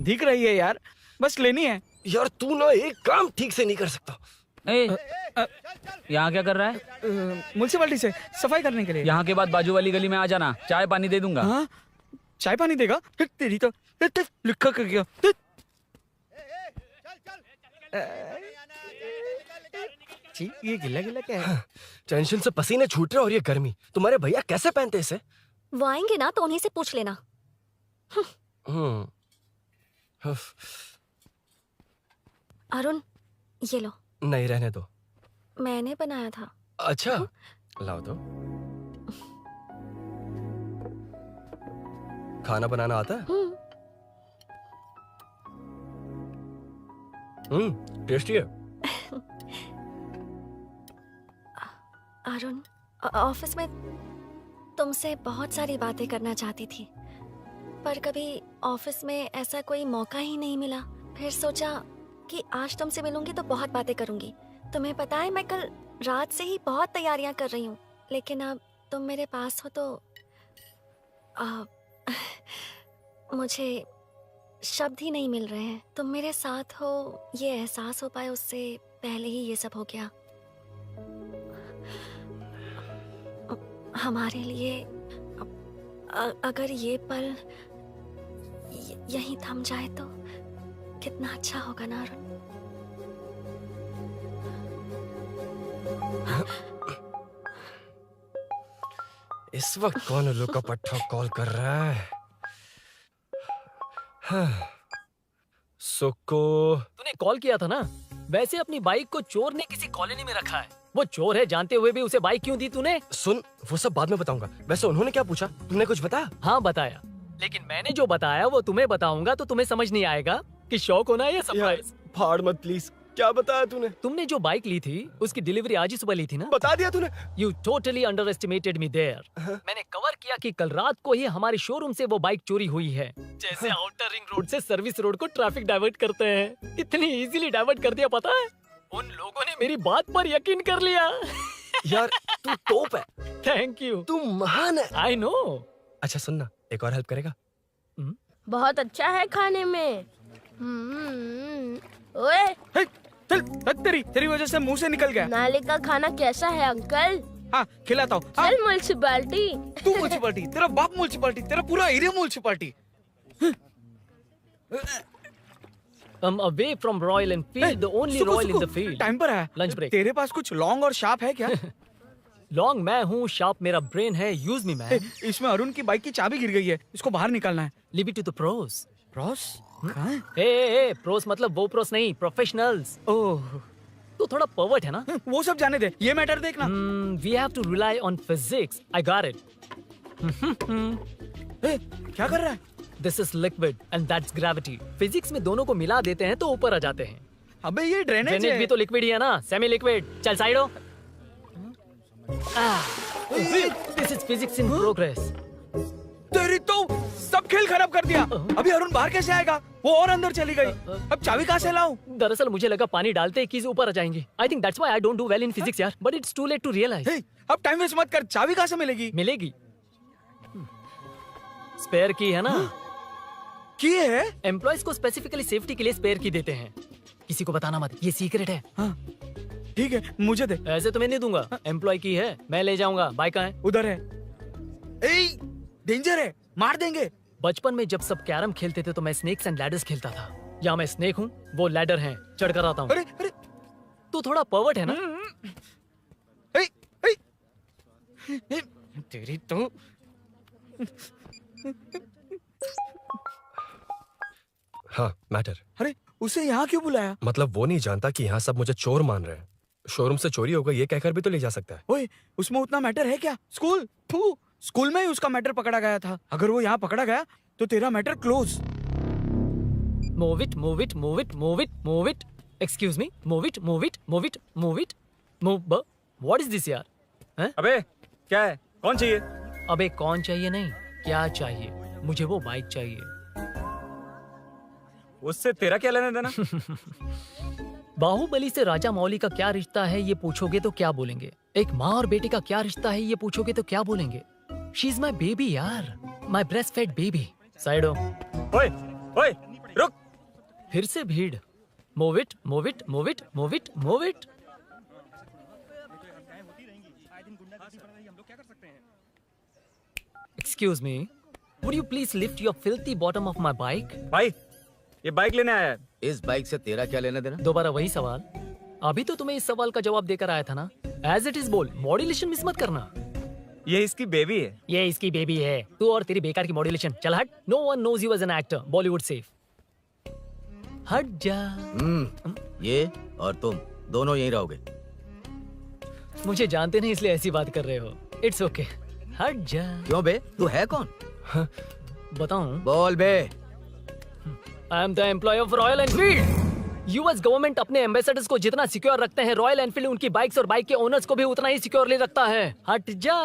दिख रही है यार, बस लेनी है। यार तू ना एक काम ठीक से नहीं कर सकता। यहाँ क्या कर रहा है? म्युनिसिपैलिटी से सफाई करने के लिए। यहाँ के बाद बाजू वाली गली में आ जाना, चाय पानी दे दूंगा। हाँ? चाय पानी देगा? तेरी तो लिखा कर गया। ये गिला गिला क्या है? टेंशन से पसीने छूट रहे और ये गर्मी। तुम्हारे भैया कैसे पहनते इसे? वो आएंगे ना तो उन्हीं से पूछ लेना। अरुण, ये लो। नहीं, रहने दो। मैंने बनाया था। अच्छा, लाओ दो। खाना बनाना आता है? टेस्टी है। अरुण, ऑफिस में तुमसे बहुत सारी बातें करना चाहती थी, पर कभी ऑफिस में ऐसा कोई मौका ही नहीं मिला। फिर सोचा कि आज तुमसे मिलूंगी तो बहुत बातें करूंगी। तुम्हें पता है मैं कल रात से ही बहुत तैयारियां कर रही हूँ, लेकिन अब तुम मेरे पास हो तो मुझे शब्द ही नहीं मिल रहे हैं। तुम मेरे साथ हो ये एहसास हो पाए उससे पहले ही ये सब हो गया। हमारे लिए अगर ये पल यहीं थम जाए तो कितना अच्छा होगा ना अरुण। इस वक्त कौन उल्लू का पट्टा कॉल कर रहा है? सुक्को, तूने कॉल किया था ना? वैसे अपनी बाइक को चोर ने किसी कॉलोनी में रखा है। वो चोर है जानते हुए भी उसे बाइक क्यों दी तूने? सुन, वो सब बाद में बताऊंगा। वैसे उन्होंने क्या पूछा? तुमने कुछ बताया? हाँ बताया, लेकिन मैंने जो बताया वो तुम्हें बताऊंगा तो तुम्हें समझ नहीं आएगा कि शौक होना है या सरप्राइज। फाड़ मत प्लीज। क्या बताया तूने? तुमने जो बाइक ली थी उसकी डिलीवरी आज ही सुबह ली थी ना? बता दिया तूने? You totally underestimated me there. मैंने कवर किया कि कल रात को ही हमारे शोरूम से वो बाइक चोरी हुई है। जैसे आउटर रिंग रोड से सर्विस रोड को ट्रैफिक डाइवर्ट करते हैं, इतनी इजीली डाइवर्ट कर दिया। पता है, उन लोगों ने मेरी बात पर यकीन कर लिया। यार तू टॉप है। Thank you. तू महान है। I know. अच्छा सुनना, एक और हेल्प करेगा? बहुत अच्छा है खाने में। ओए, तेरी वजह से मुंह से निकल गया। नाले का खाना कैसा है अंकल? हाँ, खिलाता हूँ। चल म्युनिसिपैलिटी। तू म्युनिसिपैलिटी, तेरा बाप म्युनिसिपैलिटी, तेरा पूरा area municipality. I'm away from Royal Enfield, the only Royal in the field. Time पर है। Lunch break. तेरे पास कुछ लॉन्ग और शार्प है क्या? लॉन्ग मैं हूँ, शार्प मेरा ब्रेन है। Use me man. इसमें अरुण की बाइक की चाबी गिर गई है, इसको बाहर निकालना है। Leave it to the pros. Pros? कहाँ है? ए, प्रोस मतलब वो प्रोस नहीं, प्रोफेशनल्स। ओह, तू थोड़ा पर्वर्ट है ना? वो सब जाने दे, ये मैटर देखना। We have to rely on physics. I got it. क्या कर रहा है? This is liquid and that's gravity. Physics में दोनों को मिला देते हैं तो ऊपर आ जाते हैं। अबे ये ड्रेनेज है। भी तो लिक्विड ही है ना, सेमी लिक्विड। चल साइड हो। This is physics in progress. तेरी तो सब खेल खराब कर दिया। अभी अरुण बाहर कैसे आएगा? वो और अंदर चली गई। अब चाबी कहाँ से लाऊं? दरअसल मुझे लगा पानी डालते ही कीज ऊपर आ जाएंगी। I think that's why I don't do well in physics यार। But it's too late to realize. अब टाइम वेस्ट मत कर, चाबी कहाँ से मिलेगी? मिलेगी। स्पेयर की है ना? की है? एम्प्लॉयज को स्पेसिफिकली सेफ्टी के लिए स्पेयर की देते हैं। किसी को बताना मत, ये सीक्रेट है। ठीक है, मुझे दे। ऐसे तो मैं नहीं दूंगा। एम्प्लॉय की है, मैं ले जाऊंगा। बाइक कहाँ है? उधर है। ए, डेंजर है, मार देंगे। बचपन में जब सब कैरम खेलते थे तो मैं स्नेक्स एंड लैडर्स खेलता था। या मैं स्नेक हूँ, वो लैडर है, चढ़ कर आता हूँ। अरे अरे, तू थोड़ा पर्वर्ट है ना? तेरी तो हाँ, मैटर। अरे उसे यहाँ क्यों बुलाया? मतलब वो नहीं जानता कि यहाँ सब मुझे चोर मान रहे हैं। शोरूम से चोरी होगा ये कहकर भी तो ले जा सकता है। ओए, उसमें उतना मैटर है क्या? स्कूल में ही उसका मैटर पकड़ा गया था। अगर वो यहाँ पकड़ा गया तो तेरा matter close. Move it, move it, move it, move it, move it. Excuse me, move it, move it, move it, move it, move. What is this यार? हैं? अबे क्या है? कौन चाहिए? अबे कौन चाहिए नहीं, क्या चाहिए? मुझे वो बाइक चाहिए। उससे तेरा क्या लेना देना? बाहुबली से राजा मौली का क्या रिश्ता है ये पूछोगे तो क्या बोलेंगे? एक माँ और बेटे का क्या रिश्ता है ये पूछोगे तो क्या बोलेंगे? शी इज माई बेबी यार, my breast fed baby. Side हो। ओए, ओए, रुक। फिर से भीड़। Move it, move it, move it, move it, move it. Excuse me, would you please lift your filthy bottom of my bike? भाई, ये बाइक लेने आया है। इस बाइक से तेरा क्या लेना देना? दोबारा वही सवाल। अभी तो तुम्हें इस सवाल का जवाब देकर आया था ना। एज इट इज बोल, मॉड्यूलेशन मिस मत करना। ये इसकी बेबी है। ये इसकी बेबी है। तू और तेरी बेकार की मॉड्यूलेशन। चल हट। No one knows you as an actor. Bollywood safe. हट जा। ये और तुम दोनों यहीं रहोगे। मुझे जानते नहीं इसलिए ऐसी बात कर रहे हो। It's okay. हट जा। क्यों बे? तू है कौन? बताऊं? बोल बे। I am the employ of Royal Enfield. US government अपने एम्बेसडर्स को जितना सिक्योर रखते हैं, रॉयल एनफील्ड उनकी बाइक्स और बाइक के ओनर्स को भी उतना ही सिक्योरली रखता है। हट जा।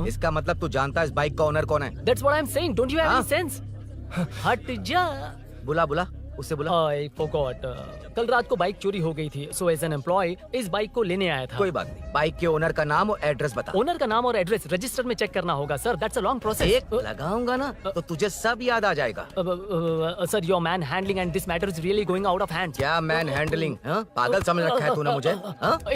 इसका मतलब तू जानता है इस बाइक का ओनर कौन है? That's what I'm saying. Don't you have any sense? हट जा। बुला बुला, उससे बुला। I forgot. कल रात को बाइक चोरी हो गई थी, so as an employee इस बाइक को लेने आया था। कोई बात नहीं, बाइक के ओनर का नाम और एड्रेस बता। ओनर का नाम और एड्रेस रजिस्टर में चेक करना होगा sir. That's a long process. एक लगाऊंगा ना तो तुझे सब याद आ जाएगा। Sir your man handling and this matter is really going out of hand. क्या मैन हैंडलिंग? पागल समझ रखा है तूने मुझे?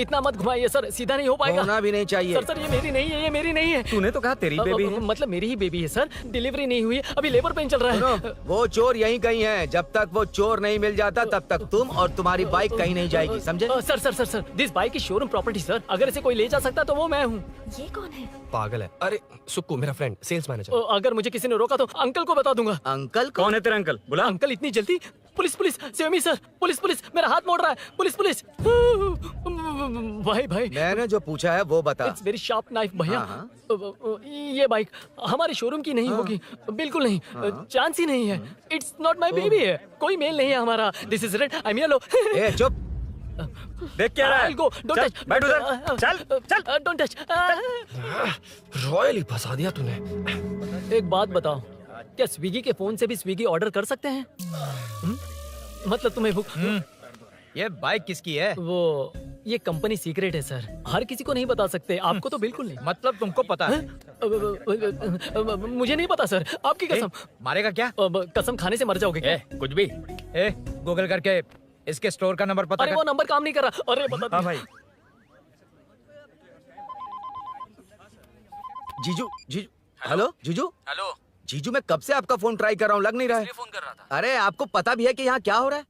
इतना मत घुमाइए सर, सीधा नहीं हो पाएगा। होना भी नहीं चाहिए। सर ये मेरी नहीं है, ये मेरी नहीं है। तूने तो कहा तेरी बेबी है। मतलब मेरी ही बेबी है सर। डिलीवरी नहीं हुई, अभी लेबर पेन चल रहा है। वो चोर यहीं कहीं है। जब तक वो चोर नहीं मिल जाता तब तक तुम और तुम्हारी बाइक कहीं नहीं जाएगी, समझे? Sir sir sir sir, this bike is showroom property sir. अगर इसे कोई ले जा सकता तो वो मैं हूँ। ये कौन है? पागल है। अरे सुक्कू, मेरा फ्रेंड, सेल्स मैनेजर। अगर मुझे किसी ने रोका तो अंकल को बता दूंगा। अंकल? कौन है तेरा अंकल? बुला। अंकल इतनी जल्दी? Police police, save me sir. Police police, मेरा हाथ मोड़ रहा है। Police police. भाई भाई, मैंने जो पूछा है वो बता। इट्स वेरी शार्प नाइफ भैया। ये बाइक हमारे शोरूम की नहीं होगी, बिल्कुल नहीं। चांस ही नहीं है। इट्स नॉट माय बेबी है, कोई मेल नहीं है हमारा। This is red, I am yellow. ए चुप। देख क्या रहा है? Go, don't touch. बैठ उधर। चल चल, डोंट टच। रॉयल ही फंसा दिया तूने। एक बात बताओ, क्या स्विगी के फोन से भी स्विगी ऑर्डर कर सकते हैं? मतलब तुम्हें भूख? ये बाइक किसकी है? वो ये कंपनी सीक्रेट है सर, हर किसी को नहीं बता सकते। आपको तो बिल्कुल नहीं। मतलब तुमको पता है? मुझे नहीं पता सर, आपकी कसम। मारेगा क्या? कसम खाने से मर जाओगे क्या? कुछ भी। गूगल करके इसके स्टोर का नंबर पता अरे कर। वो नंबर काम नहीं कर रहा। अरे बता। हाँ भाई। जीजू, जीजू, हेलो जीजू। हेलो जीजू, मैं कब से आपका फोन ट्राई कर रहा हूँ, लग नहीं रहा है। फोन कर रहा था। अरे आपको पता भी है कि यहाँ क्या हो रहा है?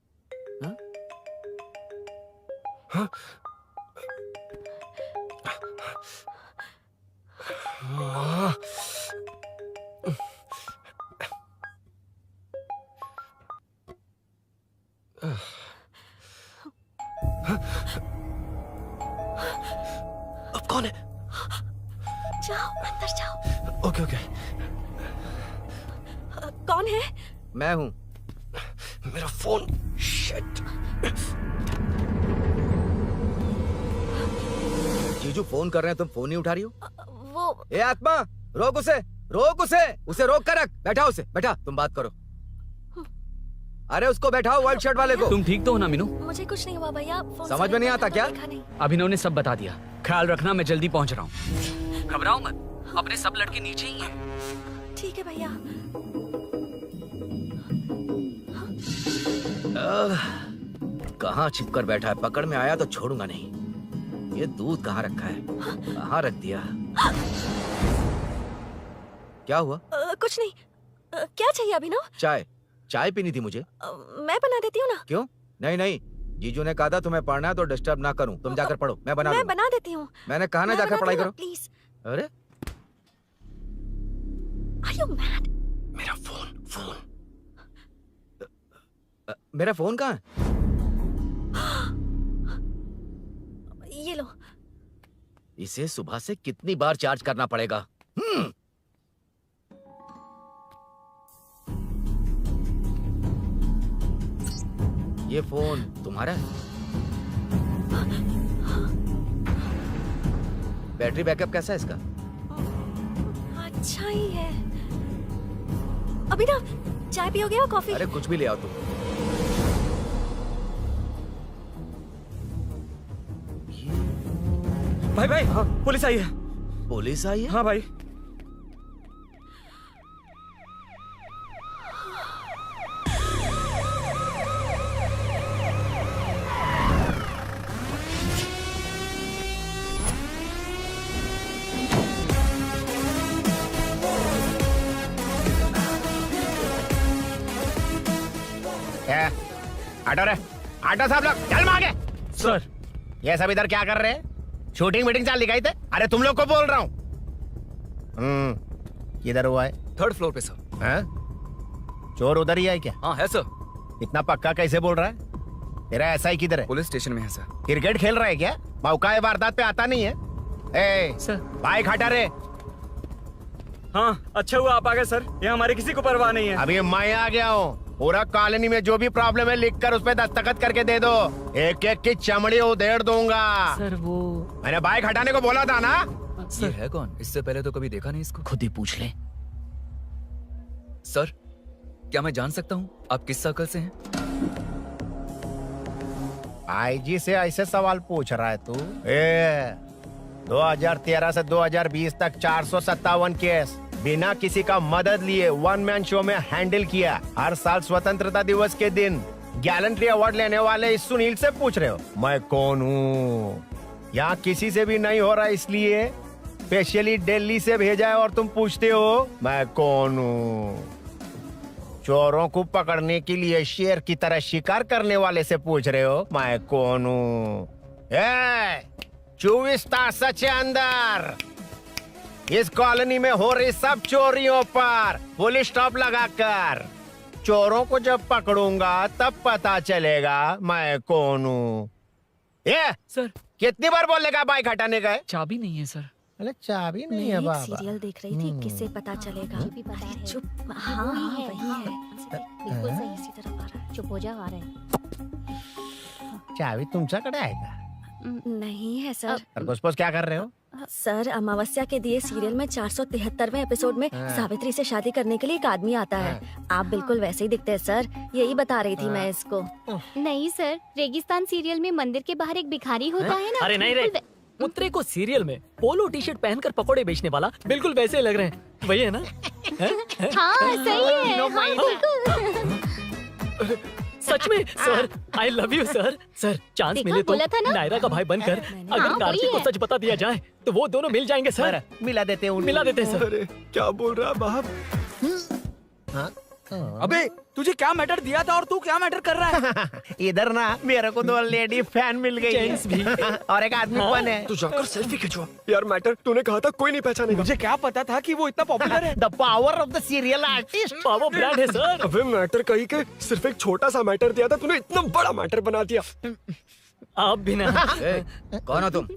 अब कौन है? जाओ अंदर जाओ। Okay okay. कौन है? मैं हूँ। मेरा फोन। शिट। जीजू फोन कर रहे हैं, तुम फोन नहीं उठा रही हो? वो ए आत्मा, रोक उसे, रोक उसे रोक कर रख। बैठा उसे, बैठा, तुम बात करो। अरे उसको बैठाओ, व्हाइट शर्ट वाले को। तुम ठीक तो हो ना मीनू? मुझे कुछ नहीं हुआ भैया। समझ में नहीं आता क्या? अभिनव ने सब बता दिया। ख्याल रखना, मैं जल्दी पहुंच रहा हूँ। घबराओ मत, अपने सब लड़के नीचे ही हैं। ठीक है भैया। कहाँ छिप कर बैठा है? पकड़ में आया तो छोड़ूंगा नहीं। ये दूध कहाँ रखा है? कहाँ रख दिया? क्या हुआ? कुछ नहीं। क्या चाहिए अभिनव? चाय। चाय पीनी थी मुझे। मैं बना देती हूँ ना। क्यों? नहीं नहीं, जीजू ने कहा था तुम्हें पढ़ना है तो डिस्टर्ब ना करूं। तुम जाकर पढ़ो, मैं बना दूंगा। बना देती हूँ। मैंने कहा ना जाकर पढ़ाई करो। प्लीज। अरे Are you mad? मेरा फोन। मेरा फोन कहाँ है? ये लो। इसे सुबह से कितनी बार चार्ज करना पड़ेगा? ये फोन तुम्हारा है? बैटरी बैकअप कैसा है इसका? अच्छा ही है। अभिनव, चाय पियोगे या कॉफी? अरे कुछ भी ले आओ तुम। भाई हाँ, पुलिस आई है। पुलिस आई है? हाँ भाई। ऑटो रे, ऑटो साहब लोग चल आगे। सर ये सब इधर क्या कर रहे हैं? शूटिंग मीटिंग चाल दिखाई थे? अरे तुम लोग को बोल रहा हूँ। किधर हुआ है? 3rd फ्लोर पे सर। हैं? चोर उधर ही है क्या? हाँ है सर। इतना पक्का कैसे बोल रहा है? तेरा एसआई किधर है? पुलिस स्टेशन में है सर। क्रिकेट खेल रहा है क्या? मौका है वारदात पे आता नहीं है? ए सर बाइक हटा रे। हाँ अच्छा हुआ आप आ गए सर, यहाँ हमारे किसी को परवाह नहीं है। अभी मैं आ गया हूँ। पूरा कॉलोनी में जो भी प्रॉब्लम है लिख कर उस पर दस्तखत करके दे दो। एक एक की चमड़ी उधेड़ दूंगा। सर वो मैंने बाइक हटाने को बोला था ना? ये है कौन? इससे पहले तो कभी देखा नहीं इसको। खुद ही पूछ ले। सर क्या मैं जान सकता हूँ आप किस सर्कल से हैं? आईजी से ऐसे सवाल पूछ रहा है तू? 2013 से 2020 तक 457 केस बिना किसी का मदद लिए 1 मैन शो में हैंडल किया। हर साल स्वतंत्रता दिवस के दिन गैलेंट्री अवार्ड लेने वाले इस सुनील से पूछ रहे हो मैं कौन हूँ? यहाँ किसी से भी नहीं हो रहा, इसलिए स्पेशली दिल्ली से भेजा है और तुम पूछते हो मैं कौन हूँ? चोरों को पकड़ने के लिए शेर की तरह शिकार करने वाले से पूछ रहे हो मैं कौन हूँ? 24 तास के अंदर इस कॉलोनी में हो रही सब चोरियों पर पुलिस स्टॉप लगाकर चोरों को जब पकड़ूंगा तब पता चलेगा मैं कौन हूँ। ये सर कितनी बार बोलेगा बाइक हटाने का है? चाबी नहीं है सर। अरे चाबी मैं नहीं है एक बाबा। सीरियल देख रही थी, किससे पता चलेगा? अरे चुप। हाँ वही है। बिल्कुल सही। इसी तरफ आ रहा है। चुप हो जा, आ रहे हैं। चाबी तुमच्याकडे आहे का? नहीं है सर। खरगोश क्या कर रहे हो? सर अमावस्या के दिए सीरियल में 473वें एपिसोड में सावित्री से शादी करने के लिए एक आदमी आता है। आप बिल्कुल वैसे ही दिखते हैं सर, यही बता रही थी मैं इसको। नहीं सर, रेगिस्तान सीरियल में मंदिर के बाहर एक भिखारी होता है ना। अरे नहीं रे, पुत्रे को सीरियल में पोलो टी शर्ट पहनकर पकोड़े बेचने वाला बिल्कुल वैसे लग रहे हैं। वही है ना? हाँ सही है। हाँ, बिल्कुल। सच में sir, I love you sir. Sir chance देखा, मिले तो बोला था ना? नायरा का भाई बनकर अगर हाँ, कार्तिक वही को है। सच बता दिया जाए तो वो दोनों मिल जाएंगे सर। मिला देते हैं मिला देते हैं सर। अरे क्या बोल रहा है बाप? अबे तुझे क्या मैटर दिया था और तू क्या मैटर कर रहा है? इधर ना मेरे को 2 लेडी फैन मिल गई जेंट्स भी। और एक आदमी फन है। तू जाकर सेल्फी खिंचवा। यार मैटर तूने कहा था कोई नहीं पहचानेगा। मुझे क्या पता था कि वो इतना पॉपुलर है। The power of the serial artist. Power brand है सर। अबे मैटर कही के सिर्फ एक छोटा सा मैटर दिया था, तूने इतना बड़ा मैटर बना दिया। आप भी ना। कौन हो तुम?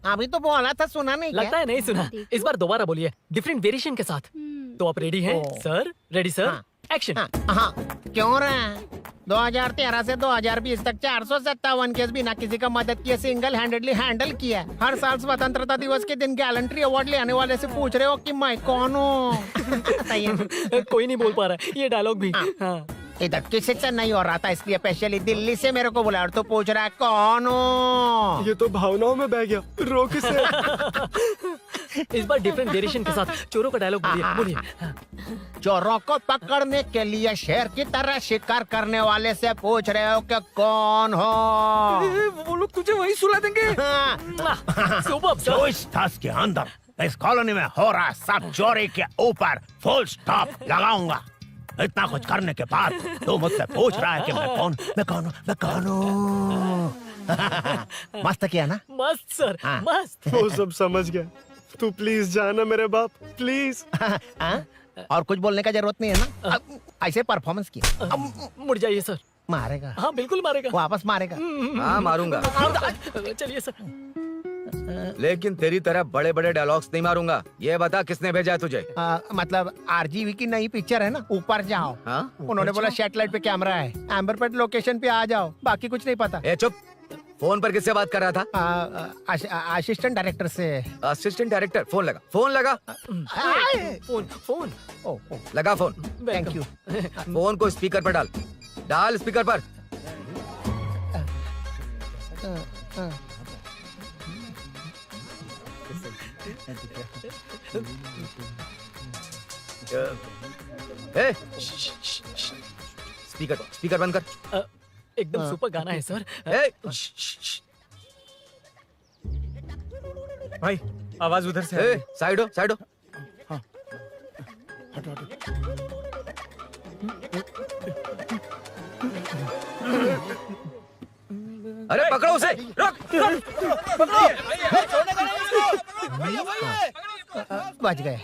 अभी तो बोला था, सुना नहीं लगता है नहीं सुना। इस बार दोबारा बोलिए डिफरेंट वेरिएशन के साथ। तो आप रेडी हैं सर? Ready sir? एक्शन। हाँ क्यों रहा? 2013 से 2020 तक 457 केस बिना किसी का मदद किए सिंगल हैंडेडली हैंडल किया। हर साल स्वतंत्रता दिवस के दिन गैलेंट्री अवार्ड लेने वाले से पूछ रहे हो कि मैं कौन हूँ? कोई नहीं बोल पा रहा है ये डायलॉग भी। हाँ इधर किसी से नहीं हो रहा था, इसलिए स्पेशली दिल्ली से मेरे को बुलाया और तू पूछ रहा है कौन हूँ। ये तो भावनाओं में बह गया, रो किसे? इस बार डिफरेंट वेरिएशन के साथ चोरों का डायलॉग बोलिए। चोरों को पकड़ने के लिए शेर की तरह शिकार करने वाले से पूछ रहे हो कि कौन हो? वो लोग तुझे वही सुला देंगे। जो इस दस के अंदर इस कॉलोनी में हो रहा सब चोरी के ऊपर फुल स्टॉप लगाऊंगा। इतना कुछ करने के बाद तू मुझसे पूछ रहा है कि मैं कौन हूँ। मस्त किया ना? मस्त सर, मस्त। वो सब समझ गया। तू प्लीज जाना मेरे बाप, प्लीज। और कुछ बोलने का जरूरत नहीं है ना, ऐसे परफॉर्मेंस किया। मुड़ जाइए सर। मारेगा? हाँ बिल्कुल मारेगा। वापस मारेगा? हाँ मारूंगा। चलिए सर। लेकिन तेरी तरह बड़े बड़े डायलॉग्स नहीं मारूंगा। ये बता किसने भेजा है तुझे? मतलब आरजीवी की नई पिक्चर है ना, ऊपर जाओ। उन्होंने बोला सैटेलाइट पे कैमरा है, एम्बर पेट लोकेशन पे आ जाओ, बाकी कुछ नहीं पता। ए चुप। फोन पर किससे बात कर रहा था? असिस्टेंट डायरेक्टर से। Assistant director? फोन लगा, फोन लगा। फोन लगा फोन। Thank you. फोन को स्पीकर पर डाल, डाल स्पीकर पर। स्पीकर बंद कर। एकदम सुपर गाना है सर। भाई आवाज उधर से आ रही है। साइड हो, साइड हो। अरे पकड़ो उसे, रुक। बच गए।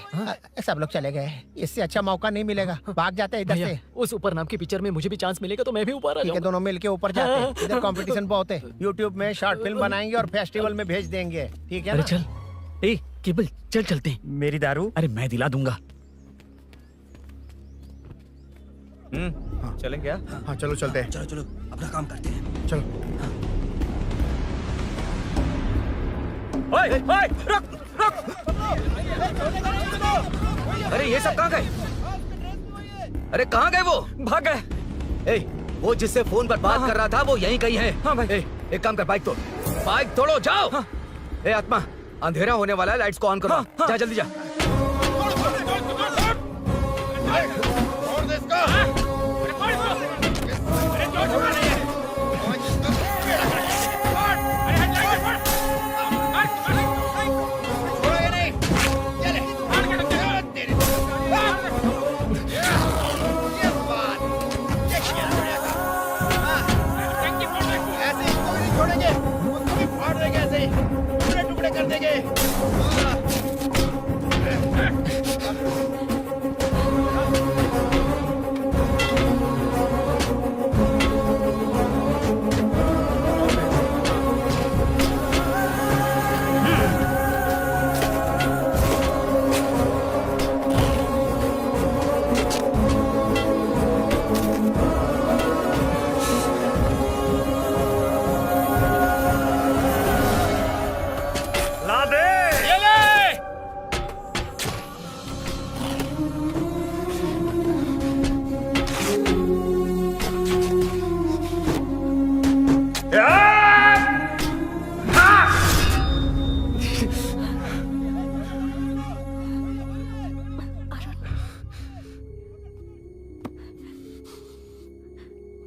सब लोग चले गए, इससे अच्छा मौका नहीं मिलेगा, भाग जाते हैं इधर से। उस ऊपर नाम की पिक्चर में मुझे भी चांस मिलेगा तो मैं भी ऊपर आ जाऊंगा। दोनों मिलके ऊपर जाते हैं, इधर कंपटीशन बहुत है। यूट्यूब में शॉर्ट फिल्म बनाएंगे और फेस्टिवल में भेज देंगे, ठीक है ना? अरे चल, ए केबल चल चलते हैं। मेरी दारू? अरे मैं दिला दूंगा। चलें क्या? हाँ चलो चलते हैं। चलो चलो अपना काम करते हैं। चलो। ओए, ओए, रुक, रुक। अरे ये सब कहाँ गए? अरे कहाँ गए वो? भाग गए। ए, वो जिससे फोन पर बात कर रहा था वो यहीं कहीं है। हाँ भाई। एक काम कर, बाइक तोड़, बाइक तोड़ो, जाओ। ए आत्मा, अंधेरा होने वाला है, लाइट्स को ऑन करो। जा जल्दी जा। कर देंगे।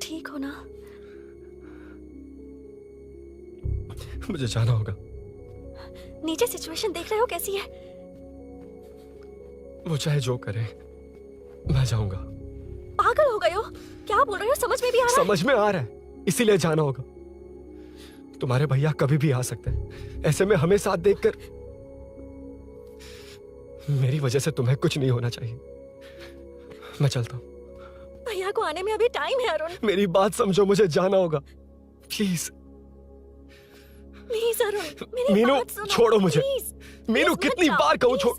ठीक हो ना? मुझे जाना होगा। नीचे सिचुएशन देख रहे हो कैसी है? वो चाहे जो करे, मैं जाऊंगा। पागल हो गए हो? क्या बोल रहे हो? समझ में भी आ रहा है? समझ में आ रहा है, इसीलिए जाना होगा। तुम्हारे भैया कभी भी आ सकते हैं, ऐसे में हमें साथ देखकर मेरी वजह से तुम्हें कुछ नहीं होना चाहिए। मैं चलता हूँ। भैया को आने में अभी टाइम है अरुण। मेरी बात समझो, मुझे जाना होगा, प्लीज। प्लीज अरुण, मेरी मीनू बात सुनो। छोड़ो मुझे। प्लीज, मीनू प्लीज कितनी मत बार जाओ, कहूँ छोड़।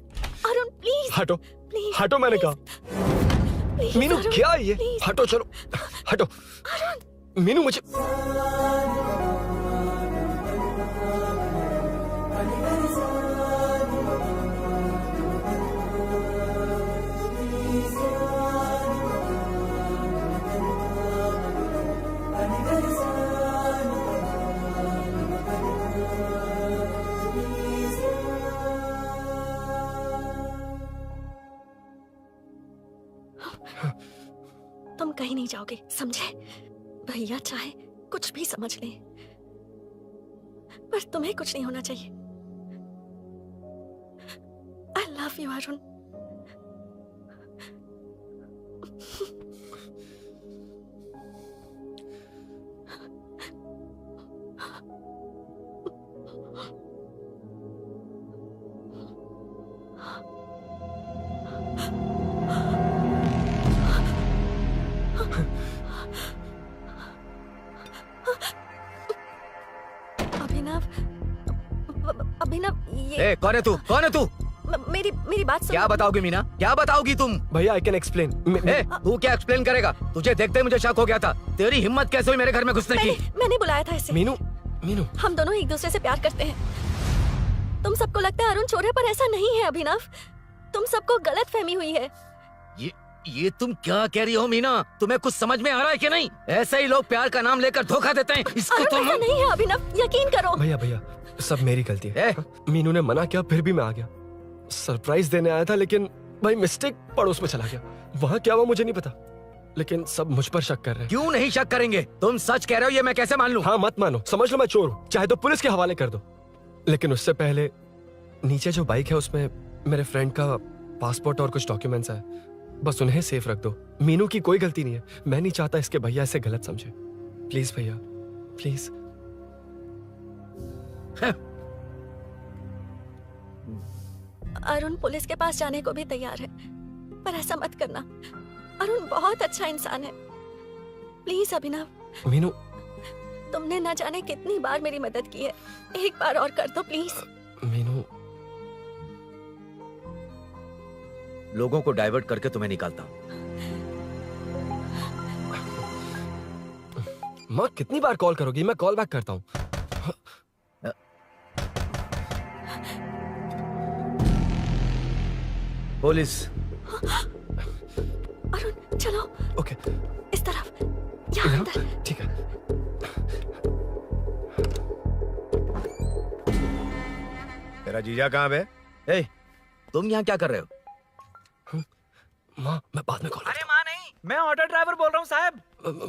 अरुण प्लीज। हटो, प्लीज, हटो मैंने कहा। प्लीज, मीनू अरुण, क्या ये? प्लीज। हटो, चलो हटो। मीनू मुझे तुम कहीं नहीं जाओगे, समझे? भैया चाहे कुछ भी समझ लें, पर तुम्हें कुछ नहीं होना चाहिए। I love you, Arun. अभिनव, ये कौन है तू? कौन है तू? मेरी बात सुनो। क्या बताओगी मीना? क्या बताओगी तुम? भैया आई कैन एक्सप्लेन। तू क्या एक्सप्लेन करेगा? तुझे देखते ही मुझे शक हो गया था। तेरी हिम्मत कैसे हुई मेरे घर में घुसने की? मैंने बुलाया था इसे। मीनू, मीनू, हम दोनों एक दूसरे से प्यार करते हैं। तुम सबको लगता है अरुण चोर है, पर ऐसा नहीं है अभिनव। तुम सबको गलत फहमी हुई है। ये तुम क्या कह रही हो मीना? तुम्हें कुछ समझ में आ रहा है कि नहीं? ऐसे ही लोग प्यार का नाम लेकर धोखा देते हैं। इसको तुम ऐसा नहीं है अभिनव, यकीन करो। भैया भैया सब मेरी गलती है। मीनू ने मना किया, फिर भी मैं आ गया। सरप्राइज देने आया था, लेकिन भाई मिस्टेक पड़ोस में चला गया। वहाँ क्या हुआ मुझे नहीं पता, लेकिन सब मुझ पर शक कर रहे हैं। क्यों नहीं शक करेंगे? तुम सच कह रहे हो, ये मैं कैसे मान लूं? हाँ मत मानो, समझ लो मैं चोर हूँ, चाहे तो पुलिस के हवाले कर दो। लेकिन उससे पहले नीचे जो बाइक है उसमें मेरे फ्रेंड का पासपोर्ट और कुछ डॉक्यूमेंट्स है, बस उन्हें सेफ रख दो। मीनू की कोई गलती नहीं है। मैं नहीं चाहता इसके भैया इसे गलत समझे। प्लीज भैया, प्लीज। अरुण पुलिस के पास जाने को भी तैयार है, पर ऐसा मत करना। अरुण बहुत अच्छा इंसान है। प्लीज अभिनव। मीनू, तुमने न जाने कितनी बार मेरी मदद की है, एक बार और कर दो प्लीज। मीनू, लोगों को डाइवर्ट करके तुम्हें निकालता हूँ। माँ कितनी बार कॉल करोगी? मैं कॉल बैक करता हूँ। पुलिस। अरुण चलो। ओके। इस तरफ, यहाँ अंदर। ठीक है। तेरा जीजा कहाँ पे? तुम यहाँ क्या कर रहे हो? माँ मैं बाद में कॉल। अरे माँ नहीं, मैं ऑटो ड्राइवर बोल रहा हूँ साहब।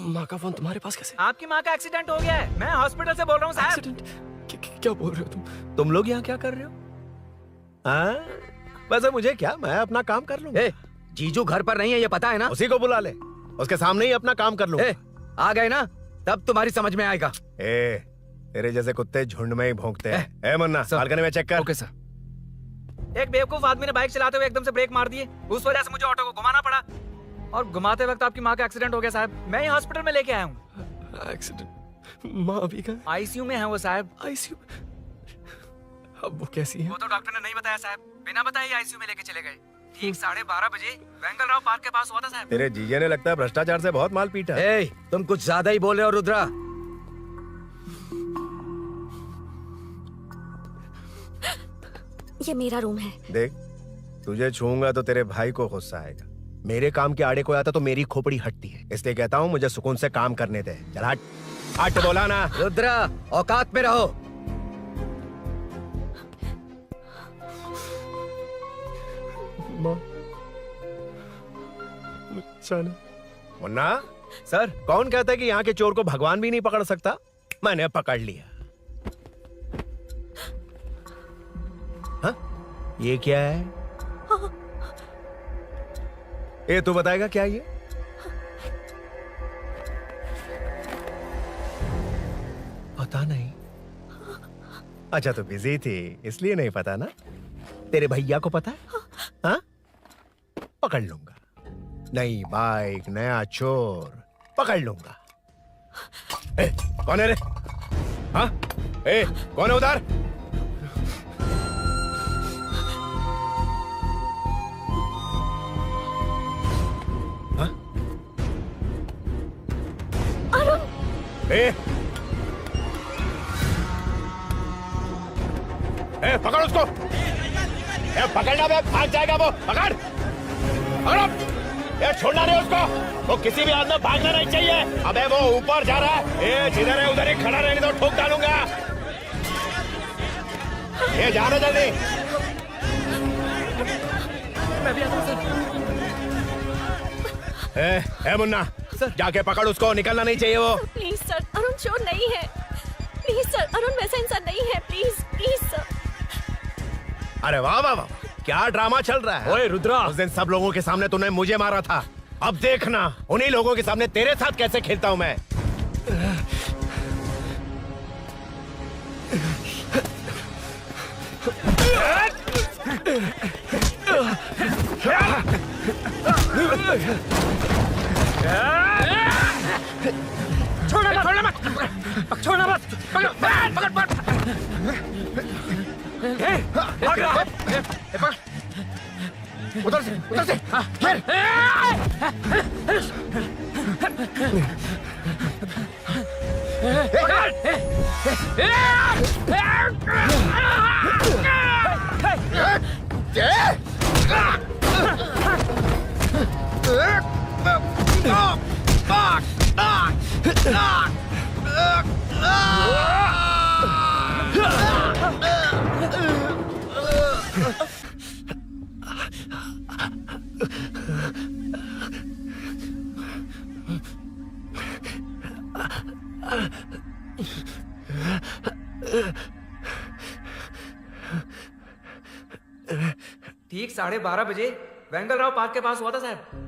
माँ का फोन तुम्हारे पास कैसे? आपकी माँ का एक्सीडेंट हो गया है, मैं हॉस्पिटल से बोल रहा हूँ साहब। क्या बोल रहे हो तुम लोग यहाँ क्या कर रहे हो? हाँ वैसे मुझे क्या, मैं अपना काम कर लूंगा। जीजू घर पर नहीं है, ये पता है ना? उसी को बुला ले, उसके सामने ही अपना काम कर लूंगा। आ गए ना, तब तुम्हारी समझ में आएगा। तेरे जैसे कुत्ते झुंड में ही भौंकते हैं। मुन्ना बालकनी में चेक कर। Okay sir. एक बेवकूफ आदमी ने बाइक चलाते हुए एकदम से ब्रेक मार दिए, उस वजह से मुझे ऑटो को घुमाना पड़ा, और घुमाते वक्त आपकी माँ का एक्सीडेंट हो गया साहब। मैं ही हॉस्पिटल में लेके आया हूँ। एक्सीडेंट? माँ अभी कहाँ? आईसीयू में है वो साहब। आईसीयू? अब वो कैसी है? वो तो डॉक्टर ने नहीं बताया साहब, बिना बताए आईसीयू में लेके चले गए। ठीक 12:30 बजे वेंगल राव पार्क के पास हुआ था साहब। तेरे जीजे ने लगता है भ्रष्टाचार से बहुत माल पीटा। तुम कुछ ज्यादा ही बोल रहे हो रुद्रा। ये मेरा रूम है। देख, तुझे छूऊंगा तो तेरे भाई को गुस्सा आएगा। मेरे काम के आड़े को आता तो मेरी खोपड़ी हटती है, इसलिए कहता हूँ मुझे सुकून से काम करने दे। चल हट, हट बोला ना। रुद्रा औकात में रहो। माँ, मुन्ना सर, कौन कहता है कि यहाँ के चोर को भगवान भी नहीं पकड़ सकता? मैंने पकड़ लिया। हाँ? ये क्या है? ये तू बताएगा क्या ये? पता नहीं। अच्छा तो बिजी थी इसलिए नहीं पता ना? तेरे भैया को पता है? हाँ? पकड़ लूंगा। नई बाइक, नया चोर, पकड़ लूंगा। कौन है रे? हाँ? कौन है उधर? हाँ? पकड़ उसको। पकड़ना बे, भाग जाएगा वो। पकड़, पकड़ो। छोड़ना नहीं उसको, वो किसी भी हाथ में भागना नहीं चाहिए। अबे वो ऊपर जा रहा है, जिधर है उधर ही खड़ा रहने दो, ठोक डालूंगा। जाना जल्दी। मैं भी आता हूं सर। मुन्ना, सर जाके पकड़ उसको, निकलना नहीं चाहिए वो। प्लीज सर, अरुण चोर नहीं है। प्लीज सर, अरुण वैसा इंसान नहीं है। Please please sir. अरे वाह वाह वाह, क्या ड्रामा चल रहा है। ओए रुद्रा, उस दिन सब लोगों के सामने तूने मुझे मारा था, अब देखना उन्हीं लोगों के सामने तेरे साथ कैसे खेलता हूं मैं। छोड़ना मत, छोड़ना मत, पकड़ पकड़ पकड़। भाग रहा, पकड़, उधर से, घेर। ठीक 12:30 बजे वेंगल राव पार्क के पास हुआ था साहब।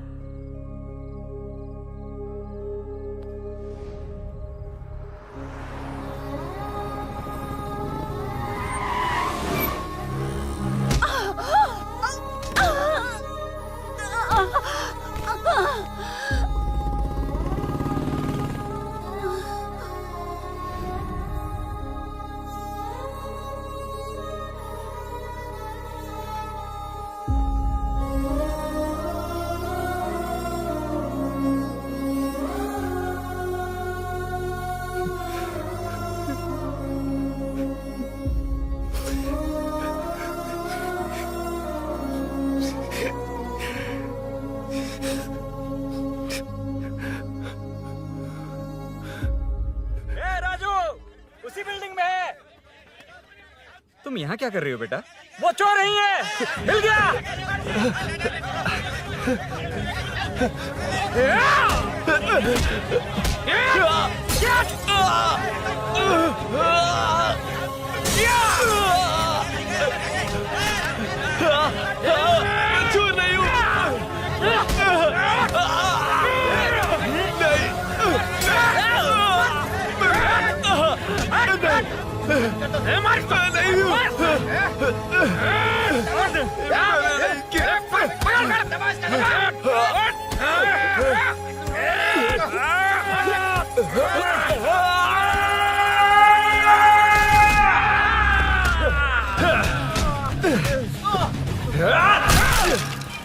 तुम यहाँ क्या कर रही हो बेटा? वो चोर नहीं है, हिल गया। चोर नहीं हूँ।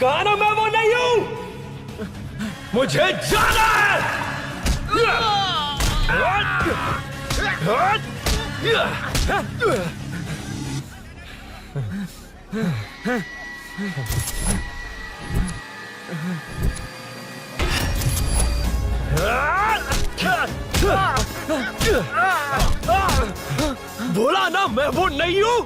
कहा ना मैं वो नहीं हूं, मुझे जाना है। बोला ना मैं वो नहीं हूं।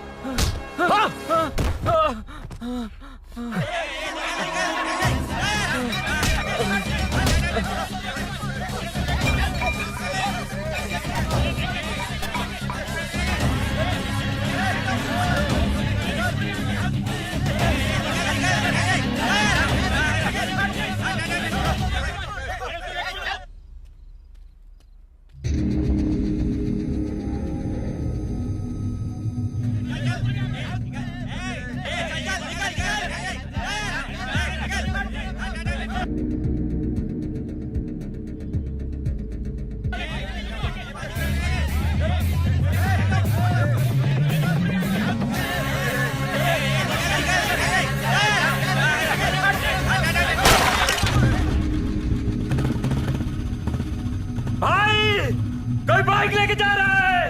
कोई बाइक लेके जा रहा है।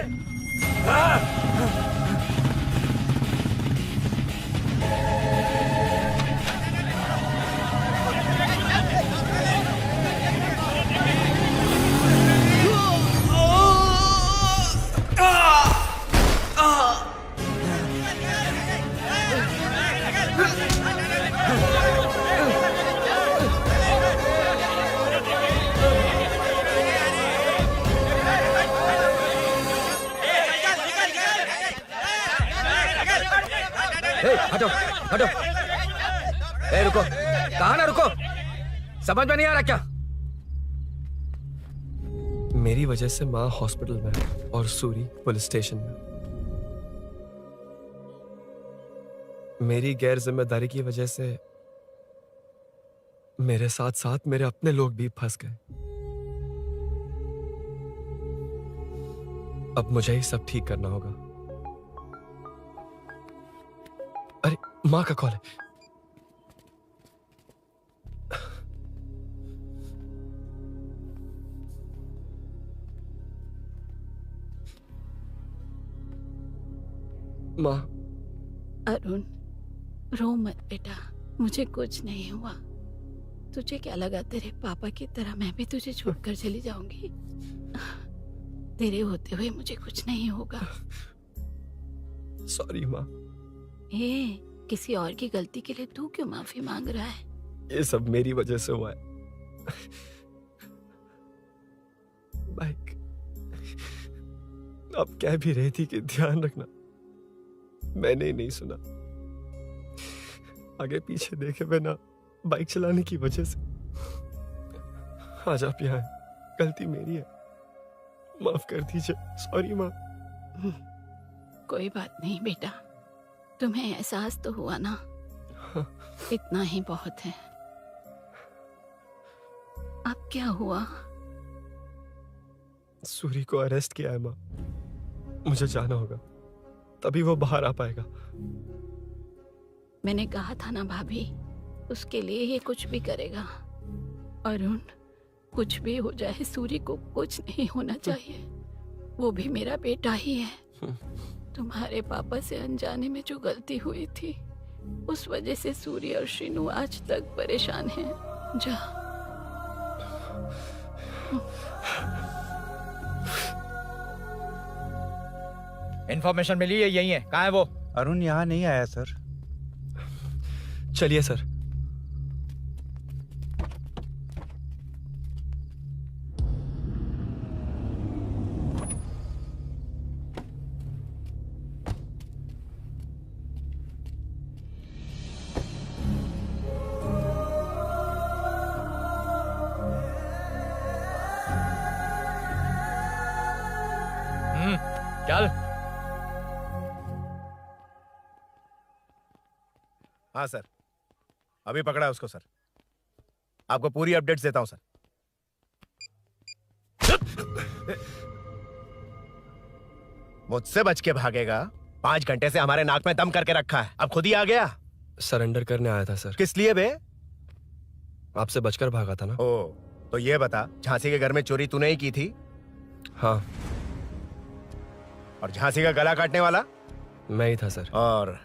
हटो हटो। ए रुको, कहाँ ना रुको, समझ में नहीं आ रहा क्या? मेरी वजह से माँ हॉस्पिटल में है और सूरी पुलिस स्टेशन में। मेरी गैर जिम्मेदारी की वजह से मेरे साथ साथ मेरे अपने लोग भी फंस गए। अब मुझे ही सब ठीक करना होगा। अरे माँ का कॉल है। माँ। अरुण, रो मत बेटा, मुझे कुछ नहीं हुआ। तुझे क्या लगा तेरे पापा की तरह मैं भी तुझे छोड़कर चली जाऊंगी? तेरे होते हुए मुझे कुछ नहीं होगा। सॉरी माँ। ए, किसी और की गलती के लिए तू क्यों माफी मांग रहा है? ये सब मेरी वजह से हुआ है। बाइक अब कह भी रही थी कि ध्यान रखना, मैंने ही नहीं सुना। आगे पीछे देखे बिना बाइक चलाने की वजह से आज आप यहाँ हैं। गलती मेरी है, माफ कर दीजिए। सॉरी माँ। कोई बात नहीं बेटा, तुम्हें एहसास तो हुआ ना, इतना ही बहुत है। अब क्या हुआ? सूरी को अरेस्ट किया है माँ, मुझे जाना होगा, तभी वो बाहर आ पाएगा। मैंने कहा था ना भाभी, उसके लिए ये कुछ भी करेगा। अरुण, कुछ भी हो जाए सूरी को कुछ नहीं होना चाहिए। वो भी मेरा बेटा ही है। तुम्हारे पापा से अनजाने में जो गलती हुई थी, उस वजह से सूरी और श्रीनु आज तक परेशान हैं। जा। इन्फॉर्मेशन मिली है, यही है। कहाँ है वो? अरुण यहाँ नहीं आया सर। चलिए सर। चल। हाँ सर, अभी पकड़ा उसको सर। आपको पूरी अपडेट्स देता हूं सर। मुझसे बच के भागेगा? 5 घंटे से हमारे नाक में दम करके रखा है, अब खुद ही आ गया। सरेंडर करने आया था सर। किस लिए बे? आपसे बचकर भागा था ना। ओ, तो ये बता, झांसी के घर में चोरी तूने ही की थी? हाँ। और झांसी का गला काटने वाला? मैं ही था सर। और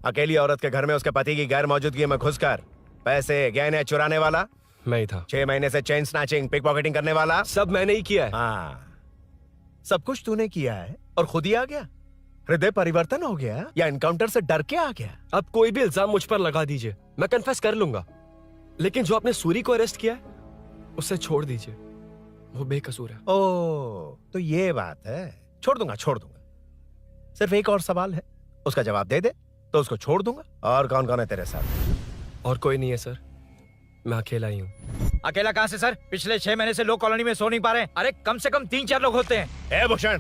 अकेली औरत के घर में उसके पति की गैर मौजूदगी में घुसकर पैसे गहने चुराने वाला? मैं ही था। 6 महीने से चेन स्नैचिंग, पिक पॉकेटिंग करने वाला? सब मैंने ही किया है। हाँ, सब कुछ तूने किया है और खुद ही आ गया? हृदय परिवर्तन हो गया या एनकाउंटर से डर के आ गया? अब कोई भी इल्जाम मुझ पर लगा दीजिए, मैं कन्फेस कर लूंगा। लेकिन जो आपने सूरी को अरेस्ट किया है, उसे छोड़ दीजिए, वो बेकसूर है। ओ, तो ये बात है। छोड़ दूंगा, छोड़ दूंगा। सिर्फ एक और सवाल है, उसका जवाब दे दे तो उसको छोड़ दूंगा। और कौन कौन है तेरे साथ? और कोई नहीं है सर, मैं अकेला ही हूँ। अकेला कहाँ से सर? पिछले 6 महीने से लोग कॉलोनी में सो नहीं पा रहे हैं। अरे कम से कम 3-4 लोग होते हैं। ए भूषण,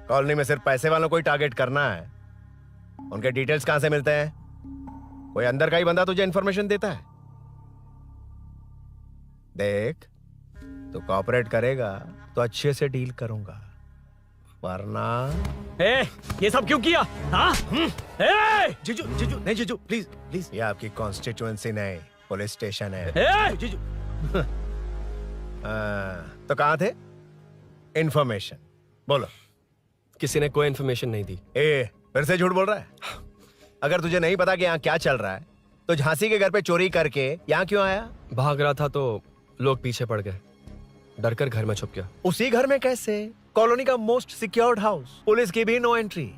कॉलोनी में सिर्फ पैसे वालों को ही टारगेट करना है। उनके डिटेल्स कहां से मिलते हैं? कोई अंदर का ही बंदा तुझे इंफॉर्मेशन देता है? देख, तू कोऑपरेट करेगा तो अच्छे से डील करूंगा, वरना ये सब क्यों किया? हाँ? जीजू, जीजू, नहीं जीजू, प्लीज प्लीज। ये आपकी कॉन्स्टिट्यूएंसी नहीं, पुलिस स्टेशन है। जीजू। तो कहाँ थे? इंफॉर्मेशन बोलो। किसी ने कोई इंफॉर्मेशन नहीं दी। फिर से झूठ बोल रहा है? अगर तुझे नहीं पता कि यहाँ क्या चल रहा है, तो झांसी के घर पे चोरी करके यहाँ क्यों आया? भाग रहा था तो लोग पीछे पड़ गए, डरकर घर में छुप गया। उसी घर में कैसे? कॉलोनी का मोस्ट सिक्योर्ड हाउस, पुलिस की भी नो एंट्री।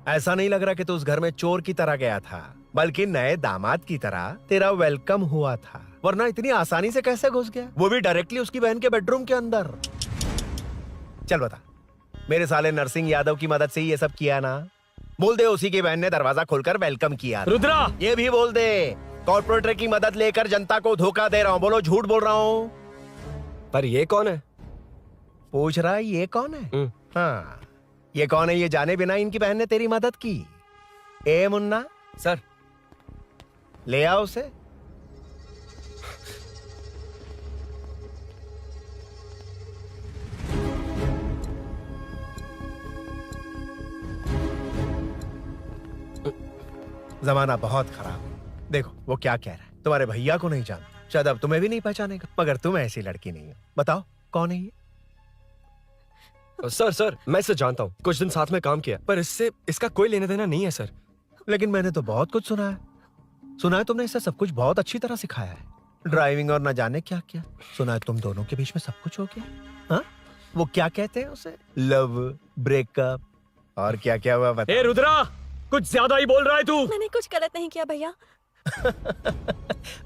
ऐसा नहीं लग रहा कि तू उस घर में चोर की तरह गया था, बल्कि नए दामाद की तरह तेरा वेलकम हुआ था। वरना इतनी आसानी से कैसे घुस गया, वो भी डायरेक्टली उसकी बहन के बेडरूम के अंदर? चल बता, मेरे साले नरसिंह यादव की मदद से ही ये सब किया ना। बोल दे उसी की बहन ने दरवाजा खोलकर वेलकम किया। रुद्रा, ये भी बोल दे कॉर्पोरेटर की मदद लेकर जनता को धोखा दे रहा हूँ। बोलो झूठ बोल रहा हूँ। पर ये कौन है? पूछ रहा है ये कौन है? हाँ, ये कौन है ये जाने बिना इनकी बहन ने तेरी मदद की। ए मुन्ना सर, ले आओ उसे। जमाना बहुत खराब है। देखो वो क्या कह रहा है। तुम्हारे भैया को नहीं जानता, शायद अब तुम्हें भी नहीं पहचानेगा, मगर तुम ऐसी लड़की नहीं हो। बताओ कौन है ये? सर मैं इसे जानता हूँ, कुछ दिन साथ में काम किया, पर इससे इसका कोई लेना देना नहीं है सर। लेकिन मैंने तो बहुत कुछ सुना है। सुना है तुमने इसे सब कुछ बहुत अच्छी तरह सिखाया है, ड्राइविंग और न जाने क्या क्या। सुना है तुम दोनों के बीच में सब कुछ हो गया। हाँ, वो क्या कहते हैं उसे, लव, ब्रेकअप और क्या क्या हुआ बता। ए रुद्रा, कुछ ज्यादा ही बोल रहा है तू। मैंने कुछ गलत नहीं किया भैया।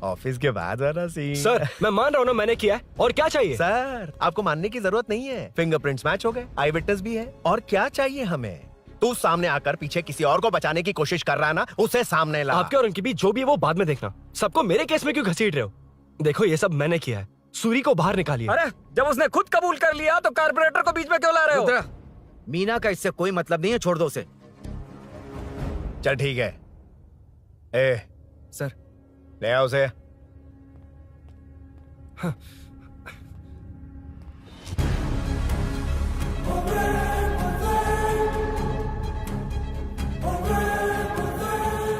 ऑफिस के बाद वाला सीन। सर मैं मान रहा हूँ ना मैंने किया है, और क्या चाहिए? सर आपको मानने की जरूरत नहीं है, फिंगरप्रिंट्स मैच हो गए, आई विटनेस भी है, और क्या चाहिए हमें? तू सामने आकर पीछे किसी और को बचाने की कोशिश कर रहा है ना, उसे सामने ला। आपके और उनके बीच जो भी है वो बाद में देखना, सबको मेरे केस में क्यों घसीट रहे हो? देखो ये सब मैंने किया है, सूरी को बाहर निकालिए। अरे जब उसने खुद कबूल कर लिया तो कारपोरेटर को बीच में क्यों ला रहे हो? मीना का इससे कोई मतलब नहीं है, छोड़ दो उसे। चल ठीक है। ए सर ले आओ उसे। हाँ।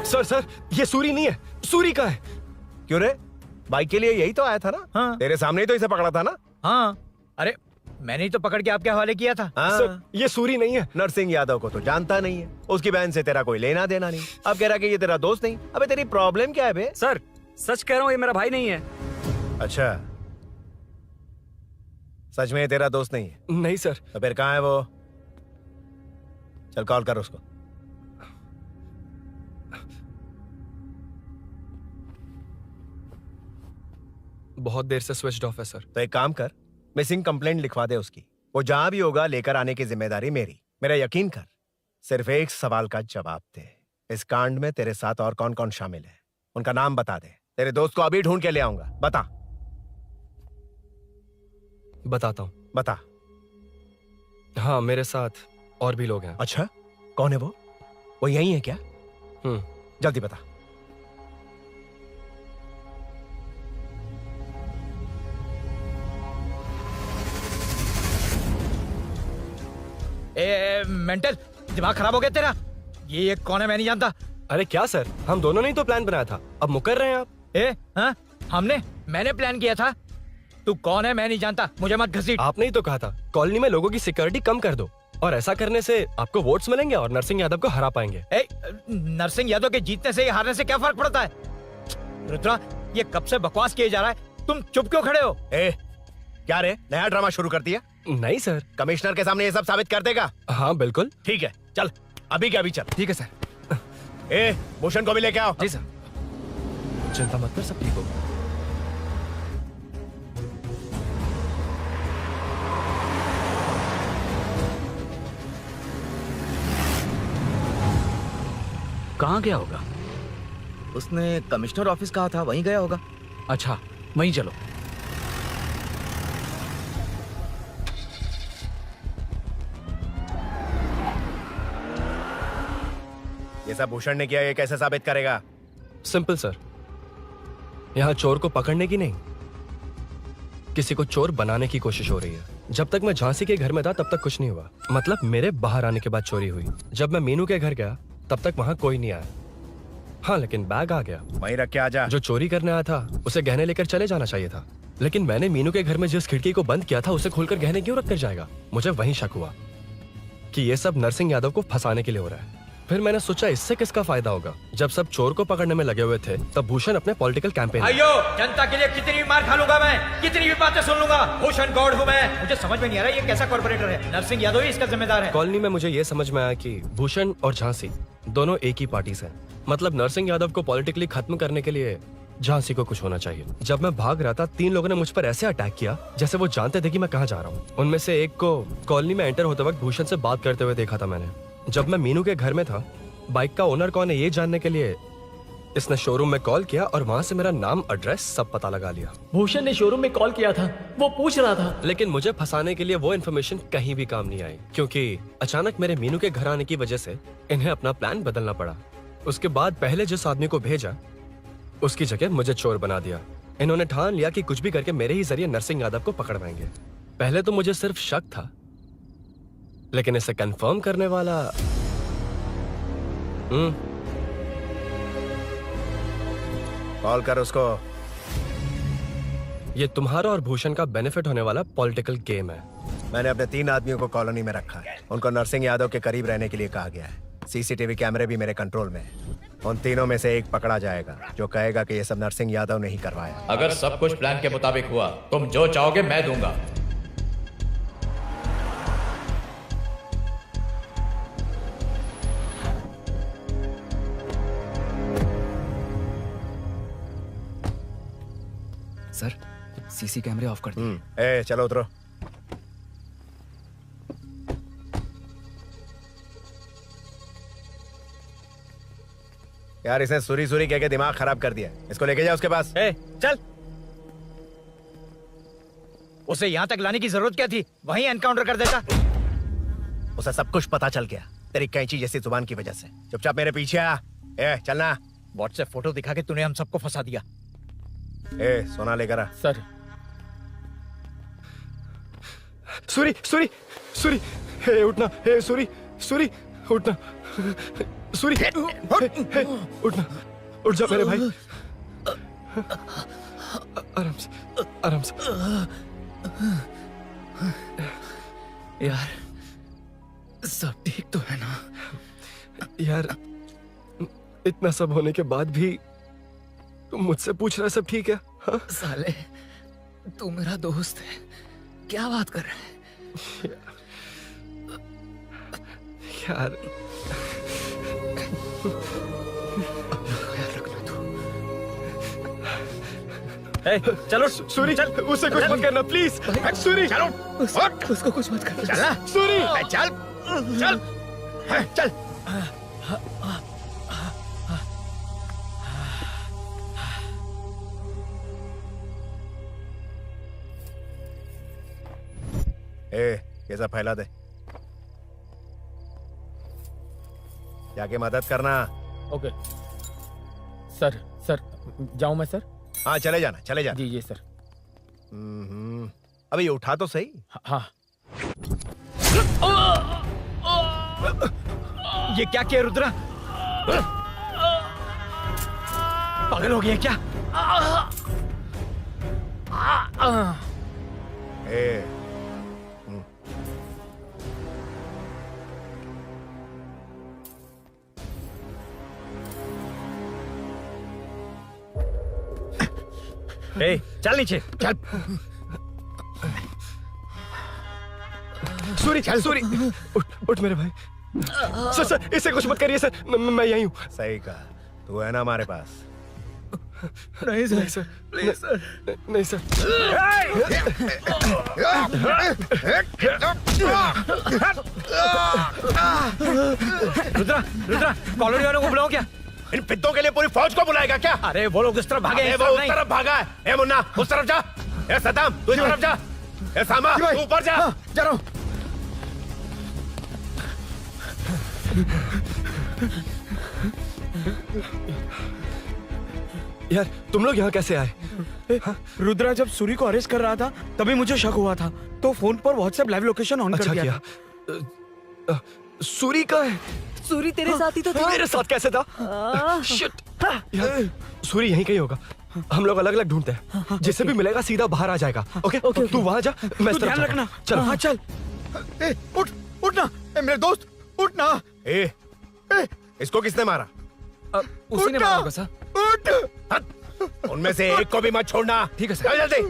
सर ये सूरी नहीं है, सूरी का है। क्यों रे, बाइक के लिए यही तो आया था ना? हाँ। तेरे सामने ही तो इसे पकड़ा था ना? हाँ, अरे मैंने ही तो पकड़ के आपके हवाले किया था। हाँ। सर ये सूरी नहीं है। नरसिंह यादव को तो जानता नहीं है, उसकी बहन से तेरा कोई लेना देना नहीं। अब कह रहा कि ये तेरा दोस्त नहीं। अबे तेरी प्रॉब्लम क्या है बे? सर सच कह रहा हूँ, ये मेरा भाई नहीं है। अच्छा, सच में ये तेरा दोस्त नहीं है? नहीं सर। तो फिर कहाँ है वो? चल कॉल कर उसको। बहुत देर से स्विच्ड ऑफ है सर। तो एक काम कर, मिसिंग कंप्लेंट लिखवा दे उसकी। वो जहां भी होगा लेकर आने की जिम्मेदारी मेरी। मेरा यकीन कर, सिर्फ एक सवाल का जवाब दे। इस कांड में तेरे साथ और कौन कौन शामिल है, उनका नाम बता दे। तेरे दोस्त को अभी ढूंढ के ले आऊंगा। बता। बताता हूँ। बता। हाँ, मेरे साथ और भी लोग हैं। अच्छा, कौन है वो? वो यही है क्या? जल्दी बता। मेंटल दिमाग खराब हो गया तेरा? ये कौन है, मैं नहीं जानता। अरे क्या सर, हम दोनों ने ही तो प्लान बनाया था, अब मुकर रहे हैं आप? हाँ? मैंने प्लान किया था। तू कौन है, मैं नहीं जानता, मुझे मत घसीट। आपने ही तो कहा था कॉलोनी में लोगों की सिक्योरिटी कम कर दो, और ऐसा करने से आपको वोट्स मिलेंगे और नरसिंह यादव को हरा पाएंगे। नरसिंह यादव के जीतने से या हारने से क्या फर्क पड़ता है? रुद्रा, ये कब से बकवास किए जा रहा है, तुम चुप क्यों खड़े हो? क्या रे, नया ड्रामा शुरू कर दिया? नहीं सर। कमिश्नर के सामने ये सब साबित कर देगा? हाँ बिल्कुल। ठीक है, चल अभी क्या अभी चल। ठीक है सर। भूषण को भी लेके आओ। जी सर। चिंता मत कर, सब ठीक होगा। कहाँ गया होगा? उसने कमिश्नर ऑफिस कहा था, वहीं गया होगा। अच्छा, वहीं चलो। ये सब भूषण ने किया, ये कैसे साबित करेगा? सिंपल सर, यहाँ चोर को पकड़ने की नहीं, किसी को चोर बनाने की कोशिश हो रही है। जब तक मैं झांसी के घर में था तब तक कुछ नहीं हुआ, मतलब मेरे बाहर आने के बाद चोरी हुई। जब मैं मीनू के घर गया तब तक वहां कोई नहीं आया। हाँ, लेकिन बैग आ गया। वहीं रख के आजा। जो चोरी करने आया था उसे गहने लेकर चले जाना चाहिए था, लेकिन मैंने मीनू के घर में जिस खिड़की को बंद किया था उसे खोलकर गहने क्यों रख कर जाएगा? मुझे वहीं शक हुआ कि ये सब नरसिंह यादव को फंसाने के लिए हो रहा है। फिर मैंने सोचा इससे किसका फायदा होगा। जब सब चोर को पकड़ने में लगे हुए थे तब भूषण अपने पॉलिटिकल कैंपेन। अयो, जनता के लिए कितनी भी मार खा लूंगा मैं, कितनी भी बातें सुन लूंगा। भूषण गॉड हूँ मैं। मुझे समझ में नहीं आ रहा ये कैसा कॉर्पोरेटर है। नरसिंह यादव ही इसका जिम्मेदार है। कॉलोनी में मुझे ये समझ में आया कि भूषण और झांसी दोनों एक ही पार्टी से हैं। मतलब नरसिंह यादव को पॉलिटिकली खत्म करने के लिए झांसी को कुछ होना चाहिए। जब मैं भाग रहा था 3 लोगों ने मुझ पर ऐसे अटैक किया जैसे वो जानते थे कि मैं कहाँ जा रहा हूँ। उनमें से एक को कॉलोनी में एंटर होते वक्त भूषण से बात करते हुए देखा था मैंने। जब मैं मीनू के घर में था, बाइक का ओनर कौन है ये जानने के लिए इसने शोरूम में कॉल किया और वहां से मेरा नाम, एड्रेस सब पता लगा लिया। भूषण ने शोरूम में कॉल किया था, वो पूछ रहा था। लेकिन मुझे फंसाने के लिए वो इन्फॉर्मेशन कहीं भी काम नहीं आई, क्योंकि अचानक मेरे मीनू के घर आने की वजह से इन्हें अपना प्लान बदलना पड़ा। उसके बाद पहले जिस आदमी को भेजा उसकी जगह मुझे चोर बना दिया। इन्होंने ठान लिया कि कुछ भी करके मेरे ही जरिए नरसिंह यादव को पकड़वाएंगे। पहले तो मुझे सिर्फ शक था, लेकिन इसे कंफर्म करने वाला कॉल कर उसको। ये तुम्हारा और भूषण का बेनिफिट होने वाला पॉलिटिकल गेम है। मैंने अपने 3 आदमियों को कॉलोनी में रखा है। उनको नरसिंह यादव के करीब रहने के लिए कहा गया है। सीसीटीवी कैमरे भी मेरे कंट्रोल में है। उन तीनों में से एक पकड़ा जाएगा जो कहेगा कि ये सब नरसिंह यादव ने ही करवाया। अगर सब कुछ प्लान के मुताबिक हुआ, तुम जो चाहोगे मैं दूंगा। सर, सीसी कैमरे ऑफ कर दिए। ए चलो उतरो। यार इसने सुरी सुरी कह के दिमाग खराब कर दिया। इसको लेके जाओ उसके पास। चल। उसे यहाँ तक लाने की जरूरत क्या थी? वहीं एनकाउंटर कर देता। उसे सब कुछ पता चल गया तेरी कैंची जैसी जुबान की वजह से। चुपचाप मेरे पीछे आ। चलना। व्हाट्सएप फोटो दिखा के तूने हम सबको फंसा दिया। सोना लेकर आ। सर। सूरी सूरी सूरी, हे उठना। हे सूरी सूरी उठना। सूरी उठना, उठ जा मेरे भाई। आराम से आराम से। यार सब ठीक तो है ना? यार इतना सब होने के बाद भी तुम मुझसे पूछ रहा सब ठीक है? हाँ? साले तू मेरा दोस्त है, क्या बात कर रहा है? यार चलो सूरी, चल उसे कुछ मत करना प्लीज। सूरी चलो, उसको कुछ मत करना। चलना सूरी। चल चल चल। ये सब फैला दे। जाके मदद करना। Okay sir. सर जाऊं मैं सर? हाँ चले जाना, चले जाना। जी सर। अबे ये उठा तो सही। हाँ। ये क्या किया रुद्रा? पागल हो गया क्या? चल नीचे चल। सूरी सूरी उठ मेरे भाई। सर सर इसे कुछ मत करिए सर, मैं यहीं हूँ। सही कहा, तू है ना हमारे पास? नहीं सर, प्लीज सर। नहीं सर। रुद्रा रुद्रा कॉलोनी वालों को बुलाओ क्या? इन पिद्दों के लिए पूरी फौज को बुलाएगा क्या? अरे वो लोग उस तरफ भागे हैं। वो उस तरफ भागा है। ए मुन्ना उस तरफ जा। ए सदाम तू इस तरफ जा। ए सामा तू ऊपर जा। जा रहा हूं। यार तुम लोग यहाँ कैसे आए? रुद्रा जब सूरी को अरेस्ट कर रहा था तभी मुझे शक हुआ था, तो फोन पर व्हाट्सएप लाइव लोकेशन ऑन कर दिया। सूरी का है? सूरी तेरे साथ ही तो था। मेरे साथ कैसे था? शिट यार, सूरी यहीं कहीं होगा। हम लोग अलग अलग ढूंढते हैं। जिसे भी मिलेगा सीधा बाहर आ जाएगा। ओके तू वहां जा, मैं इस तरफ ध्यान रखना। चल। हाँ चल। उठ उठना मेरे दोस्त, उठना। इसको किसने मारा? उसी ने मारा होगा सर। उठ। उनमें से एक को भी मत छोड़ना। ठीक है सर। जल्दी।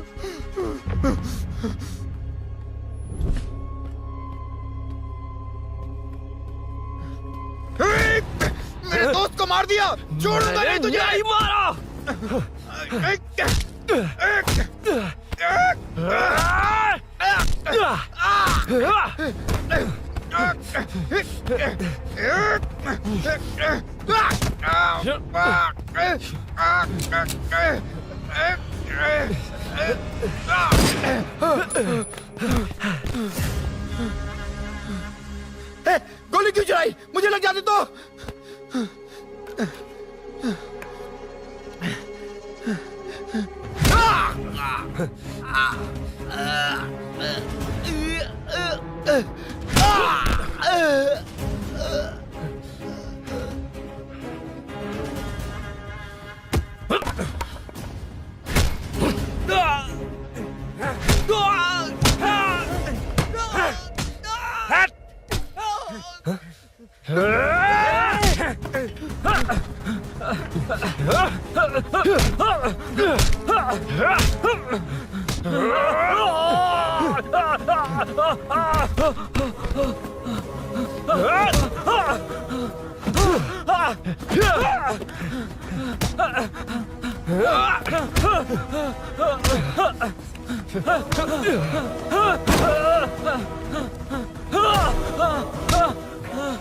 मेरे दोस्त को मार दिया। छोड़ूंगा नहीं तुझे। नहीं मारा। गोली क्यों चलाई? मुझे लग जाती तो।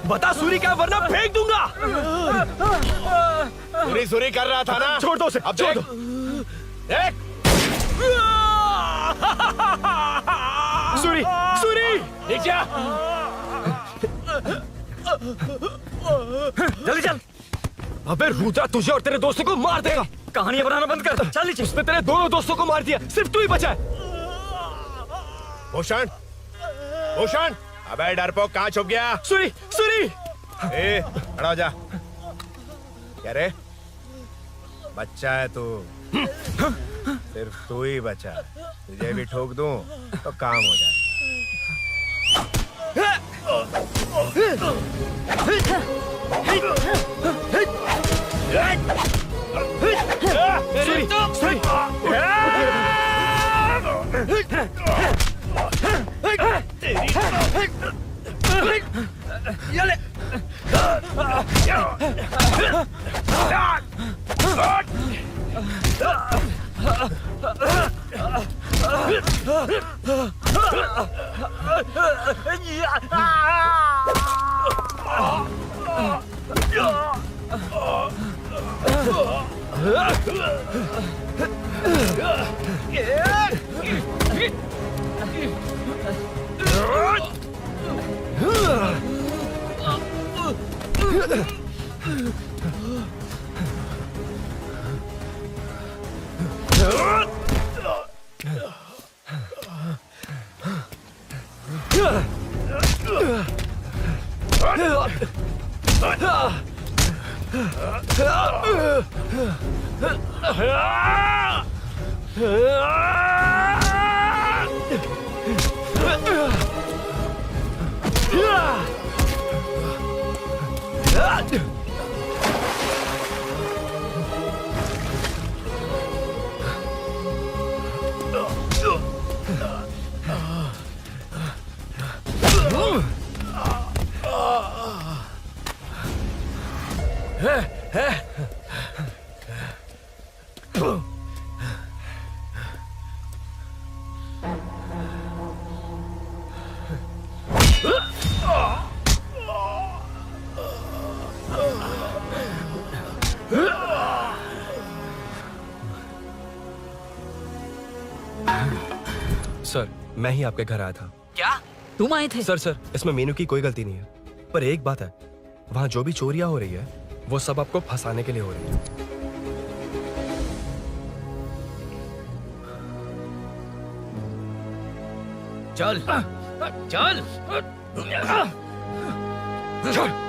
बता सूरी क्या, वरना फेंक दूंगा। सूरी कर रहा था ना। छोड़ दो उसे, अब छोड़ देख। दो। देख। सूरी, सूरी, नीचे आ। जल्दी चल। अबे रुद्रा तुझे और तेरे दोस्तों को मार देगा। कहानियां बनाना बंद कर। चल नीचे। उसने तेरे दोनों दोस्तों को मार दिया, सिर्फ तू ही बचा है। भूषण, भूषण, अबे डरपोक कहाँ छुप गया? सूरी, सूरी। ए, खड़ा हो जा। क्या रे? बच्चा है तू। सिर्फ तू ही बचा। तुझे भी ठोक दूं तो काम हो जाए। सर, मैं ही आपके घर आया था। क्या तुम आए थे? सर, इसमें मीनू की कोई गलती नहीं है। पर एक बात है, वहाँ जो भी चोरियां हो रही है वो सब आपको फंसाने के लिए हो रही है। चल चल चल।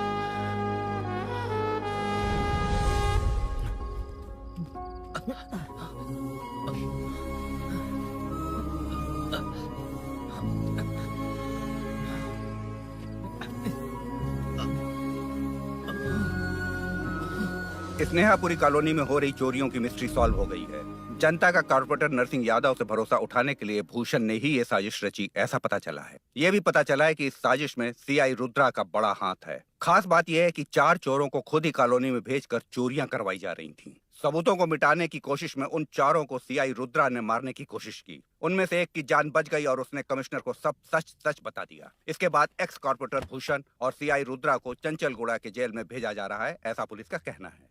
स्नेहापुरी कॉलोनी में हो रही चोरियों की मिस्ट्री सॉल्व हो गई है। जनता का कॉर्पोरेटर नरसिंह यादव से भरोसा उठाने के लिए भूषण ने ही ये साजिश रची, ऐसा पता चला है। ये भी पता चला है कि इस साजिश में सीआई रुद्रा का बड़ा हाथ है। खास बात यह है कि 4 चोरों को खुद ही कॉलोनी में भेजकर चोरियां करवाई जा रही थीं। सबूतों को मिटाने की कोशिश में उन चारों को सीआई रुद्रा ने मारने की कोशिश की। उनमें से एक की जान बच गई और उसने कमिश्नर को सब सच सच बता दिया। इसके बाद एक्स कॉर्पोरेटर भूषण और सीआई रुद्रा को चंचलगुड़ा के जेल में भेजा जा रहा है, ऐसा पुलिस का कहना है।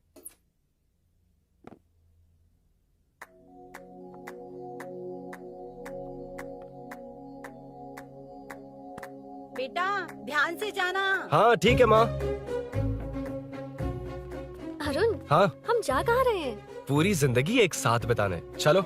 बेटा ध्यान से जाना। हाँ ठीक है माँ। अरुण, हाँ हम जा कहाँ रहे हैं? पूरी जिंदगी एक साथ बिताने, चलो।